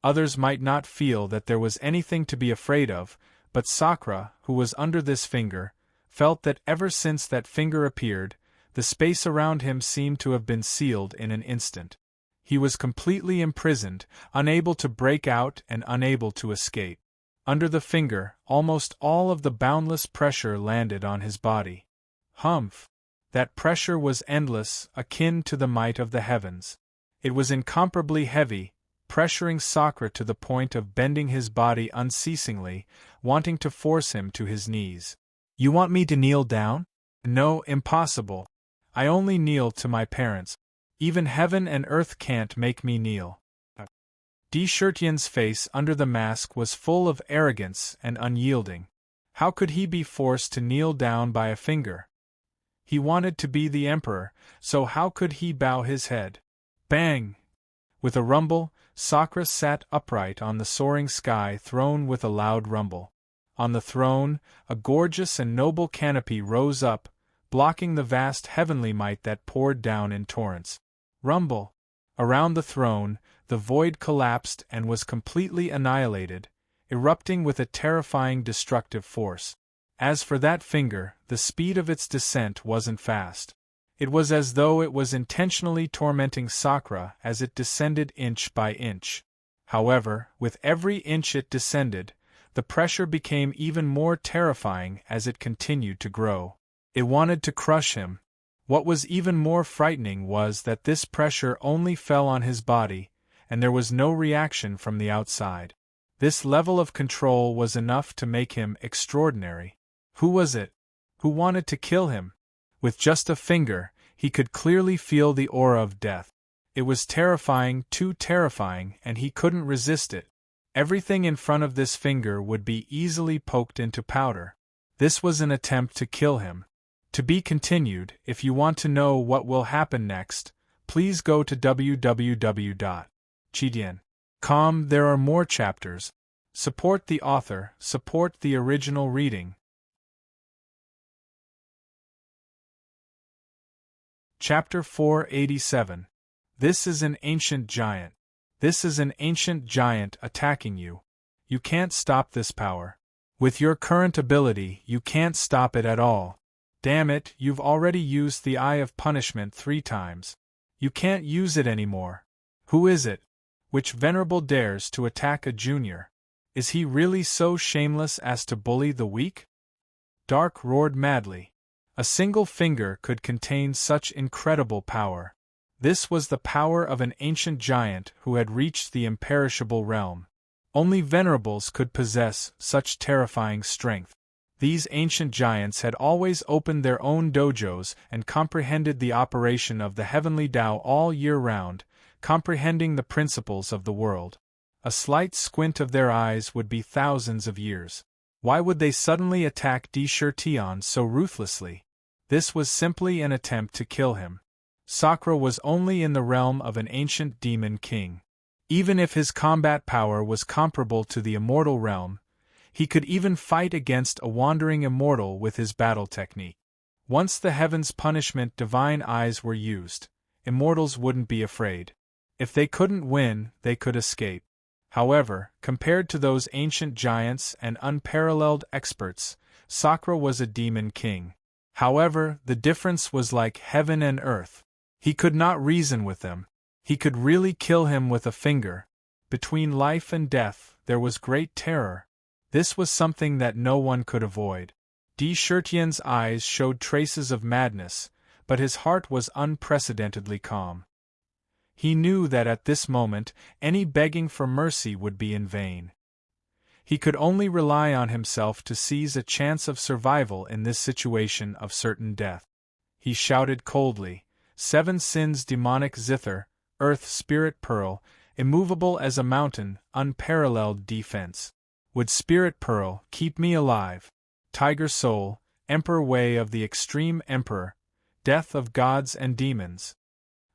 Others might not feel that there was anything to be afraid of, but Sakra, who was under this finger, felt that ever since that finger appeared, the space around him seemed to have been sealed in an instant. He was completely imprisoned, unable to break out and unable to escape. Under the finger, almost all of the boundless pressure landed on his body. Humph! That pressure was endless, akin to the might of the heavens. It was incomparably heavy, pressuring Sakra to the point of bending his body unceasingly, wanting to force him to his knees. You want me to kneel down? No, impossible. I only kneel to my parents. Even heaven and earth can't make me kneel. D. Shirtion's face under the mask was full of arrogance and unyielding. How could he be forced to kneel down by a finger? He wanted to be the emperor, so how could he bow his head? Bang! With a rumble, Sakra sat upright on the soaring sky throne with a loud rumble. On the throne, a gorgeous and noble canopy rose up, blocking the vast heavenly might that poured down in torrents. Rumble! Around the throne, the void collapsed and was completely annihilated, erupting with a terrifying destructive force. As for that finger, the speed of its descent wasn't fast. It was as though it was intentionally tormenting Sakra as it descended inch by inch. However, with every inch it descended, the pressure became even more terrifying as it continued to grow. It wanted to crush him. What was even more frightening was that this pressure only fell on his body, and there was no reaction from the outside. This level of control was enough to make him extraordinary. Who was it? Who wanted to kill him? With just a finger, he could clearly feel the aura of death. It was terrifying, too terrifying, and he couldn't resist it. Everything in front of this finger would be easily poked into powder. This was an attempt to kill him. To be continued. If you want to know what will happen next, please go to www.chidian.com. There are more chapters. Support the author, support the original reading. Chapter 487. This is an ancient giant. This is an ancient giant attacking you. You can't stop this power. With your current ability, you can't stop it at all. Damn it, you've already used the Eye of Punishment 3 times. You can't use it anymore. Who is it? Which venerable dares to attack a junior? Is he really so shameless as to bully the weak? Dark roared madly. A single finger could contain such incredible power. This was the power of an ancient giant who had reached the imperishable realm. Only venerables could possess such terrifying strength. These ancient giants had always opened their own dojos and comprehended the operation of the heavenly Tao all year round, comprehending the principles of the world. A slight squint of their eyes would be thousands of years. Why would they suddenly attack D. Shirtion so ruthlessly? This was simply an attempt to kill him. Sakra was only in the realm of an ancient demon king. Even if his combat power was comparable to the immortal realm, he could even fight against a wandering immortal with his battle technique. Once the heavens' punishment divine eyes were used, immortals wouldn't be afraid. If they couldn't win, they could escape. However, compared to those ancient giants and unparalleled experts, Sakra was a demon king. However, the difference was like heaven and earth. He could not reason with them. He could really kill him with a finger. Between life and death, there was great terror. This was something that no one could avoid. De Chertien's eyes showed traces of madness, but his heart was unprecedentedly calm. He knew that at this moment, any begging for mercy would be in vain. He could only rely on himself to seize a chance of survival in this situation of certain death. He shouted coldly, "Seven sins demonic zither, earth spirit pearl, immovable as a mountain, unparalleled defense. Would spirit pearl keep me alive? Tiger soul, emperor way of the extreme emperor, death of gods and demons."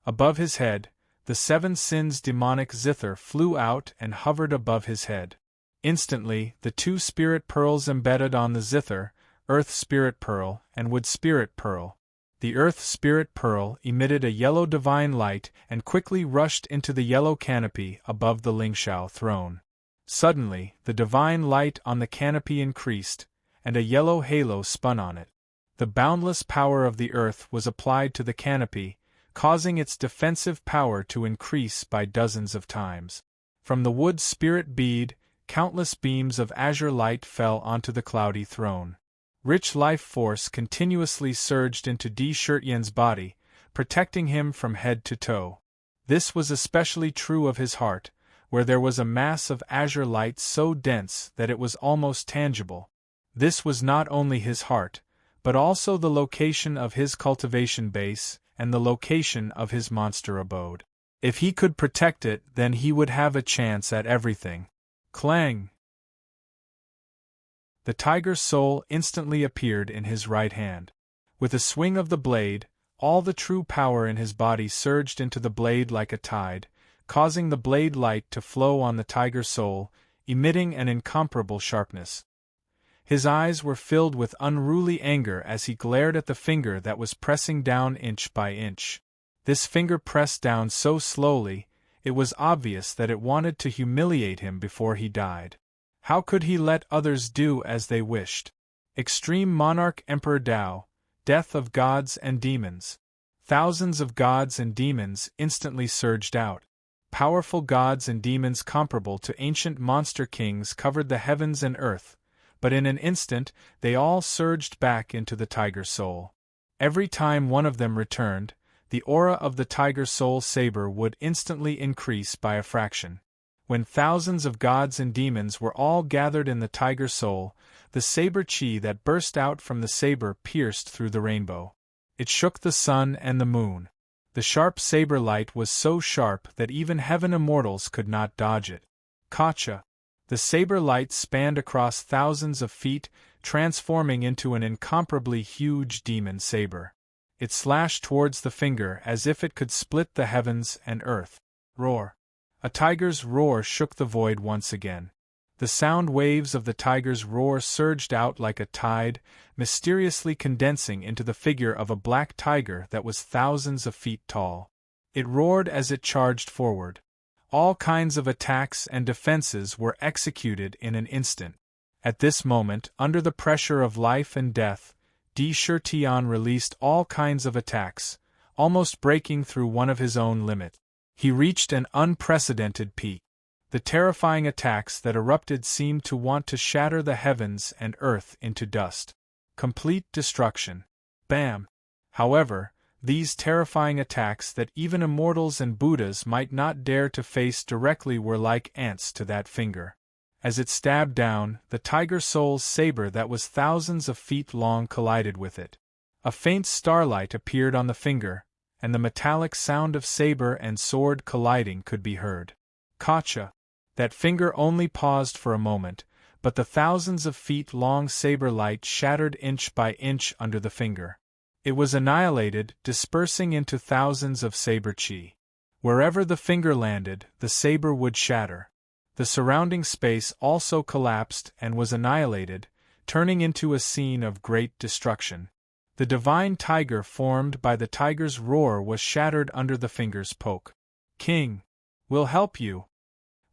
Above his head, the seven sins demonic zither flew out and hovered above his head. Instantly, the two spirit pearls embedded on the zither, earth spirit pearl and wood spirit pearl. The earth spirit pearl emitted a yellow divine light and quickly rushed into the yellow canopy above the Lingshao throne. Suddenly, the divine light on the canopy increased, and a yellow halo spun on it. The boundless power of the earth was applied to the canopy, causing its defensive power to increase by dozens of times. From the wood spirit bead, countless beams of azure light fell onto the cloudy throne. Rich life force continuously surged into De Chertien's body, protecting him from head to toe. This was especially true of his heart, where there was a mass of azure light so dense that it was almost tangible. This was not only his heart, but also the location of his cultivation base and the location of his monster abode. If he could protect it, then he would have a chance at everything. Clang! The tiger's soul instantly appeared in his right hand. With a swing of the blade, all the true power in his body surged into the blade like a tide, causing the blade light to flow on the tiger's soul, emitting an incomparable sharpness. His eyes were filled with unruly anger as he glared at the finger that was pressing down inch by inch. This finger pressed down so slowly, it was obvious that it wanted to humiliate him before he died. How could he let others do as they wished? Extreme Monarch Emperor Dao, death of gods and demons. Thousands of gods and demons instantly surged out. Powerful gods and demons comparable to ancient monster kings covered the heavens and earth, but in an instant they all surged back into the tiger soul. Every time one of them returned, the aura of the tiger soul saber would instantly increase by a fraction. When thousands of gods and demons were all gathered in the tiger soul, the saber chi that burst out from the saber pierced through the rainbow. It shook the sun and the moon. The sharp saber light was so sharp that even heaven immortals could not dodge it. Kacha! The saber light spanned across thousands of feet, transforming into an incomparably huge demon saber. It slashed towards the finger as if it could split the heavens and earth. Roar! A tiger's roar shook the void once again. The sound waves of the tiger's roar surged out like a tide, mysteriously condensing into the figure of a black tiger that was thousands of feet tall. It roared as it charged forward. All kinds of attacks and defenses were executed in an instant. At this moment, under the pressure of life and death, De Chertien released all kinds of attacks, almost breaking through one of his own limit. He reached an unprecedented peak. The terrifying attacks that erupted seemed to want to shatter the heavens and earth into dust. Complete destruction. Bam! However, these terrifying attacks that even immortals and Buddhas might not dare to face directly were like ants to that finger. As it stabbed down, the tiger soul's saber that was thousands of feet long collided with it. A faint starlight appeared on the finger, and the metallic sound of saber and sword colliding could be heard. Kacha! That finger only paused for a moment, but the thousands of feet long saber light shattered inch by inch under the finger. It was annihilated, dispersing into thousands of saber chi. Wherever the finger landed, the saber would shatter. The surrounding space also collapsed and was annihilated, turning into a scene of great destruction. The divine tiger formed by the tiger's roar was shattered under the finger's poke. King! We'll help you!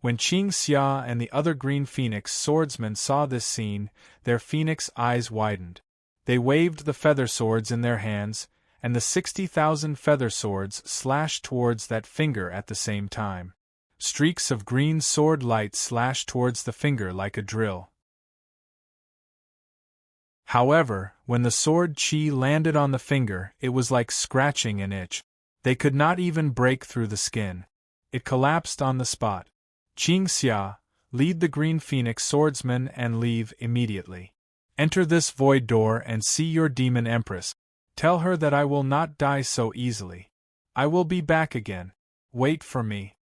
When Qing Xia and the other Green Phoenix swordsmen saw this scene, their phoenix eyes widened. They waved the feather swords in their hands, and the 60,000 feather swords slashed towards that finger at the same time. Streaks of green sword light slashed towards the finger like a drill. However, when the sword chi landed on the finger, it was like scratching an itch. They could not even break through the skin. It collapsed on the spot. Qingxia, lead the Green Phoenix swordsman and leave immediately. Enter this void door and see your demon empress. Tell her that I will not die so easily. I will be back again. Wait for me.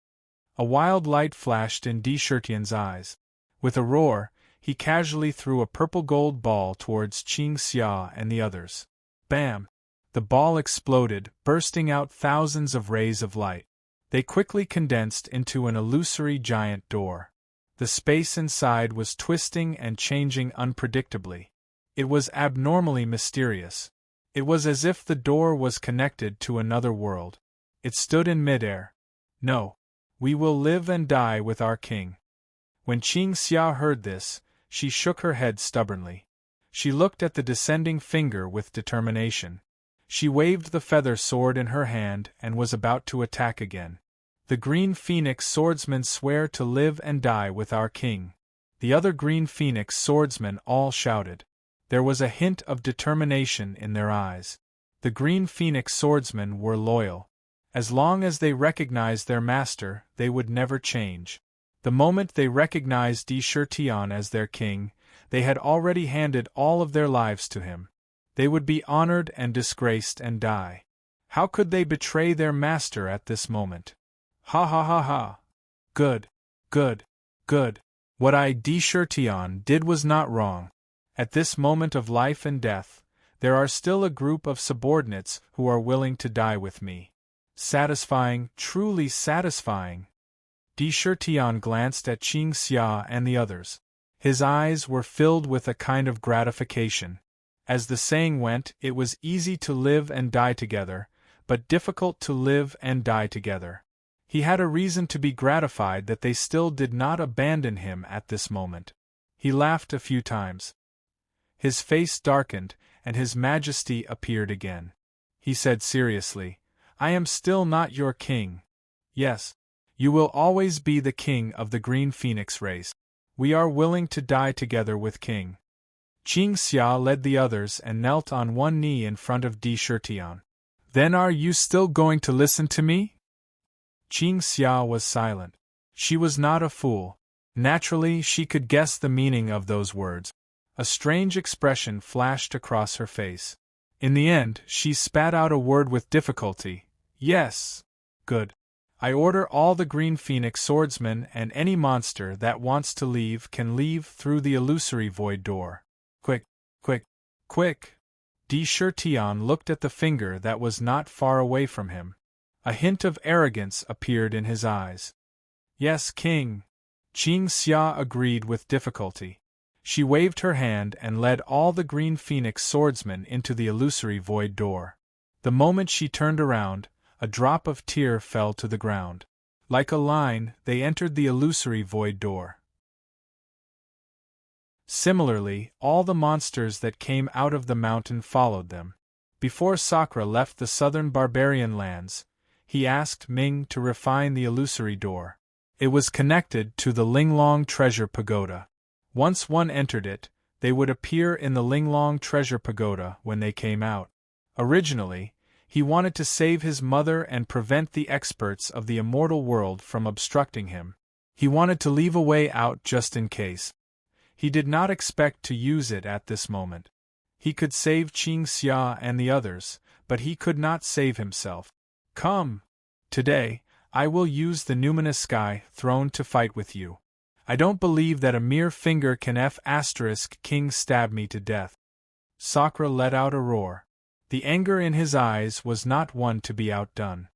A wild light flashed in Di Shirtian's eyes. With a roar, he casually threw a purple-gold ball towards Qingxia and the others. Bam! The ball exploded, bursting out thousands of rays of light. They quickly condensed into an illusory giant door. The space inside was twisting and changing unpredictably. It was abnormally mysterious. It was as if the door was connected to another world. It stood in midair. No. We will live and die with our king. When Qingxia heard this, she shook her head stubbornly. She looked at the descending finger with determination. She waved the feather sword in her hand and was about to attack again. The Green Phoenix swordsmen swear to live and die with our king. The other Green Phoenix swordsmen all shouted. There was a hint of determination in their eyes. The Green Phoenix swordsmen were loyal. As long as they recognized their master, they would never change. The moment they recognized Di Shirtian as their king, they had already handed all of their lives to him. They would be honored and disgraced and die. How could they betray their master at this moment? Ha ha ha ha! Good, good, good. What Di Shirtian did was not wrong. At this moment of life and death, there are still a group of subordinates who are willing to die with me. Satisfying, truly satisfying. Di Shirtian glanced at Qingxia and the others. His eyes were filled with a kind of gratification. As the saying went, it was easy to live and die together, but difficult to live and die together. He had a reason to be gratified that they still did not abandon him at this moment. He laughed a few times. His face darkened, and his majesty appeared again. He said seriously, I am still not your king. Yes, you will always be the king of the Green Phoenix race. We are willing to die together with King. Qingxia led the others and knelt on one knee in front of Di Shirtian. Then are you still going to listen to me? Qingxia was silent. She was not a fool. Naturally, she could guess the meaning of those words. A strange expression flashed across her face. In the end, she spat out a word with difficulty. Yes. Good. I order all the Green Phoenix swordsmen and any monster that wants to leave can leave through the illusory void door. Quick, quick, quick! Di Shirtian looked at the finger that was not far away from him. A hint of arrogance appeared in his eyes. Yes, king. Qingxia agreed with difficulty. She waved her hand and led all the Green Phoenix swordsmen into the illusory void door. The moment she turned around, a drop of tear fell to the ground. Like a line, they entered the illusory void door. Similarly, all the monsters that came out of the mountain followed them. Before Sakra left the southern barbarian lands, he asked Ming to refine the illusory door. It was connected to the Linglong Treasure Pagoda. Once one entered it, they would appear in the Linglong Treasure Pagoda when they came out. Originally, he wanted to save his mother and prevent the experts of the immortal world from obstructing him. He wanted to leave a way out just in case. He did not expect to use it at this moment. He could save Qingxia and the others, but he could not save himself. Come! Today, I will use the numinous sky throne to fight with you. I don't believe that a mere finger can King stab me to death. Sakra let out a roar. The anger in his eyes was not one to be outdone.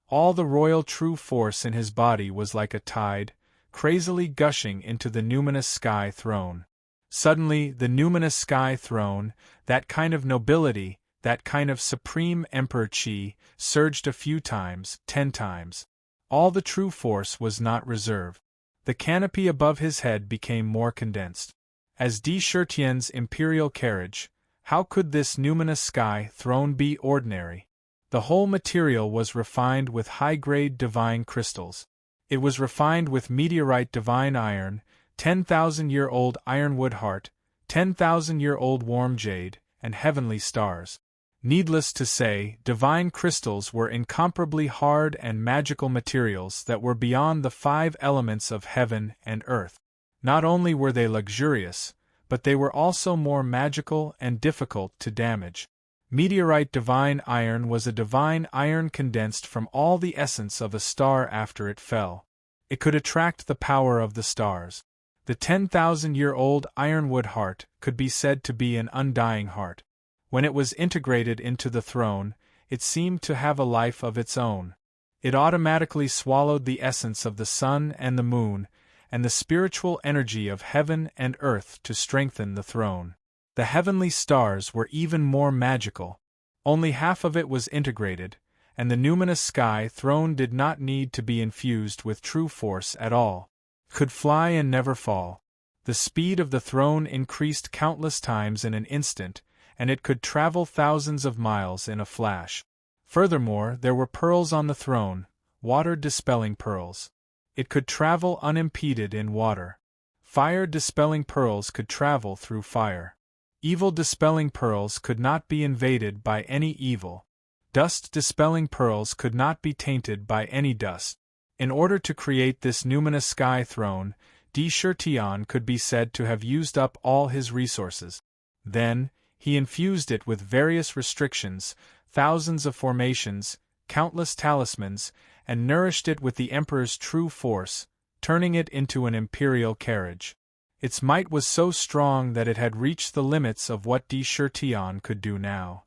All the royal true force in his body was like a tide, crazily gushing into the numinous sky throne. Suddenly, the numinous sky throne, that kind of nobility, that kind of supreme emperor chi, surged a few times, 10 times. All the true force was not reserved. The canopy above his head became more condensed. As Di Shirtian's imperial carriage, how could this numinous sky throne be ordinary? The whole material was refined with high-grade divine crystals. It was refined with meteorite divine iron, 10,000-year-old ironwood heart, 10,000-year-old warm jade, and heavenly stars. Needless to say, divine crystals were incomparably hard and magical materials that were beyond the 5 elements of heaven and earth. Not only were they luxurious, but they were also more magical and difficult to damage. Meteorite divine iron was a divine iron condensed from all the essence of a star after it fell. It could attract the power of the stars. The 10,000-year-old ironwood heart could be said to be an undying heart. When it was integrated into the throne, it seemed to have a life of its own. It automatically swallowed the essence of the sun and the moon, and the spiritual energy of heaven and earth to strengthen the throne. The heavenly stars were even more magical. Only half of it was integrated, and the numinous sky throne did not need to be infused with true force at all. Could fly and never fall. The speed of the throne increased countless times in an instant, and it could travel thousands of miles in a flash. Furthermore, there were pearls on the throne, water-dispelling pearls. It could travel unimpeded in water. Fire-dispelling pearls could travel through fire. Evil-dispelling pearls could not be invaded by any evil. Dust-dispelling pearls could not be tainted by any dust. In order to create this numinous sky throne, Tion could be said to have used up all his resources. Then, he infused it with various restrictions, thousands of formations, countless talismans, and nourished it with the Emperor's true force, turning it into an imperial carriage. Its might was so strong that it had reached the limits of what Tion could do now.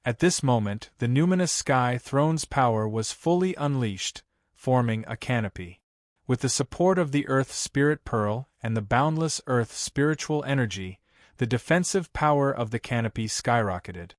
At this moment, the numinous sky throne's power was fully unleashed, forming a canopy. With the support of the Earth Spirit Pearl and the boundless Earth spiritual energy, the defensive power of the canopy skyrocketed.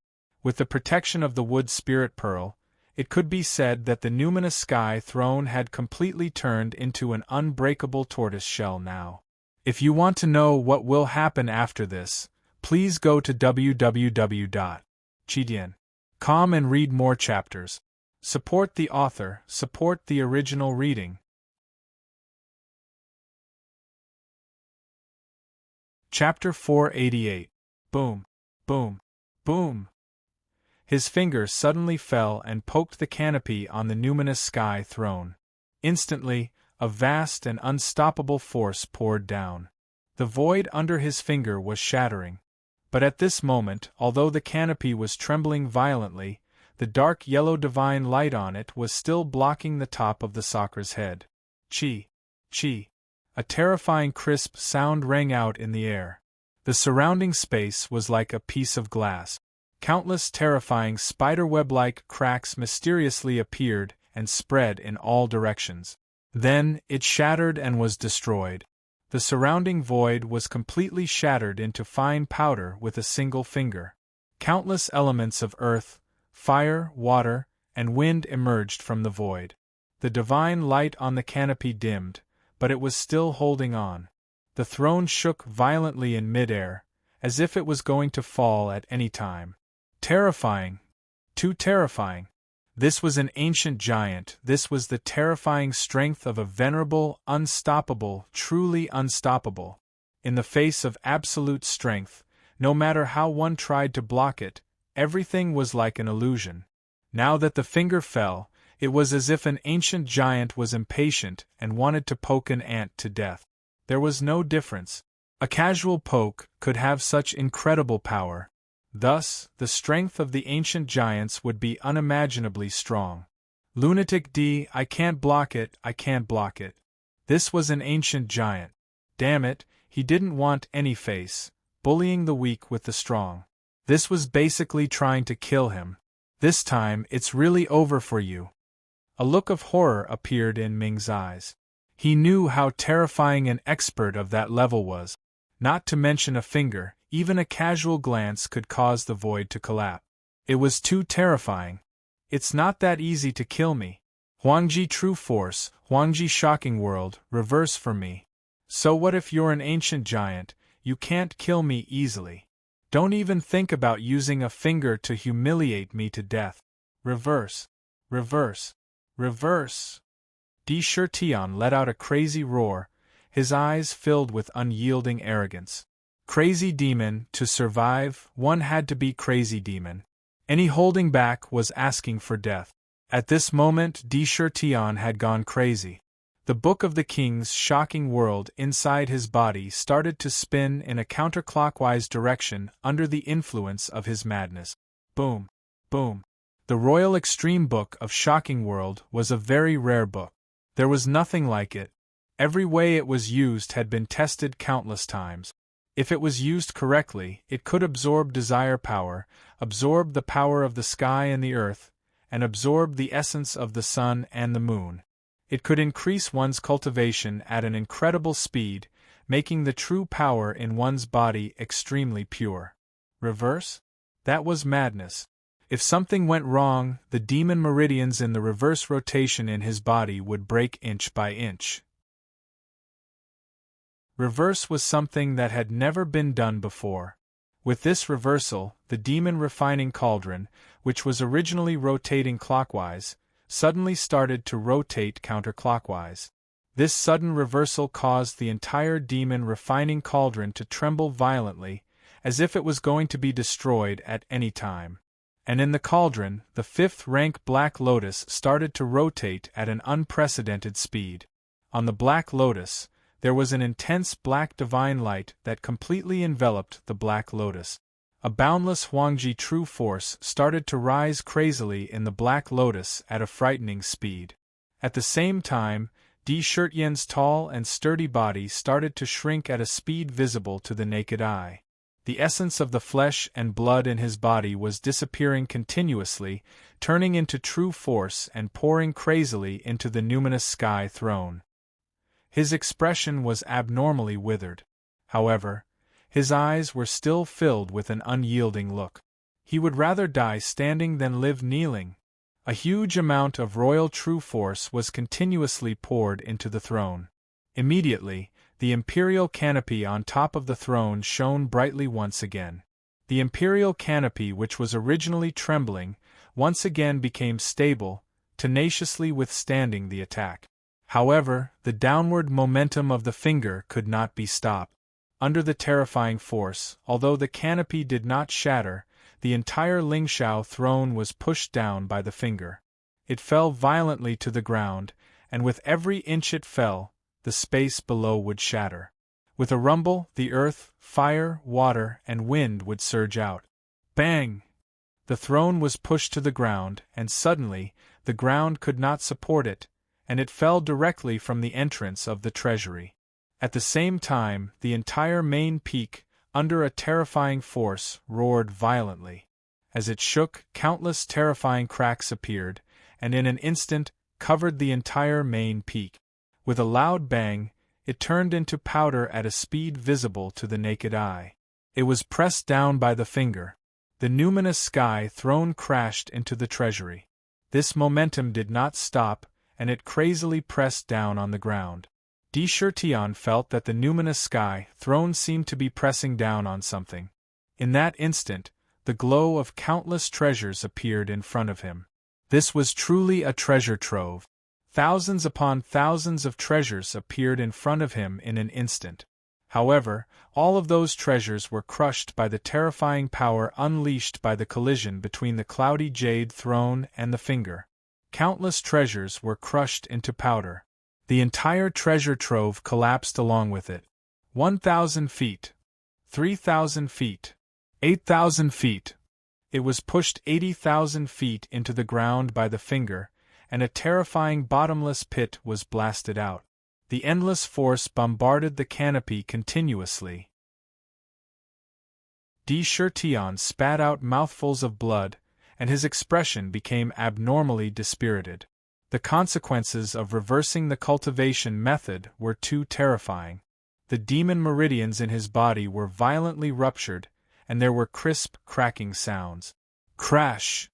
With the protection of the Wood Spirit Pearl, it could be said that the numinous sky throne had completely turned into an unbreakable tortoise shell now. If you want to know what will happen after this, please go to www.chidian.com and read more chapters. Support the author, support the original reading. Chapter 488. Boom, boom, boom. His finger suddenly fell and poked the canopy on the numinous sky throne. Instantly, a vast and unstoppable force poured down. The void under his finger was shattering. But at this moment, although the canopy was trembling violently, the dark yellow divine light on it was still blocking the top of the Sakra's head. Chi, chi. A terrifying crisp sound rang out in the air. The surrounding space was like a piece of glass. Countless terrifying spiderweb-like cracks mysteriously appeared and spread in all directions. Then, it shattered and was destroyed. The surrounding void was completely shattered into fine powder with a single finger. Countless elements of earth, fire, water, and wind emerged from the void. The divine light on the canopy dimmed, but it was still holding on. The throne shook violently in midair, as if it was going to fall at any time. Terrifying! Too terrifying! This was an ancient giant, this was the terrifying strength of a venerable, unstoppable, truly unstoppable. In the face of absolute strength, no matter how one tried to block it, everything was like an illusion. Now that the finger fell, it was as if an ancient giant was impatient and wanted to poke an ant to death. There was no difference. A casual poke could have such incredible power. Thus, the strength of the ancient giants would be unimaginably strong. Lunatic D, I can't block it, I can't block it. This was an ancient giant. Damn it, he didn't want any face, bullying the weak with the strong. This was basically trying to kill him. This time, it's really over for you. A look of horror appeared in Ming's eyes. He knew how terrifying an expert of that level was. Not to mention a finger, even a casual glance could cause the void to collapse. It was too terrifying. It's not that easy to kill me. Huangji True Force, Huangji Shocking World, reverse for me. So what if you're an ancient giant, you can't kill me easily. Don't even think about using a finger to humiliate me to death. Reverse. Reverse. Reverse. Tion let out a crazy roar, his eyes filled with unyielding arrogance. Crazy demon, to survive, one had to be crazy demon. Any holding back was asking for death. At this moment, Tion had gone crazy. The Book of the King's shocking world inside his body started to spin in a counterclockwise direction under the influence of his madness. Boom. Boom. The Royal Extreme Book of Shocking World was a very rare book. There was nothing like it. Every way it was used had been tested countless times. If it was used correctly, it could absorb desire power, absorb the power of the sky and the earth, and absorb the essence of the sun and the moon. It could increase one's cultivation at an incredible speed, making the true power in one's body extremely pure. Reverse? That was madness. If something went wrong, the demon meridians in the reverse rotation in his body would break inch by inch. Reverse was something that had never been done before. With this reversal, the demon refining cauldron, which was originally rotating clockwise, suddenly started to rotate counterclockwise. This sudden reversal caused the entire demon refining cauldron to tremble violently, as if it was going to be destroyed at any time. And in the cauldron, the fifth-rank Black Lotus started to rotate at an unprecedented speed. On the Black Lotus, there was an intense black divine light that completely enveloped the Black Lotus. A boundless Huangji true force started to rise crazily in the Black Lotus at a frightening speed. At the same time, Shirtyen's tall and sturdy body started to shrink at a speed visible to the naked eye. The essence of the flesh and blood in his body was disappearing continuously, turning into true force and pouring crazily into the numinous sky throne. His expression was abnormally withered. However, his eyes were still filled with an unyielding look. He would rather die standing than live kneeling. A huge amount of royal true force was continuously poured into the throne. Immediately, the imperial canopy on top of the throne shone brightly once again. The imperial canopy, which was originally trembling, once again became stable, tenaciously withstanding the attack. However, the downward momentum of the finger could not be stopped. Under the terrifying force, although the canopy did not shatter, the entire Lingshao throne was pushed down by the finger. It fell violently to the ground, and with every inch it fell, the space below would shatter. With a rumble, the earth, fire, water, and wind would surge out. Bang! The throne was pushed to the ground, and suddenly, the ground could not support it, and it fell directly from the entrance of the treasury. At the same time, the entire main peak, under a terrifying force, roared violently. As it shook, countless terrifying cracks appeared, and in an instant, covered the entire main peak. With a loud bang, it turned into powder at a speed visible to the naked eye. It was pressed down by the finger. The numinous sky throne crashed into the treasury. This momentum did not stop, and it crazily pressed down on the ground. Shirtyen felt that the numinous sky throne seemed to be pressing down on something. In that instant, the glow of countless treasures appeared in front of him. This was truly a treasure trove. Thousands upon thousands of treasures appeared in front of him in an instant. However, all of those treasures were crushed by the terrifying power unleashed by the collision between the cloudy jade throne and the finger. Countless treasures were crushed into powder. The entire treasure trove collapsed along with it. 1,000 feet. 3,000 feet. 8,000 feet. It was pushed 80,000 feet into the ground by the finger, and a terrifying bottomless pit was blasted out. The endless force bombarded the canopy continuously. Shirtyen spat out mouthfuls of blood, and his expression became abnormally dispirited. The consequences of reversing the cultivation method were too terrifying. The demon meridians in his body were violently ruptured, and there were crisp, cracking sounds. Crash!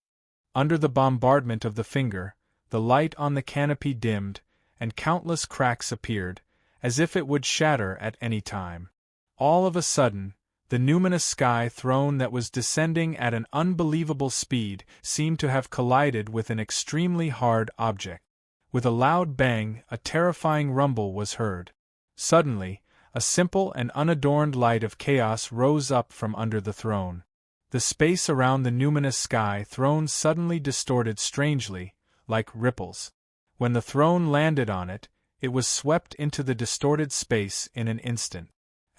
Under the bombardment of the finger, the light on the canopy dimmed, and countless cracks appeared, as if it would shatter at any time. All of a sudden, The numinous sky throne that was descending at an unbelievable speed seemed to have collided with an extremely hard object. With a loud bang, a terrifying rumble was heard. Suddenly, a simple and unadorned light of chaos rose up from under the throne. The space around the numinous sky throne suddenly distorted strangely, like ripples. When the throne landed on it, it was swept into the distorted space in an instant.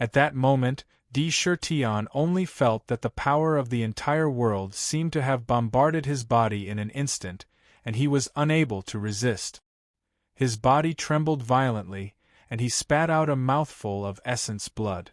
At that moment, Tion only felt that the power of the entire world seemed to have bombarded his body in an instant, and he was unable to resist. His body trembled violently, and he spat out a mouthful of essence blood.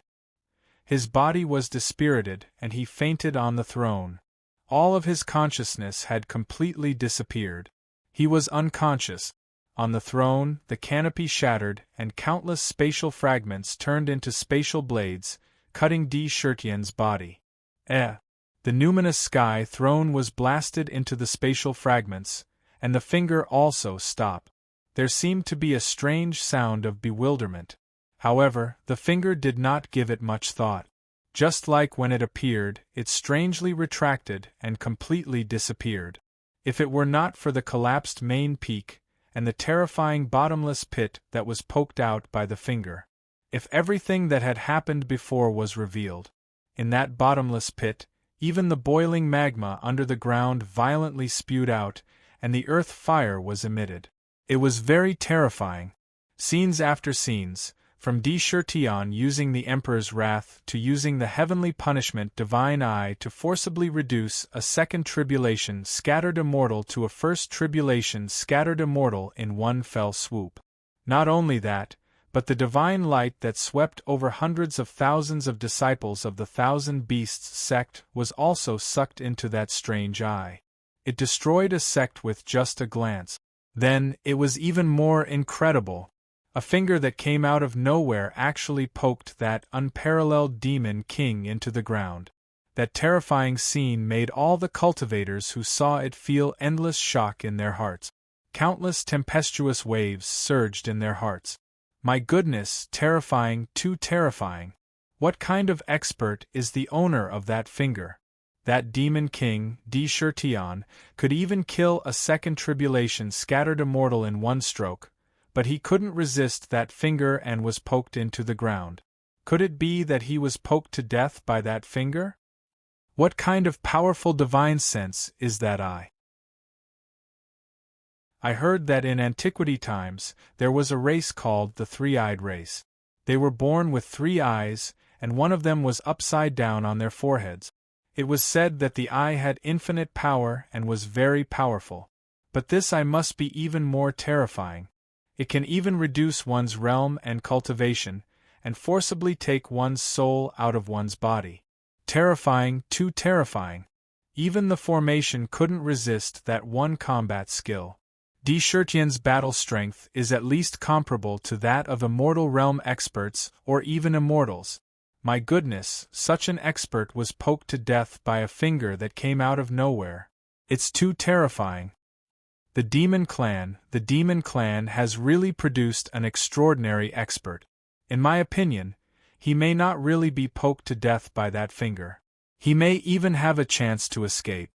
His body was dispirited, and he fainted on the throne. All of his consciousness had completely disappeared. He was unconscious. On the throne, the canopy shattered, and countless spatial fragments turned into spatial blades, cutting Tion's body. The numinous sky throne was blasted into the spatial fragments, and the finger also stopped. There seemed to be a strange sound of bewilderment. However, the finger did not give it much thought. Just like when it appeared, it strangely retracted and completely disappeared. If it were not for the collapsed main peak, and the terrifying bottomless pit that was poked out by the finger. If everything that had happened before was revealed. In that bottomless pit, even the boiling magma under the ground violently spewed out, and the earth fire was emitted. It was very terrifying. Scenes after scenes, from Tion using the Emperor's wrath to using the heavenly punishment divine eye to forcibly reduce a second tribulation scattered immortal to a first tribulation scattered immortal in one fell swoop. Not only that, but the divine light that swept over hundreds of thousands of disciples of the Thousand Beasts sect was also sucked into that strange eye. It destroyed a sect with just a glance. Then, it was even more incredible. A finger that came out of nowhere actually poked that unparalleled demon king into the ground. That terrifying scene made all the cultivators who saw it feel endless shock in their hearts. Countless tempestuous waves surged in their hearts. My goodness, terrifying, too terrifying. What kind of expert is the owner of that finger? That demon king, Tion, could even kill a second tribulation scattered immortal in one stroke, but he couldn't resist that finger and was poked into the ground. Could it be that he was poked to death by that finger? What kind of powerful divine sense is that eye? I heard that in antiquity times there was a race called the three-eyed race. They were born with 3 eyes, and one of them was upside down on their foreheads. It was said that the eye had infinite power and was very powerful. But this eye must be even more terrifying. It can even reduce one's realm and cultivation, and forcibly take one's soul out of one's body. Terrifying, too terrifying. Even the formation couldn't resist that one combat skill. Tion's battle strength is at least comparable to that of immortal realm experts or even immortals. My goodness, such an expert was poked to death by a finger that came out of nowhere. It's too terrifying. The Demon Clan has really produced an extraordinary expert. In my opinion, he may not really be poked to death by that finger. He may even have a chance to escape.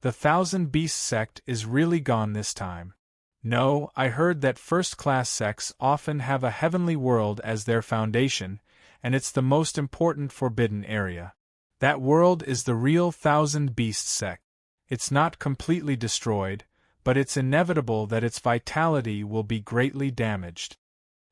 The Thousand Beasts sect is really gone this time. No, I heard that first-class sects often have a heavenly world as their foundation, and it's the most important forbidden area. That world is the real Thousand Beasts sect. It's not completely destroyed, but it's inevitable that its vitality will be greatly damaged.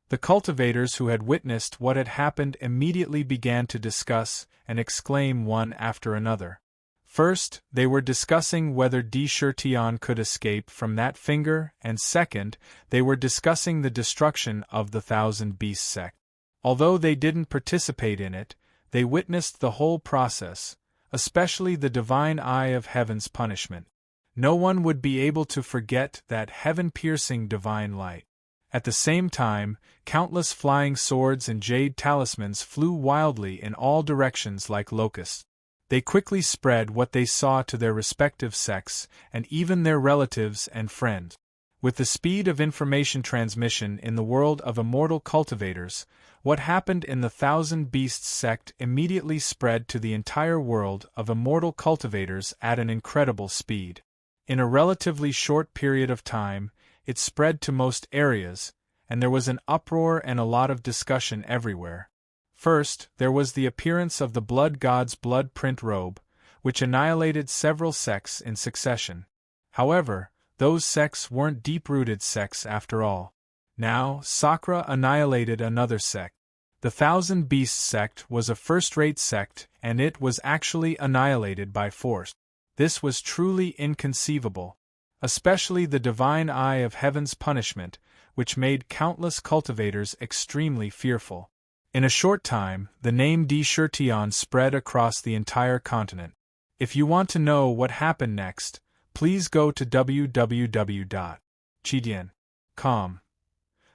The cultivators who had witnessed what had happened immediately began to discuss and exclaim one after another. First, they were discussing whether Tion could escape from that finger, and second, they were discussing the destruction of the Thousand Beasts sect. Although they didn't participate in it, they witnessed the whole process, especially the divine eye of heaven's punishment. No one would be able to forget that heaven-piercing divine light. At the same time, countless flying swords and jade talismans flew wildly in all directions like locusts. They quickly spread what they saw to their respective sects and even their relatives and friends. With the speed of information transmission in the world of immortal cultivators, What happened in the Thousand Beasts sect immediately spread to the entire world of immortal cultivators at an incredible speed. In a relatively short period of time, it spread to most areas, and there was an uproar and a lot of discussion everywhere. First, there was the appearance of the Blood God's blood print robe, which annihilated several sects in succession. However, those sects weren't deep-rooted sects after all. Now, Sakra annihilated another sect. The Thousand Beasts sect was a first-rate sect, and it was actually annihilated by force. This was truly inconceivable, especially the divine eye of heaven's punishment, which made countless cultivators extremely fearful. In a short time, the name Di-Shirtion spread across the entire continent. If you want to know what happened next, please go to www.chidian.com.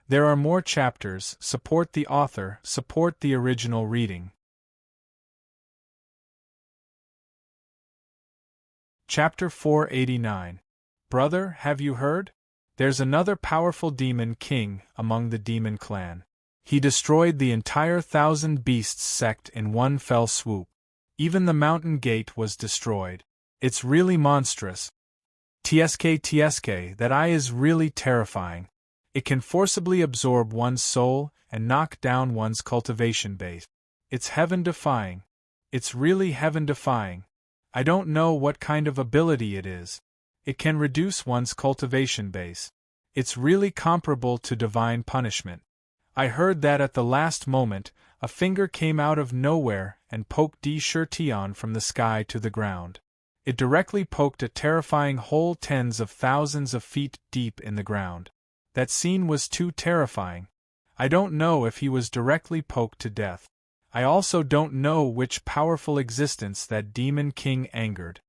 There are more chapters. Support the author, support the original reading. Chapter 489. Brother, have you heard? There's another powerful demon king among the demon clan. He destroyed the entire Thousand Beasts sect in one fell swoop. Even the mountain gate was destroyed. It's really monstrous. TSK, that eye is really terrifying. It can forcibly absorb one's soul and knock down one's cultivation base. It's heaven-defying. It's really heaven-defying. I don't know what kind of ability it is. It can reduce one's cultivation base. It's really comparable to divine punishment. I heard that at the last moment, a finger came out of nowhere and poked Di-Shirtion from the sky to the ground. It directly poked a terrifying hole tens of thousands of feet deep in the ground. That scene was too terrifying. I don't know if he was directly poked to death. I also don't know which powerful existence that demon king angered.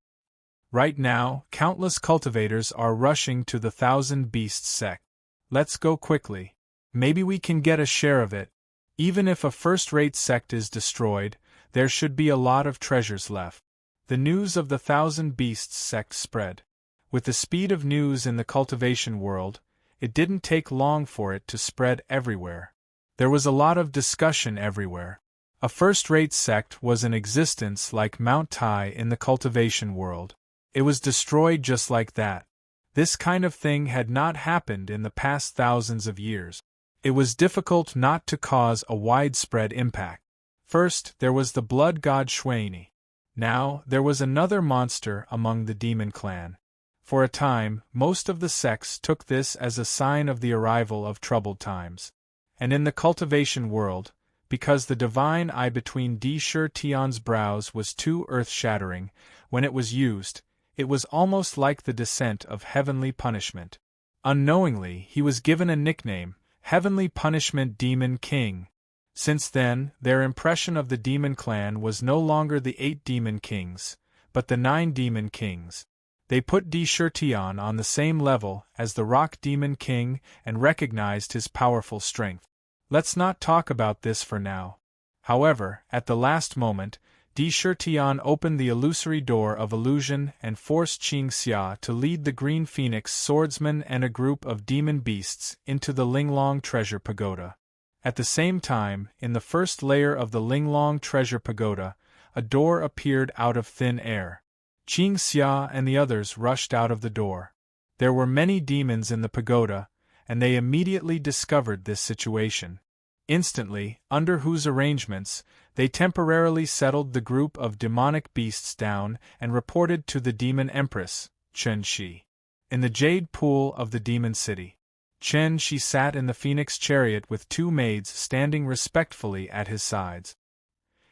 Right now, countless cultivators are rushing to the Thousand Beasts sect. Let's go quickly. Maybe we can get a share of it. Even if a first-rate sect is destroyed, there should be a lot of treasures left. The news of the Thousand Beasts sect spread. With the speed of news in the cultivation world, it didn't take long for it to spread everywhere. There was a lot of discussion everywhere. A first-rate sect was in existence like Mount Tai in the cultivation world. It was destroyed just like that. This kind of thing had not happened in the past thousands of years. It was difficult not to cause a widespread impact. First, there was the blood god Shwaini. Now, there was another monster among the demon clan. For a time, most of the sects took this as a sign of the arrival of troubled times. And in the cultivation world, because the divine eye between Di-Shirtion's brows was too earth-shattering, when it was used, it was almost like the descent of heavenly punishment. Unknowingly, he was given a nickname, Heavenly Punishment Demon King. Since then, their impression of the demon clan was no longer the 8 demon kings, but the 9 demon kings. They put Di-Shirtion on the same level as the Rock Demon King and recognized his powerful strength. Let's not talk about this for now. However, at the last moment, Di-Shirtion opened the illusory door of illusion and forced Qingxia to lead the Green Phoenix swordsman and a group of demon beasts into the Linglong Treasure Pagoda. At the same time, in the first layer of the Linglong Treasure Pagoda, a door appeared out of thin air. Qingxia and the others rushed out of the door. There were many demons in the pagoda, and they immediately discovered this situation. Instantly, under whose arrangements, they temporarily settled the group of demonic beasts down and reported to the demon empress, Chen Shi. In the jade pool of the demon city, Chen Shi sat in the phoenix chariot with 2 maids standing respectfully at his sides.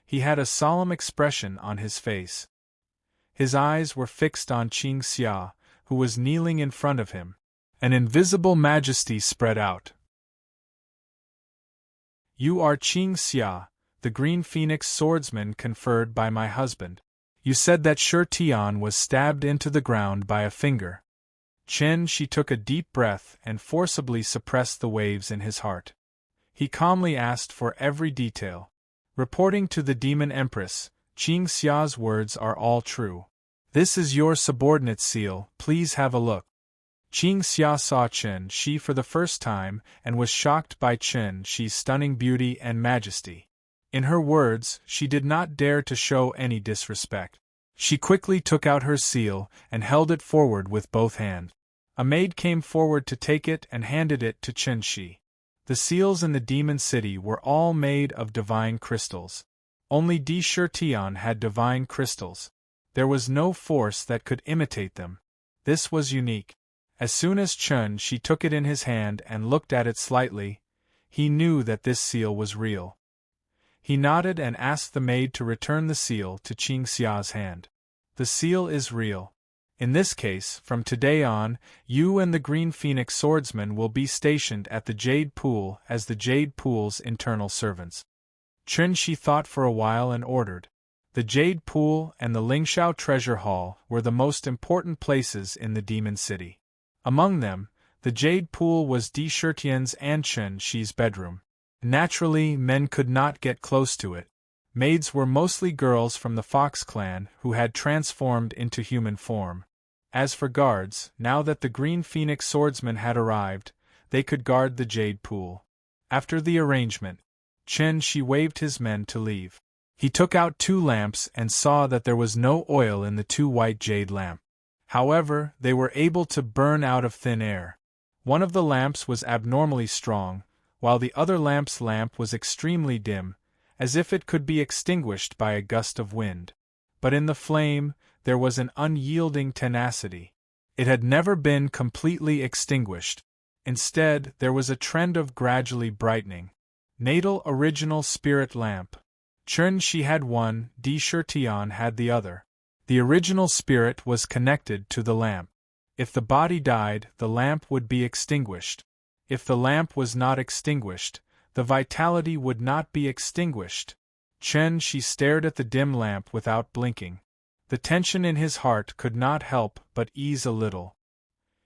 He had a solemn expression on his face. His eyes were fixed on Qingxia, who was kneeling in front of him. An invisible majesty spread out. You are Qingxia, the Green Phoenix swordsman conferred by my husband. You said that Shirtion was stabbed into the ground by a finger. Chen Shi took a deep breath and forcibly suppressed the waves in his heart. He calmly asked for every detail. Reporting to the demon empress, Qingxia's words are all true. This is your subordinate seal, please have a look. Qing Xia saw Chen Shi for the first time and was shocked by Chen Shi's stunning beauty and majesty. In her words, she did not dare to show any disrespect. She quickly took out her seal and held it forward with both hands. A maid came forward to take it and handed it to Chen Shi. The seals in the demon city were all made of divine crystals. Only Di Shirtian had divine crystals. There was no force that could imitate them. This was unique. As soon as Chen Shi took it in his hand and looked at it slightly, he knew that this seal was real. He nodded and asked the maid to return the seal to Qing Xia's hand. The seal is real. In this case, from today on, you and the Green Phoenix swordsman will be stationed at the Jade Pool as the Jade Pool's internal servants. Chen Shi thought for a while and ordered. The Jade Pool and the Lingxiao Treasure Hall were the most important places in the Demon City. Among them, the Jade Pool was Di Shirtian's and Chen Shi's bedroom. Naturally, men could not get close to it. Maids were mostly girls from the Fox clan who had transformed into human form. As for guards, now that the Green Phoenix swordsman had arrived, they could guard the Jade Pool. After the arrangement, Chen Shi waved his men to leave. He took out 2 lamps and saw that there was no oil in the 2 white jade lamps. However, they were able to burn out of thin air. One of the lamps was abnormally strong, while the other lamp's lamp was extremely dim, as if it could be extinguished by a gust of wind. But in the flame, there was an unyielding tenacity. It had never been completely extinguished. Instead, there was a trend of gradually brightening. Natal Original Spirit Lamp. Chen Shi had one, Di Shirtian had the other. The original spirit was connected to the lamp. If the body died, the lamp would be extinguished. If the lamp was not extinguished, the vitality would not be extinguished. Chen Shi stared at the dim lamp without blinking. The tension in his heart could not help but ease a little.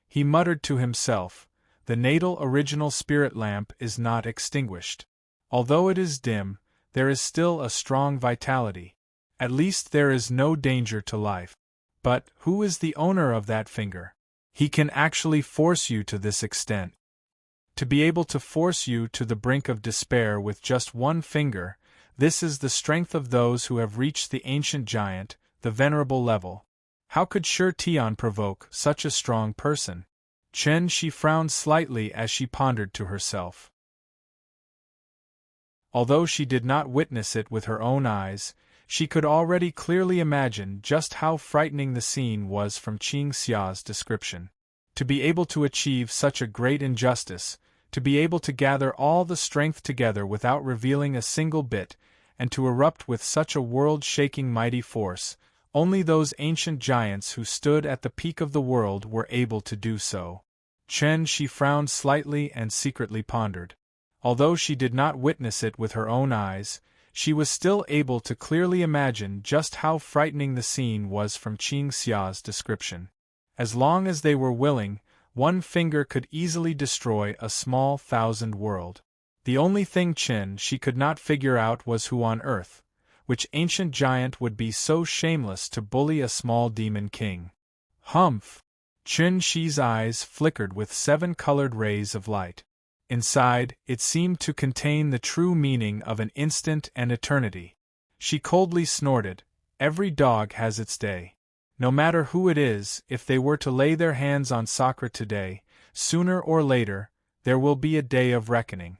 He muttered to himself, "The natal original spirit lamp is not extinguished. Although it is dim, there is still a strong vitality. At least there is no danger to life. But who is the owner of that finger? He can actually force you to this extent. To be able to force you to the brink of despair with just one finger, this is the strength of those who have reached the ancient giant, the venerable level. How could Shi Tian provoke such a strong person?" Chen Shi frowned slightly as she pondered to herself. Although she did not witness it with her own eyes, she could already clearly imagine just how frightening the scene was from Qing Xia's description. To be able to achieve such a great injustice, to be able to gather all the strength together without revealing a single bit, and to erupt with such a world-shaking mighty force, only those ancient giants who stood at the peak of the world were able to do so. Chen Shi frowned slightly and secretly pondered. Although she did not witness it with her own eyes, she was still able to clearly imagine just how frightening the scene was from Qing Xia's description. As long as they were willing, one finger could easily destroy a small 1,000 world. The only thing Chen Shi could not figure out was who on earth, which ancient giant would be so shameless to bully a small demon king. Humph! Chen Shi's eyes flickered with 7 colored rays of light. Inside, it seemed to contain the true meaning of an instant and eternity. She coldly snorted, "Every dog has its day. No matter who it is, if they were to lay their hands on Sakura today, sooner or later, there will be a day of reckoning.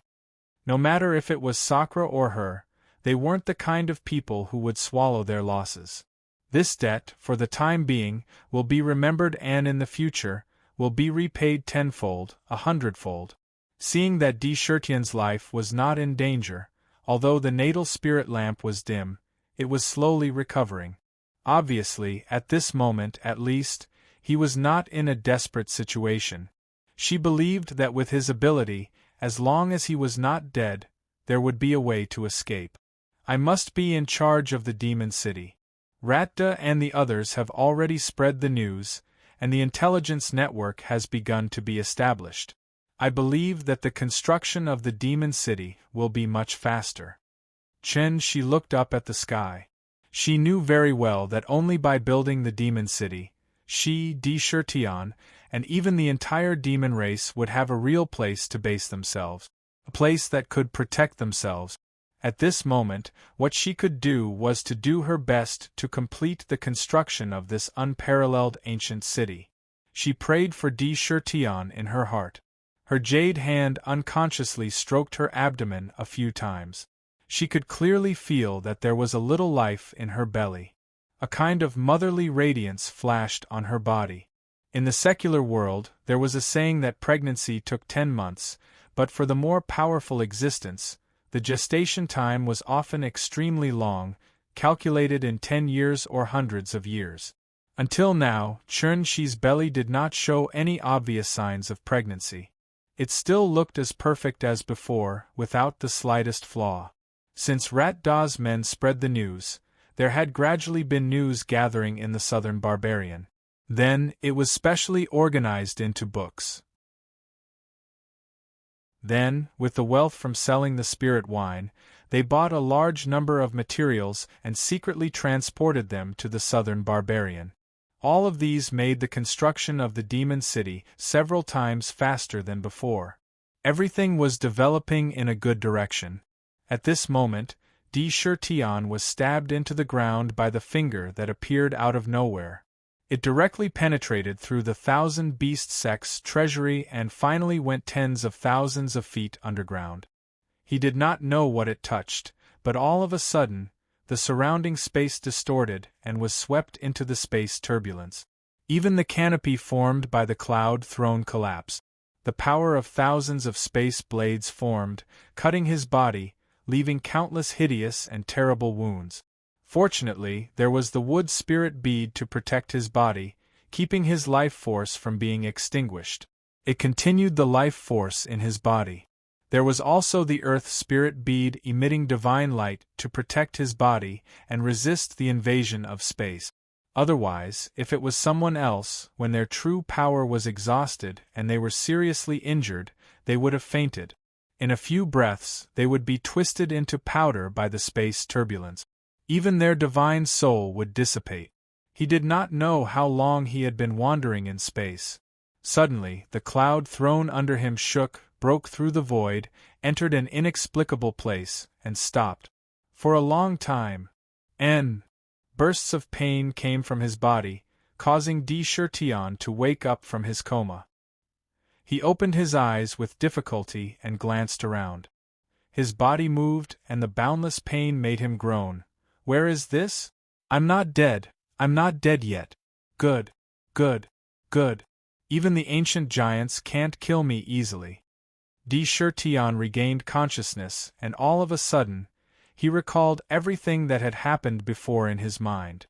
No matter if it was Sakura or her, they weren't the kind of people who would swallow their losses. This debt, for the time being, will be remembered and in the future, will be repaid tenfold, 100-fold. Seeing that Di Shirtian's life was not in danger, although the natal spirit lamp was dim, it was slowly recovering. Obviously, at this moment at least, he was not in a desperate situation. She believed that with his ability, as long as he was not dead, there would be a way to escape. "I must be in charge of the demon city. Ratda and the others have already spread the news, and the intelligence network has begun to be established. I believe that the construction of the demon city will be much faster." Chen Shi looked up at the sky. She knew very well that only by building the demon city, she, Di Shirtian, and even the entire demon race would have a real place to base themselves, a place that could protect themselves. At this moment, what she could do was to do her best to complete the construction of this unparalleled ancient city. She prayed for Tion in her heart. Her jade hand unconsciously stroked her abdomen a few times. She could clearly feel that there was a little life in her belly. A kind of motherly radiance flashed on her body. In the secular world, there was a saying that pregnancy took 10 months, but for the more powerful existence, the gestation time was often extremely long, calculated in 10 years or hundreds of years. Until now, Chun-Chi's belly did not show any obvious signs of pregnancy. It still looked as perfect as before, without the slightest flaw. Since Rat Da's men spread the news, there had gradually been news gathering in the southern barbarian. Then, it was specially organized into books. Then, with the wealth from selling the spirit wine, they bought a large number of materials and secretly transported them to the southern barbarian. All of these made the construction of the demon city several times faster than before. Everything was developing in a good direction. At this moment, Tion was stabbed into the ground by the finger that appeared out of nowhere. It directly penetrated through the 1,000 beast sect's treasury and finally went tens of thousands of feet underground. He did not know what it touched, but all of a sudden, the surrounding space distorted and was swept into the space turbulence. Even the canopy formed by the cloud throne collapsed. The power of thousands of space blades formed, cutting his body, leaving countless hideous and terrible wounds. Fortunately, there was the wood spirit bead to protect his body, keeping his life force from being extinguished. It continued the life force in his body. There was also the earth spirit bead emitting divine light to protect his body and resist the invasion of space. Otherwise, if it was someone else, when their true power was exhausted and they were seriously injured, they would have fainted. In a few breaths, they would be twisted into powder by the space turbulence. Even their divine soul would dissipate. He did not know how long he had been wandering in space. Suddenly, the cloud throne under him shook, broke through the void, entered an inexplicable place, and stopped. For a long time, bursts of pain came from his body, causing Tion to wake up from his coma. He opened his eyes with difficulty and glanced around. His body moved, and the boundless pain made him groan. Where is this? I'm not dead. I'm not dead yet. Good. Good. Good. Even the ancient giants can't kill me easily. Tion regained consciousness, and all of a sudden, he recalled everything that had happened before in his mind.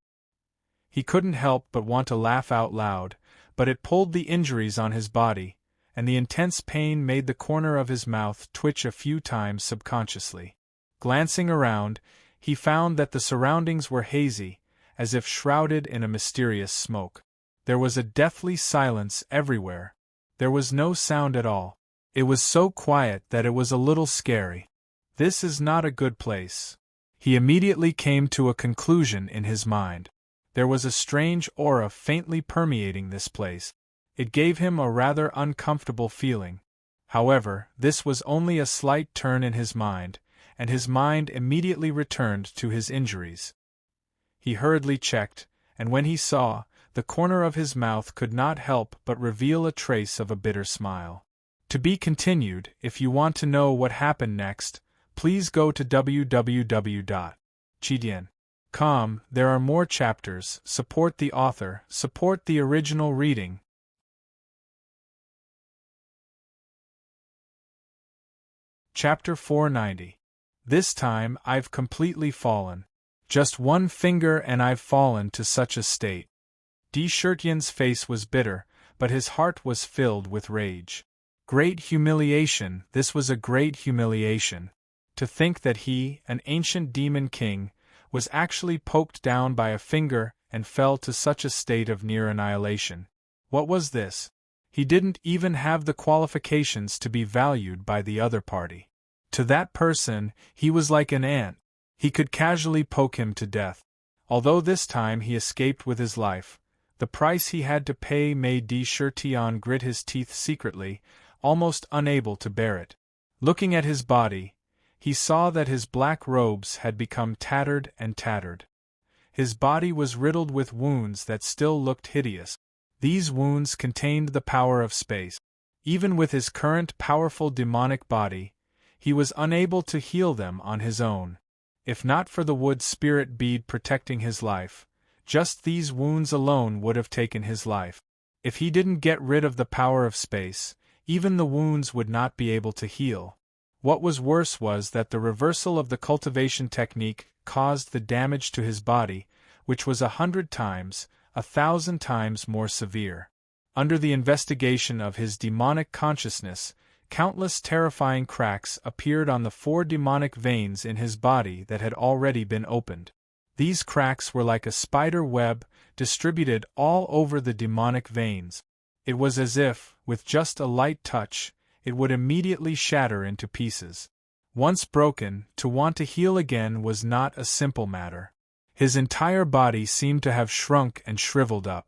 He couldn't help but want to laugh out loud, but it pulled the injuries on his body, and the intense pain made the corner of his mouth twitch a few times subconsciously. Glancing around, he found that the surroundings were hazy, as if shrouded in a mysterious smoke. There was a deathly silence everywhere. There was no sound at all. It was so quiet that it was a little scary. This is not a good place. He immediately came to a conclusion in his mind. There was a strange aura faintly permeating this place. It gave him a rather uncomfortable feeling. However, this was only a slight turn in his mind, and his mind immediately returned to his injuries. He hurriedly checked, and when he saw, the corner of his mouth could not help but reveal a trace of a bitter smile. To be continued. If you want to know what happened next, please go to www.chidian.com. There are more chapters. Support the author, support the original reading. Chapter 490. This time I've completely fallen. Just one finger and I've fallen to such a state. Tion's face was bitter, but his heart was filled with rage. Great humiliation, this was a great humiliation. To think that he, an ancient demon king, was actually poked down by a finger and fell to such a state of near annihilation. What was this? He didn't even have the qualifications to be valued by the other party. To that person, he was like an ant. He could casually poke him to death. Although this time he escaped with his life, The price he had to pay made Chertion grit his teeth secretly, almost unable to bear it. Looking at his body, he saw that his black robes had become tattered and tattered. His body was riddled with wounds that still looked hideous. These wounds contained the power of space. Even with his current powerful demonic body, he was unable to heal them on his own. If not for the wood spirit bead protecting his life, just these wounds alone would have taken his life. If he didn't get rid of the power of space, even the wounds would not be able to heal. What was worse was that the reversal of the cultivation technique caused the damage to his body, which was 100 times, 1,000 times more severe. Under the investigation of his demonic consciousness, countless terrifying cracks appeared on the 4 demonic veins in his body that had already been opened. These cracks were like a spider web, distributed all over the demonic veins. It was as if, with just a light touch, it would immediately shatter into pieces. Once broken, to want to heal again was not a simple matter. His entire body seemed to have shrunk and shriveled up.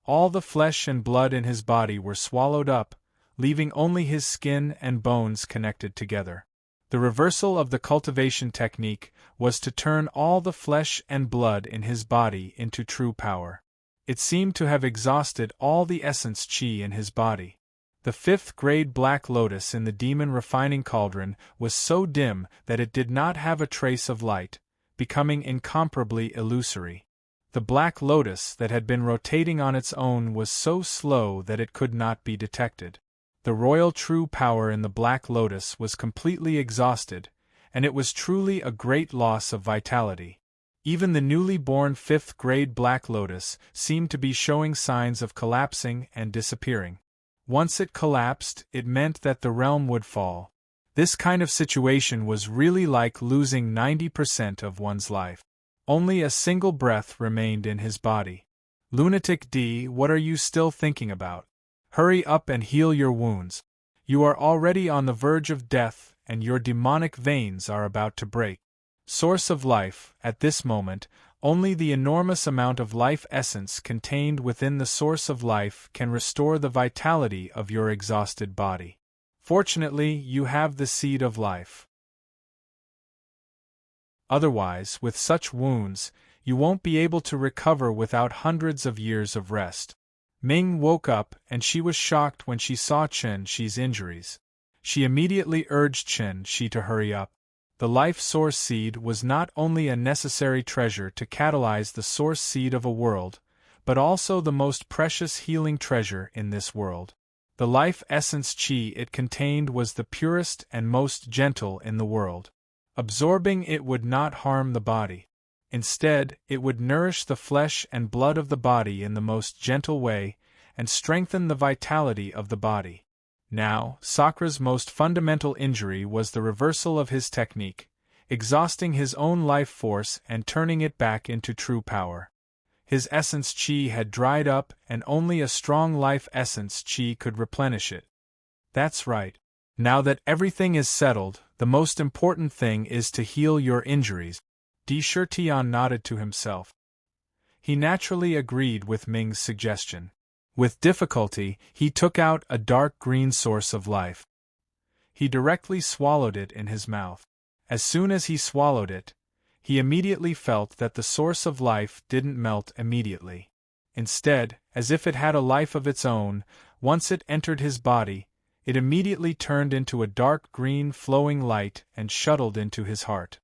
All the flesh and blood in his body were swallowed up, leaving only his skin and bones connected together. The reversal of the cultivation technique was to turn all the flesh and blood in his body into true power. It seemed to have exhausted all the essence chi in his body. The 5th grade black lotus in the demon refining cauldron was so dim that it did not have a trace of light, becoming incomparably illusory. The black lotus that had been rotating on its own was so slow that it could not be detected. The royal true power in the black lotus was completely exhausted, and it was truly a great loss of vitality. Even the newly born 5th grade black lotus seemed to be showing signs of collapsing and disappearing. Once it collapsed, it meant that the realm would fall. This kind of situation was really like losing 90% of one's life. Only a single breath remained in his body. Lunatic D, what are you still thinking about? Hurry up and heal your wounds. You are already on the verge of death, and your demonic veins are about to break. Source of life, at this moment, only the enormous amount of life essence contained within the source of life can restore the vitality of your exhausted body. Fortunately, you have the seed of life. Otherwise, with such wounds, you won't be able to recover without hundreds of years of rest. Ming woke up, and she was shocked when she saw Chen Shi's injuries. She immediately urged Chen Shi to hurry up. The life source seed was not only a necessary treasure to catalyze the source seed of a world, but also the most precious healing treasure in this world. The life essence chi it contained was the purest and most gentle in the world. Absorbing it would not harm the body. Instead, it would nourish the flesh and blood of the body in the most gentle way, and strengthen the vitality of the body. Now, Sakra's most fundamental injury was the reversal of his technique, exhausting his own life force and turning it back into true power. His essence chi had dried up, and only a strong life essence chi could replenish it. That's right. Now that everything is settled, the most important thing is to heal your injuries. Chertion nodded to himself. He naturally agreed with Ming's suggestion. With difficulty, he took out a dark green source of life. He directly swallowed it in his mouth. As soon as he swallowed it, he immediately felt that the source of life didn't melt immediately. Instead, as if it had a life of its own, once it entered his body, it immediately turned into a dark green flowing light and shuttled into his heart.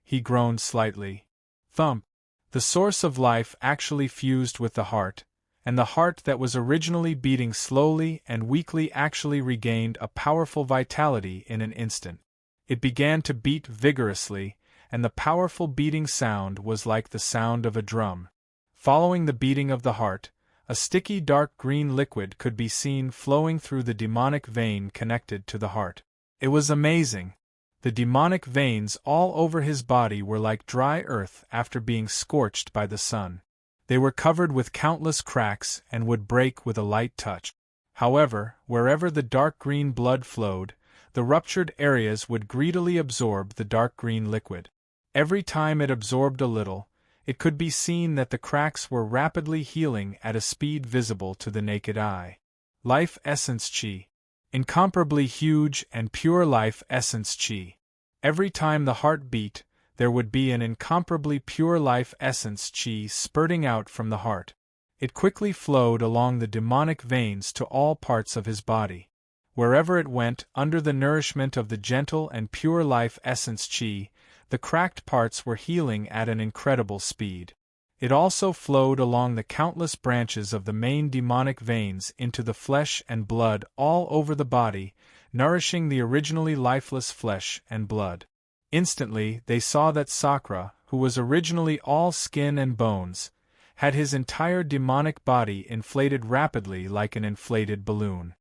He groaned slightly. Thump! The source of life actually fused with the heart, and the heart that was originally beating slowly and weakly actually regained a powerful vitality in an instant. It began to beat vigorously, and the powerful beating sound was like the sound of a drum. Following the beating of the heart, a sticky dark green liquid could be seen flowing through the demonic vein connected to the heart. It was amazing. The demonic veins all over his body were like dry earth after being scorched by the sun. They were covered with countless cracks and would break with a light touch. However, wherever the dark green blood flowed, the ruptured areas would greedily absorb the dark green liquid. Every time it absorbed a little, it could be seen that the cracks were rapidly healing at a speed visible to the naked eye. Life essence chi. Incomparably huge and pure life essence chi. Every time the heart beat, there would be an incomparably pure life essence chi spurting out from the heart. It quickly flowed along the demonic veins to all parts of his body. Wherever it went, under the nourishment of the gentle and pure life essence chi, the cracked parts were healing at an incredible speed. It also flowed along the countless branches of the main demonic veins into the flesh and blood all over the body, nourishing the originally lifeless flesh and blood. Instantly, they saw that Sakra, who was originally all skin and bones, had his entire demonic body inflated rapidly like an inflated balloon.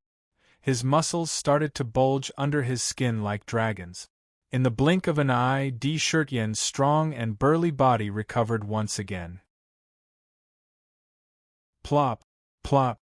His muscles started to bulge under his skin like dragons. In the blink of an eye, Di Shirtian's strong and burly body recovered once again. Plop, plop.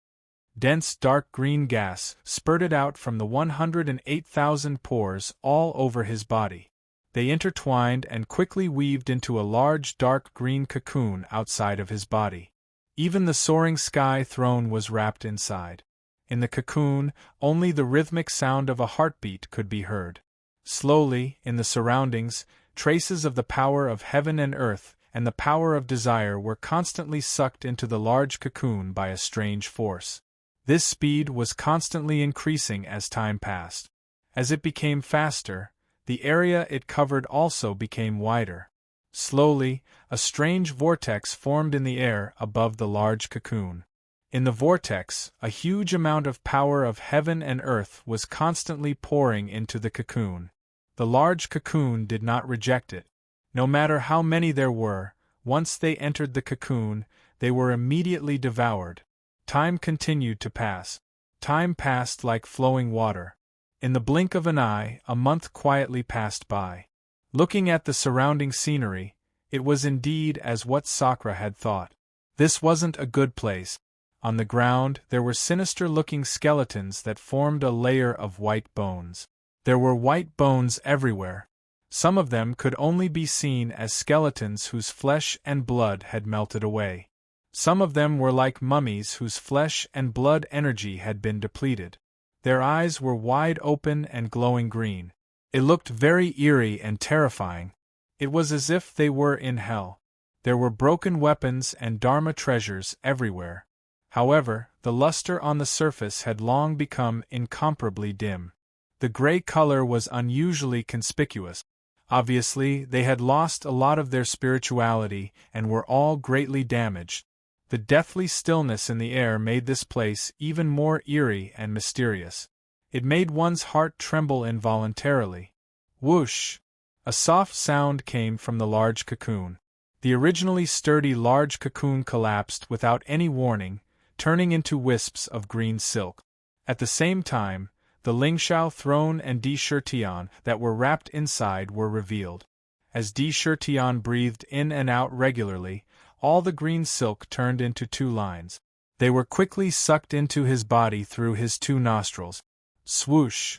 Dense dark green gas spurted out from the 108,000 pores all over his body. They intertwined and quickly weaved into a large dark green cocoon outside of his body. Even the soaring sky throne was wrapped inside. In the cocoon, only the rhythmic sound of a heartbeat could be heard. Slowly, in the surroundings, traces of the power of heaven and earth and the power of desire were constantly sucked into the large cocoon by a strange force. This speed was constantly increasing as time passed. As it became faster, the area it covered also became wider. Slowly, a strange vortex formed in the air above the large cocoon. In the vortex, a huge amount of power of heaven and earth was constantly pouring into the cocoon. The large cocoon did not reject it. No matter how many there were, once they entered the cocoon, they were immediately devoured. Time continued to pass. Time passed like flowing water. In the blink of an eye, a month quietly passed by. Looking at the surrounding scenery, it was indeed as what Sakra had thought. This wasn't a good place. On the ground, there were sinister-looking skeletons that formed a layer of white bones. There were white bones everywhere. Some of them could only be seen as skeletons whose flesh and blood had melted away. Some of them were like mummies whose flesh and blood energy had been depleted. Their eyes were wide open and glowing green. It looked very eerie and terrifying. It was as if they were in hell. There were broken weapons and Dharma treasures everywhere. However, the luster on the surface had long become incomparably dim. The gray color was unusually conspicuous. Obviously, they had lost a lot of their spirituality and were all greatly damaged. The deathly stillness in the air made this place even more eerie and mysterious. It made one's heart tremble involuntarily. Whoosh! A soft sound came from the large cocoon. The originally sturdy large cocoon collapsed without any warning, turning into wisps of green silk. At the same time, the Lingshao throne and Di Shirtian that were wrapped inside were revealed. As Di Shirtian breathed in and out regularly, all the green silk turned into two lines. They were quickly sucked into his body through his two nostrils. Swoosh!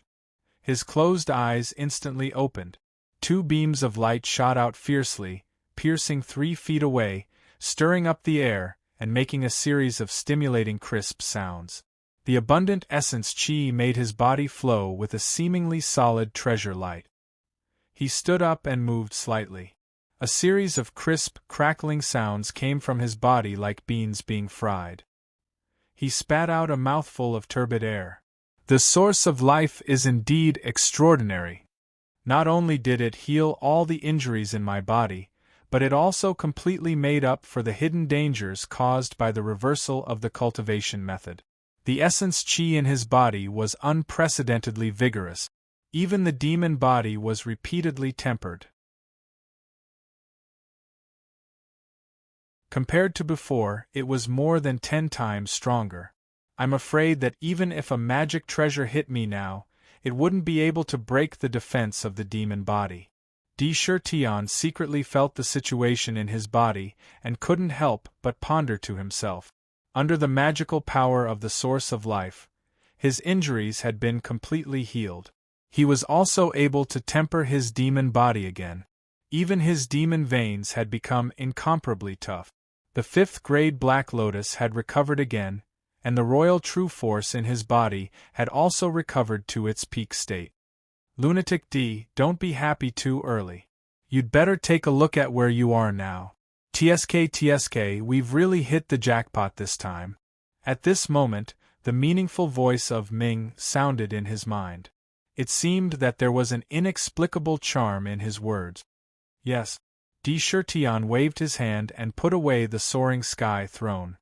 His closed eyes instantly opened. Two beams of light shot out fiercely, piercing 3 feet away, stirring up the air, and making a series of stimulating crisp sounds. The abundant essence chi made his body flow with a seemingly solid treasure light. He stood up and moved slightly. A series of crisp, crackling sounds came from his body like beans being fried. He spat out a mouthful of turbid air. The source of life is indeed extraordinary. Not only did it heal all the injuries in my body, but it also completely made up for the hidden dangers caused by the reversal of the cultivation method. The essence chi in his body was unprecedentedly vigorous. Even the demon body was repeatedly tempered. Compared to before, it was more than 10 times stronger. I'm afraid that even if a magic treasure hit me now, it wouldn't be able to break the defense of the demon body. Di Shirtian secretly felt the situation in his body and couldn't help but ponder to himself. Under the magical power of the source of life, his injuries had been completely healed. He was also able to temper his demon body again. Even his demon veins had become incomparably tough. The 5th-grade Black Lotus had recovered again, and the royal true force in his body had also recovered to its peak state. Lunatic D, don't be happy too early. You'd better take a look at where you are now. TSK, we've really hit the jackpot this time. At this moment, the meaningful voice of Ming sounded in his mind. It seemed that there was an inexplicable charm in his words. Yes. D. Shirtian waved his hand and put away the soaring sky throne.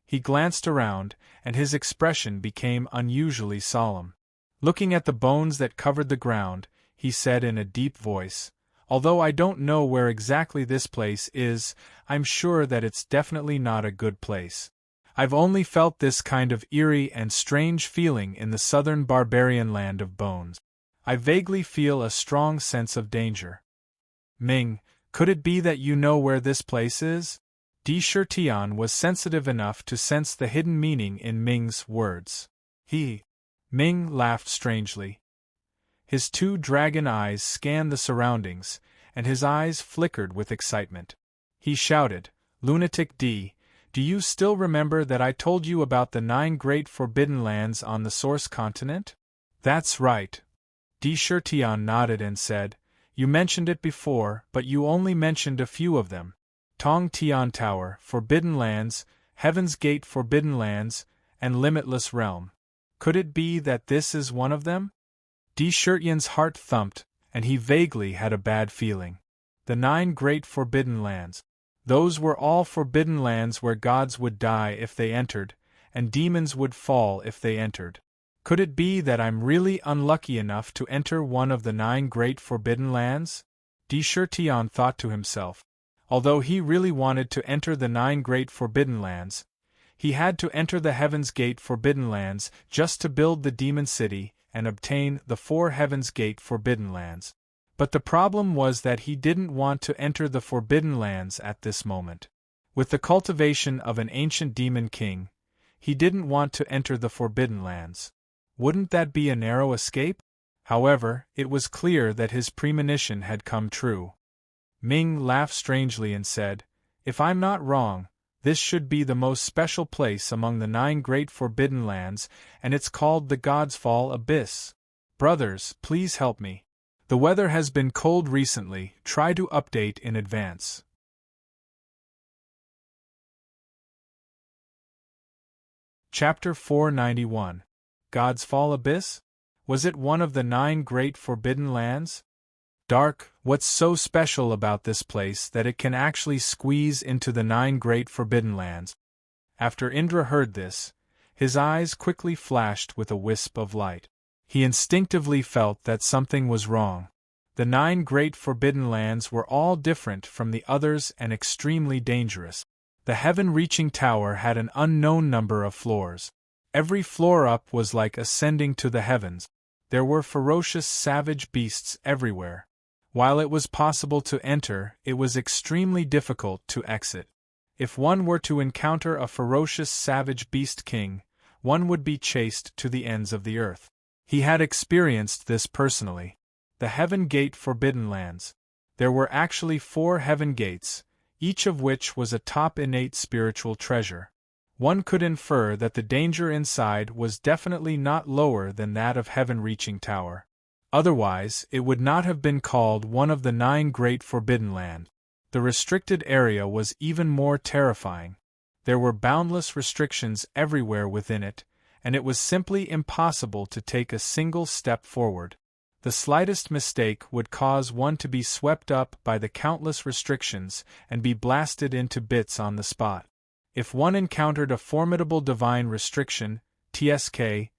He glanced around, and his expression became unusually solemn. Looking at the bones that covered the ground, he said in a deep voice, "Although I don't know where exactly this place is, I'm sure that it's definitely not a good place. I've only felt this kind of eerie and strange feeling in the southern barbarian land of bones. I vaguely feel a strong sense of danger." Ming, could it be that you know where this place is? D. Shirtian was sensitive enough to sense the hidden meaning in Ming's words. Ming laughed strangely. His 2 dragon eyes scanned the surroundings, and his eyes flickered with excitement. He shouted, "Lunatic D, do you still remember that I told you about the 9 great forbidden lands on the Source continent?" "That's right." D. Shirtian nodded and said, "You mentioned it before, but you only mentioned a few of them. Tong Tian Tower, Forbidden Lands, Heaven's Gate Forbidden Lands, and Limitless Realm. Could it be that this is one of them?" D. Shirtian's heart thumped, and he vaguely had a bad feeling. The 9 great forbidden lands. Those were all forbidden lands where gods would die if they entered, and demons would fall if they entered. Could it be that I'm really unlucky enough to enter one of the 9 great forbidden lands? D. Shirtian thought to himself. Although he really wanted to enter the 9 great forbidden lands, he had to enter the Heaven's Gate Forbidden Lands just to build the Demon City and obtain the 4 Heaven's Gate Forbidden Lands. But the problem was that he didn't want to enter the Forbidden Lands at this moment. With the cultivation of an ancient demon king, he didn't want to enter the Forbidden Lands. Wouldn't that be a narrow escape? However, it was clear that his premonition had come true. Ming laughed strangely and said, "If I'm not wrong, this should be the most special place among the 9 great forbidden lands, and it's called the God's Fall Abyss. Brothers, please help me. The weather has been cold recently, try to update in advance." Chapter 491. God's Fall Abyss? Was it one of the 9 great forbidden lands? Dark, what's so special about this place that it can actually squeeze into the 9 great forbidden lands? After Indra heard this, his eyes quickly flashed with a wisp of light. He instinctively felt that something was wrong. The 9 great forbidden lands were all different from the others and extremely dangerous. The heaven-reaching tower had an unknown number of floors. Every floor up was like ascending to the heavens. There were ferocious savage beasts everywhere. While it was possible to enter, it was extremely difficult to exit. If one were to encounter a ferocious savage beast king, one would be chased to the ends of the earth. He had experienced this personally. The Heaven Gate Forbidden Lands. There were actually 4 heaven gates, each of which was a top innate spiritual treasure. One could infer that the danger inside was definitely not lower than that of heaven-reaching tower. Otherwise, it would not have been called one of the 9 great forbidden lands. The restricted area was even more terrifying. There were boundless restrictions everywhere within it, and it was simply impossible to take a single step forward. The slightest mistake would cause one to be swept up by the countless restrictions and be blasted into bits on the spot. If one encountered a formidable divine restriction, TSK,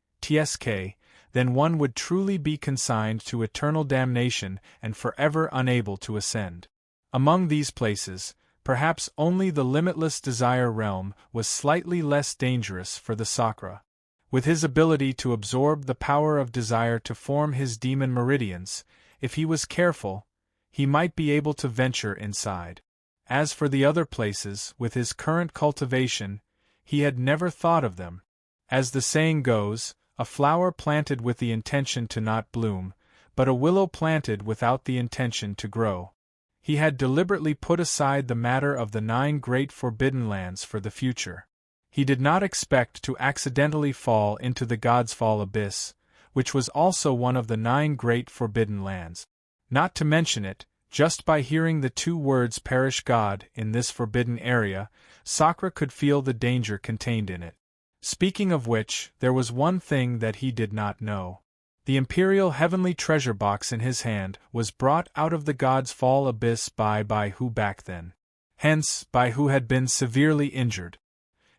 then one would truly be consigned to eternal damnation and forever unable to ascend. Among these places, perhaps only the limitless desire realm was slightly less dangerous for the Sakra. With his ability to absorb the power of desire to form his demon meridians, if he was careful, he might be able to venture inside. As for the other places, with his current cultivation, he had never thought of them. As the saying goes, a flower planted with the intention to not bloom, but a willow planted without the intention to grow. He had deliberately put aside the matter of the 9 great forbidden lands for the future. He did not expect to accidentally fall into the God's Fall abyss, which was also one of the 9 great forbidden lands. Not to mention it, just by hearing the 2 words perish God in this forbidden area, Sakra could feel the danger contained in it. Speaking of which, there was one thing that he did not know. The imperial heavenly treasure box in his hand was brought out of the God's Fall abyss by who back then. Hence, by who had been severely injured.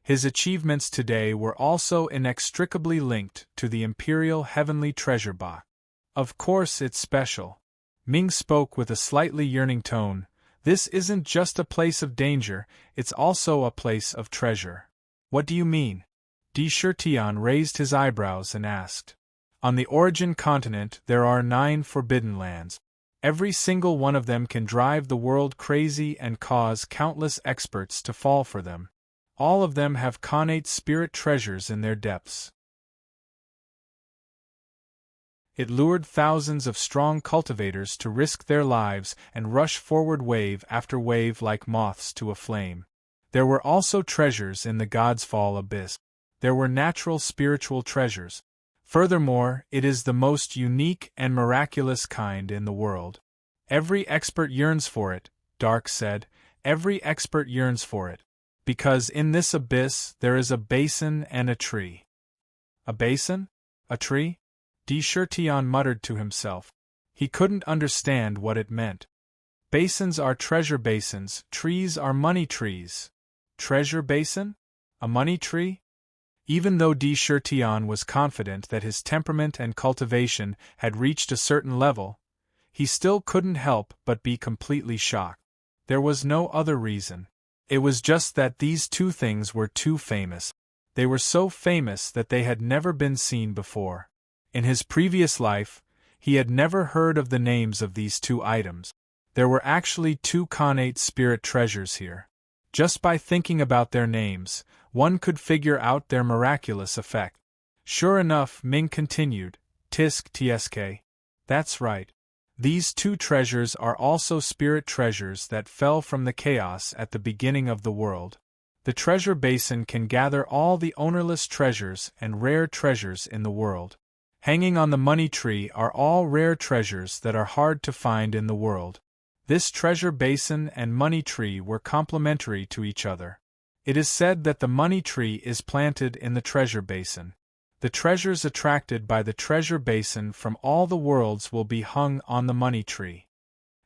His achievements today were also inextricably linked to the imperial heavenly treasure box. Of course it's special. Ming spoke with a slightly yearning tone. This isn't just a place of danger, it's also a place of treasure. What do you mean? Di Shirtian raised his eyebrows and asked. On the Origin continent there are 9 forbidden lands. Every single one of them can drive the world crazy and cause countless experts to fall for them. All of them have connate spirit treasures in their depths. It lured thousands of strong cultivators to risk their lives and rush forward wave after wave like moths to a flame. There were also treasures in the God's Fall abyss. There were natural spiritual treasures. Furthermore, it is the most unique and miraculous kind in the world. Every expert yearns for it, Dark said. Every expert yearns for it. Because in this abyss there is a basin and a tree. A basin? A tree? Di Shirtian muttered to himself. He couldn't understand what it meant. Basins are treasure basins, trees are money trees. Treasure basin? A money tree? Even though Di Shirtian was confident that his temperament and cultivation had reached a certain level, he still couldn't help but be completely shocked. There was no other reason. It was just that these 2 things were too famous. They were so famous that they had never been seen before. In his previous life, he had never heard of the names of these 2 items. There were actually 2 connate spirit treasures here. Just by thinking about their names, one could figure out their miraculous effect. Sure enough, Ming continued, Tisk Tsk. That's right. These 2 treasures are also spirit treasures that fell from the chaos at the beginning of the world. The treasure basin can gather all the ownerless treasures and rare treasures in the world. Hanging on the money tree are all rare treasures that are hard to find in the world. This treasure basin and money tree were complementary to each other. It is said that the money tree is planted in the treasure basin. The treasures attracted by the treasure basin from all the worlds will be hung on the money tree.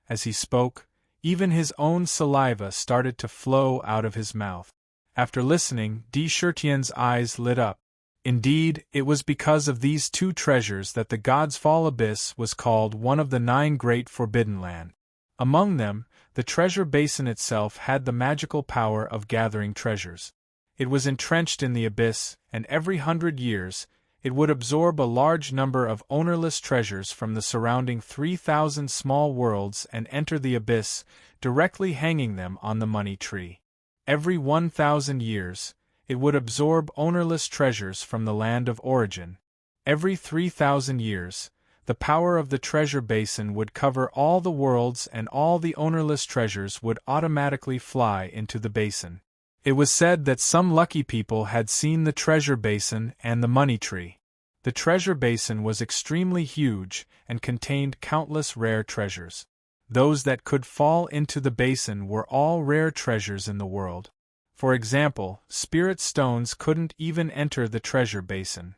As he spoke, even his own saliva started to flow out of his mouth. After listening, Di Shirtian's eyes lit up. Indeed, it was because of these 2 treasures that the God's Fall abyss was called one of the 9 great forbidden lands. Among them, the treasure basin itself had the magical power of gathering treasures. It was entrenched in the abyss, and every 100 years, it would absorb a large number of ownerless treasures from the surrounding 3,000 small worlds and enter the abyss, directly hanging them on the money tree. Every 1,000 years, it would absorb ownerless treasures from the land of origin. Every 3,000 years, the power of the treasure basin would cover all the worlds and all the ownerless treasures would automatically fly into the basin. It was said that some lucky people had seen the treasure basin and the money tree. The treasure basin was extremely huge and contained countless rare treasures. Those that could fall into the basin were all rare treasures in the world. For example, spirit stones couldn't even enter the treasure basin.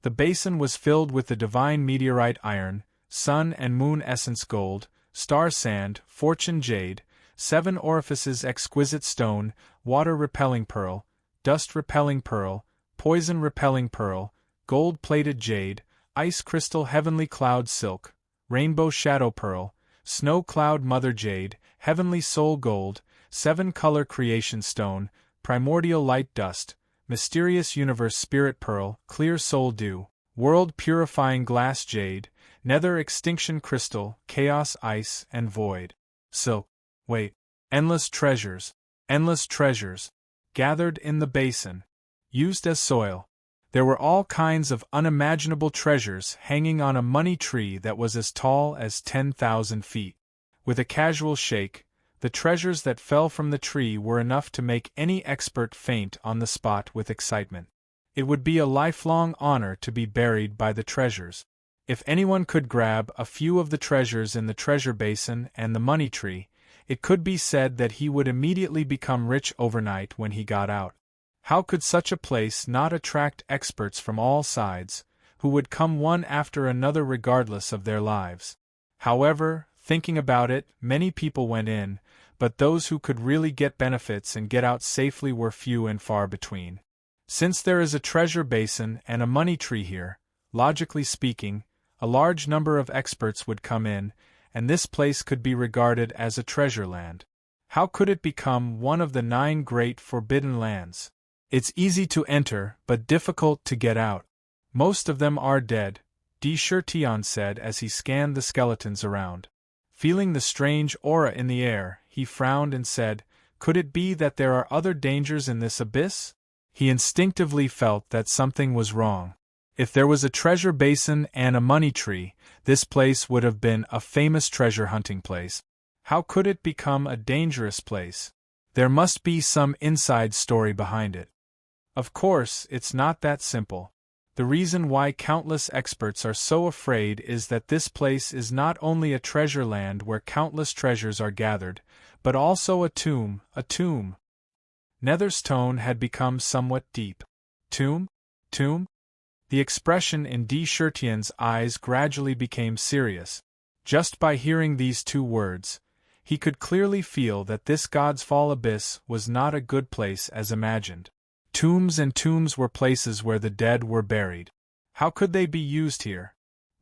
The basin was filled with the divine meteorite iron, sun and moon essence gold, star sand, fortune jade, 7 orifices exquisite stone, water-repelling pearl, dust-repelling pearl, poison-repelling pearl, gold-plated jade, ice crystal heavenly cloud silk, rainbow shadow pearl, snow cloud mother jade, heavenly soul gold, 7-color creation stone, primordial light dust, mysterious universe spirit pearl, clear soul dew, world purifying glass jade, nether extinction crystal, chaos ice and void. Silk. Wait. Endless treasures, gathered in the basin, used as soil. There were all kinds of unimaginable treasures hanging on a money tree that was as tall as 10,000 feet. With a casual shake, the treasures that fell from the tree were enough to make any expert faint on the spot with excitement. It would be a lifelong honor to be buried by the treasures. If anyone could grab a few of the treasures in the treasure basin and the money tree, it could be said that he would immediately become rich overnight when he got out. How could such a place not attract experts from all sides, who would come one after another regardless of their lives? However, thinking about it, many people went in, but those who could really get benefits and get out safely were few and far between. Since there is a treasure basin and a money tree here, logically speaking, a large number of experts would come in, and this place could be regarded as a treasure land. How could it become one of the 9 great forbidden lands? It's easy to enter, but difficult to get out. Most of them are dead, Tion said as he scanned the skeletons around. Feeling the strange aura in the air, he frowned and said, "Could it be that there are other dangers in this abyss?" He instinctively felt that something was wrong. If there was a treasure basin and a money tree, this place would have been a famous treasure hunting place. How could it become a dangerous place? There must be some inside story behind it. Of course, it's not that simple. The reason why countless experts are so afraid is that this place is not only a treasure land where countless treasures are gathered, but also a tomb, Nether's tone had become somewhat deep. Tomb? Tomb? The expression in Tian's eyes gradually became serious. Just by hearing these 2 words, he could clearly feel that this God's Fall abyss was not a good place as imagined. Tombs and tombs were places where the dead were buried. How could they be used here?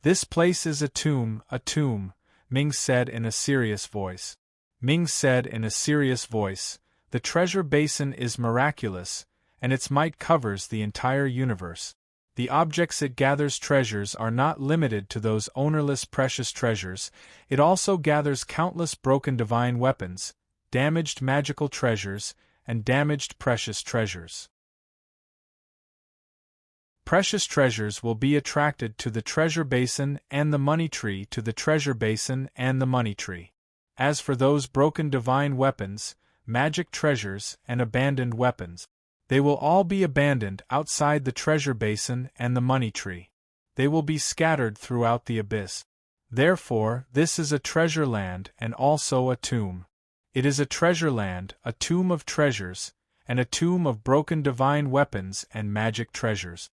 This place is a tomb, Ming said in a serious voice. The treasure basin is miraculous, and its might covers the entire universe. The objects it gathers treasures are not limited to those ownerless precious treasures, it also gathers countless broken divine weapons, damaged magical treasures, and damaged precious treasures. Precious treasures will be attracted to the treasure basin and the money tree to the treasure basin and the money tree. As for those broken divine weapons, magic treasures, and abandoned weapons, they will all be abandoned outside the treasure basin and the money tree. They will be scattered throughout the abyss. Therefore, this is a treasure land and also a tomb. It is a treasure land, a tomb of treasures, and a tomb of broken divine weapons and magic treasures.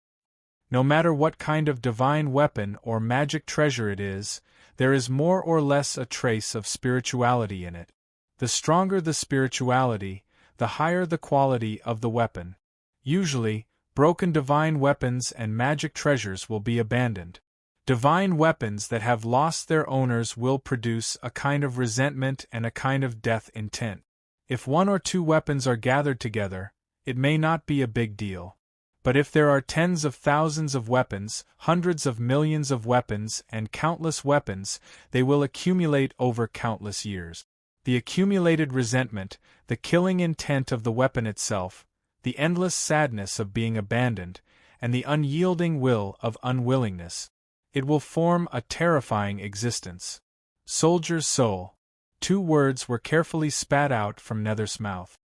No matter what kind of divine weapon or magic treasure it is, there is more or less a trace of spirituality in it. The stronger the spirituality, the higher the quality of the weapon. Usually, broken divine weapons and magic treasures will be abandoned. Divine weapons that have lost their owners will produce a kind of resentment and a kind of death intent. If 1 or 2 weapons are gathered together, it may not be a big deal. But if there are tens of thousands of weapons, hundreds of millions of weapons, and countless weapons, they will accumulate over countless years. The accumulated resentment, the killing intent of the weapon itself, the endless sadness of being abandoned, and the unyielding will of unwillingness. It will form a terrifying existence. Soldier's soul. 2 words were carefully spat out from Nether's mouth.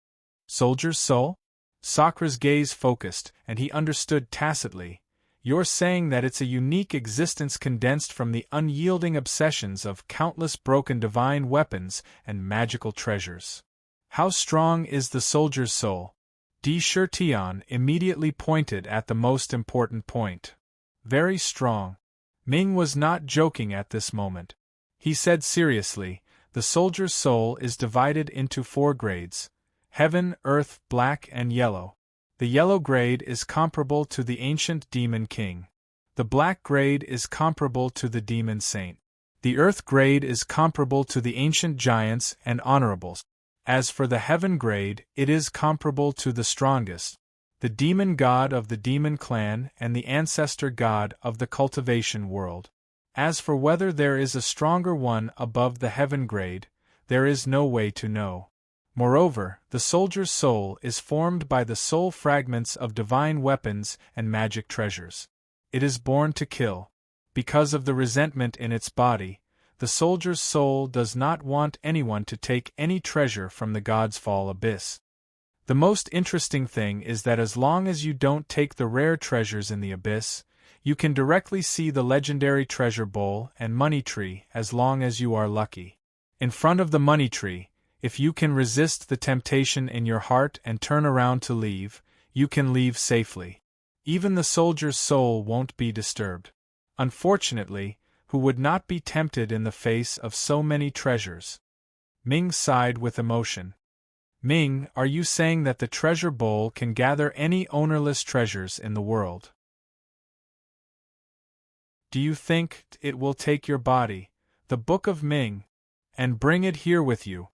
Soldier's soul? Sakra's gaze focused, and he understood tacitly. You're saying that it's a unique existence condensed from the unyielding obsessions of countless broken divine weapons and magical treasures. How strong is the soldier's soul? Tian immediately pointed at the most important point. Very strong. Ming was not joking at this moment. He said seriously, the soldier's soul is divided into 4 grades: heaven, earth, black, and yellow. The yellow grade is comparable to the ancient demon king. The black grade is comparable to the demon saint. The earth grade is comparable to the ancient giants and honorables. As for the heaven grade, it is comparable to the strongest, the demon god of the demon clan and the ancestor god of the cultivation world. As for whether there is a stronger one above the heaven grade, there is no way to know. Moreover, the soldier's soul is formed by the soul fragments of divine weapons and magic treasures. It is born to kill. Because of the resentment in its body, the soldier's soul does not want anyone to take any treasure from the God's Fall abyss. The most interesting thing is that as long as you don't take the rare treasures in the abyss, you can directly see the legendary treasure bowl and money tree as long as you are lucky. In front of the money tree, if you can resist the temptation in your heart and turn around to leave, you can leave safely. Even the soldier's soul won't be disturbed. Unfortunately, who would not be tempted in the face of so many treasures? Ming sighed with emotion. Ming, are you saying that the treasure bowl can gather any ownerless treasures in the world? Do you think it will take your body, the Book of Ming, and bring it here with you?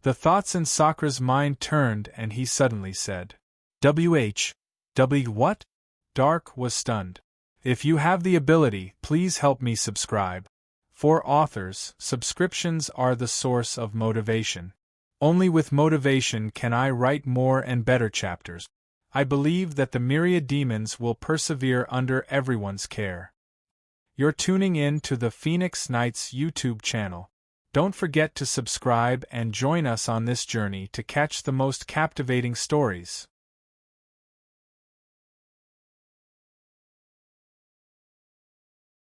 The thoughts in Sakra's mind turned and he suddenly said, what? Dark was stunned. If you have the ability, please help me subscribe. For authors, subscriptions are the source of motivation. Only with motivation can I write more and better chapters. I believe that the myriad demons will persevere under everyone's care. You're tuning in to the Phoenix Knights YouTube channel. Don't forget to subscribe and join us on this journey to catch the most captivating stories.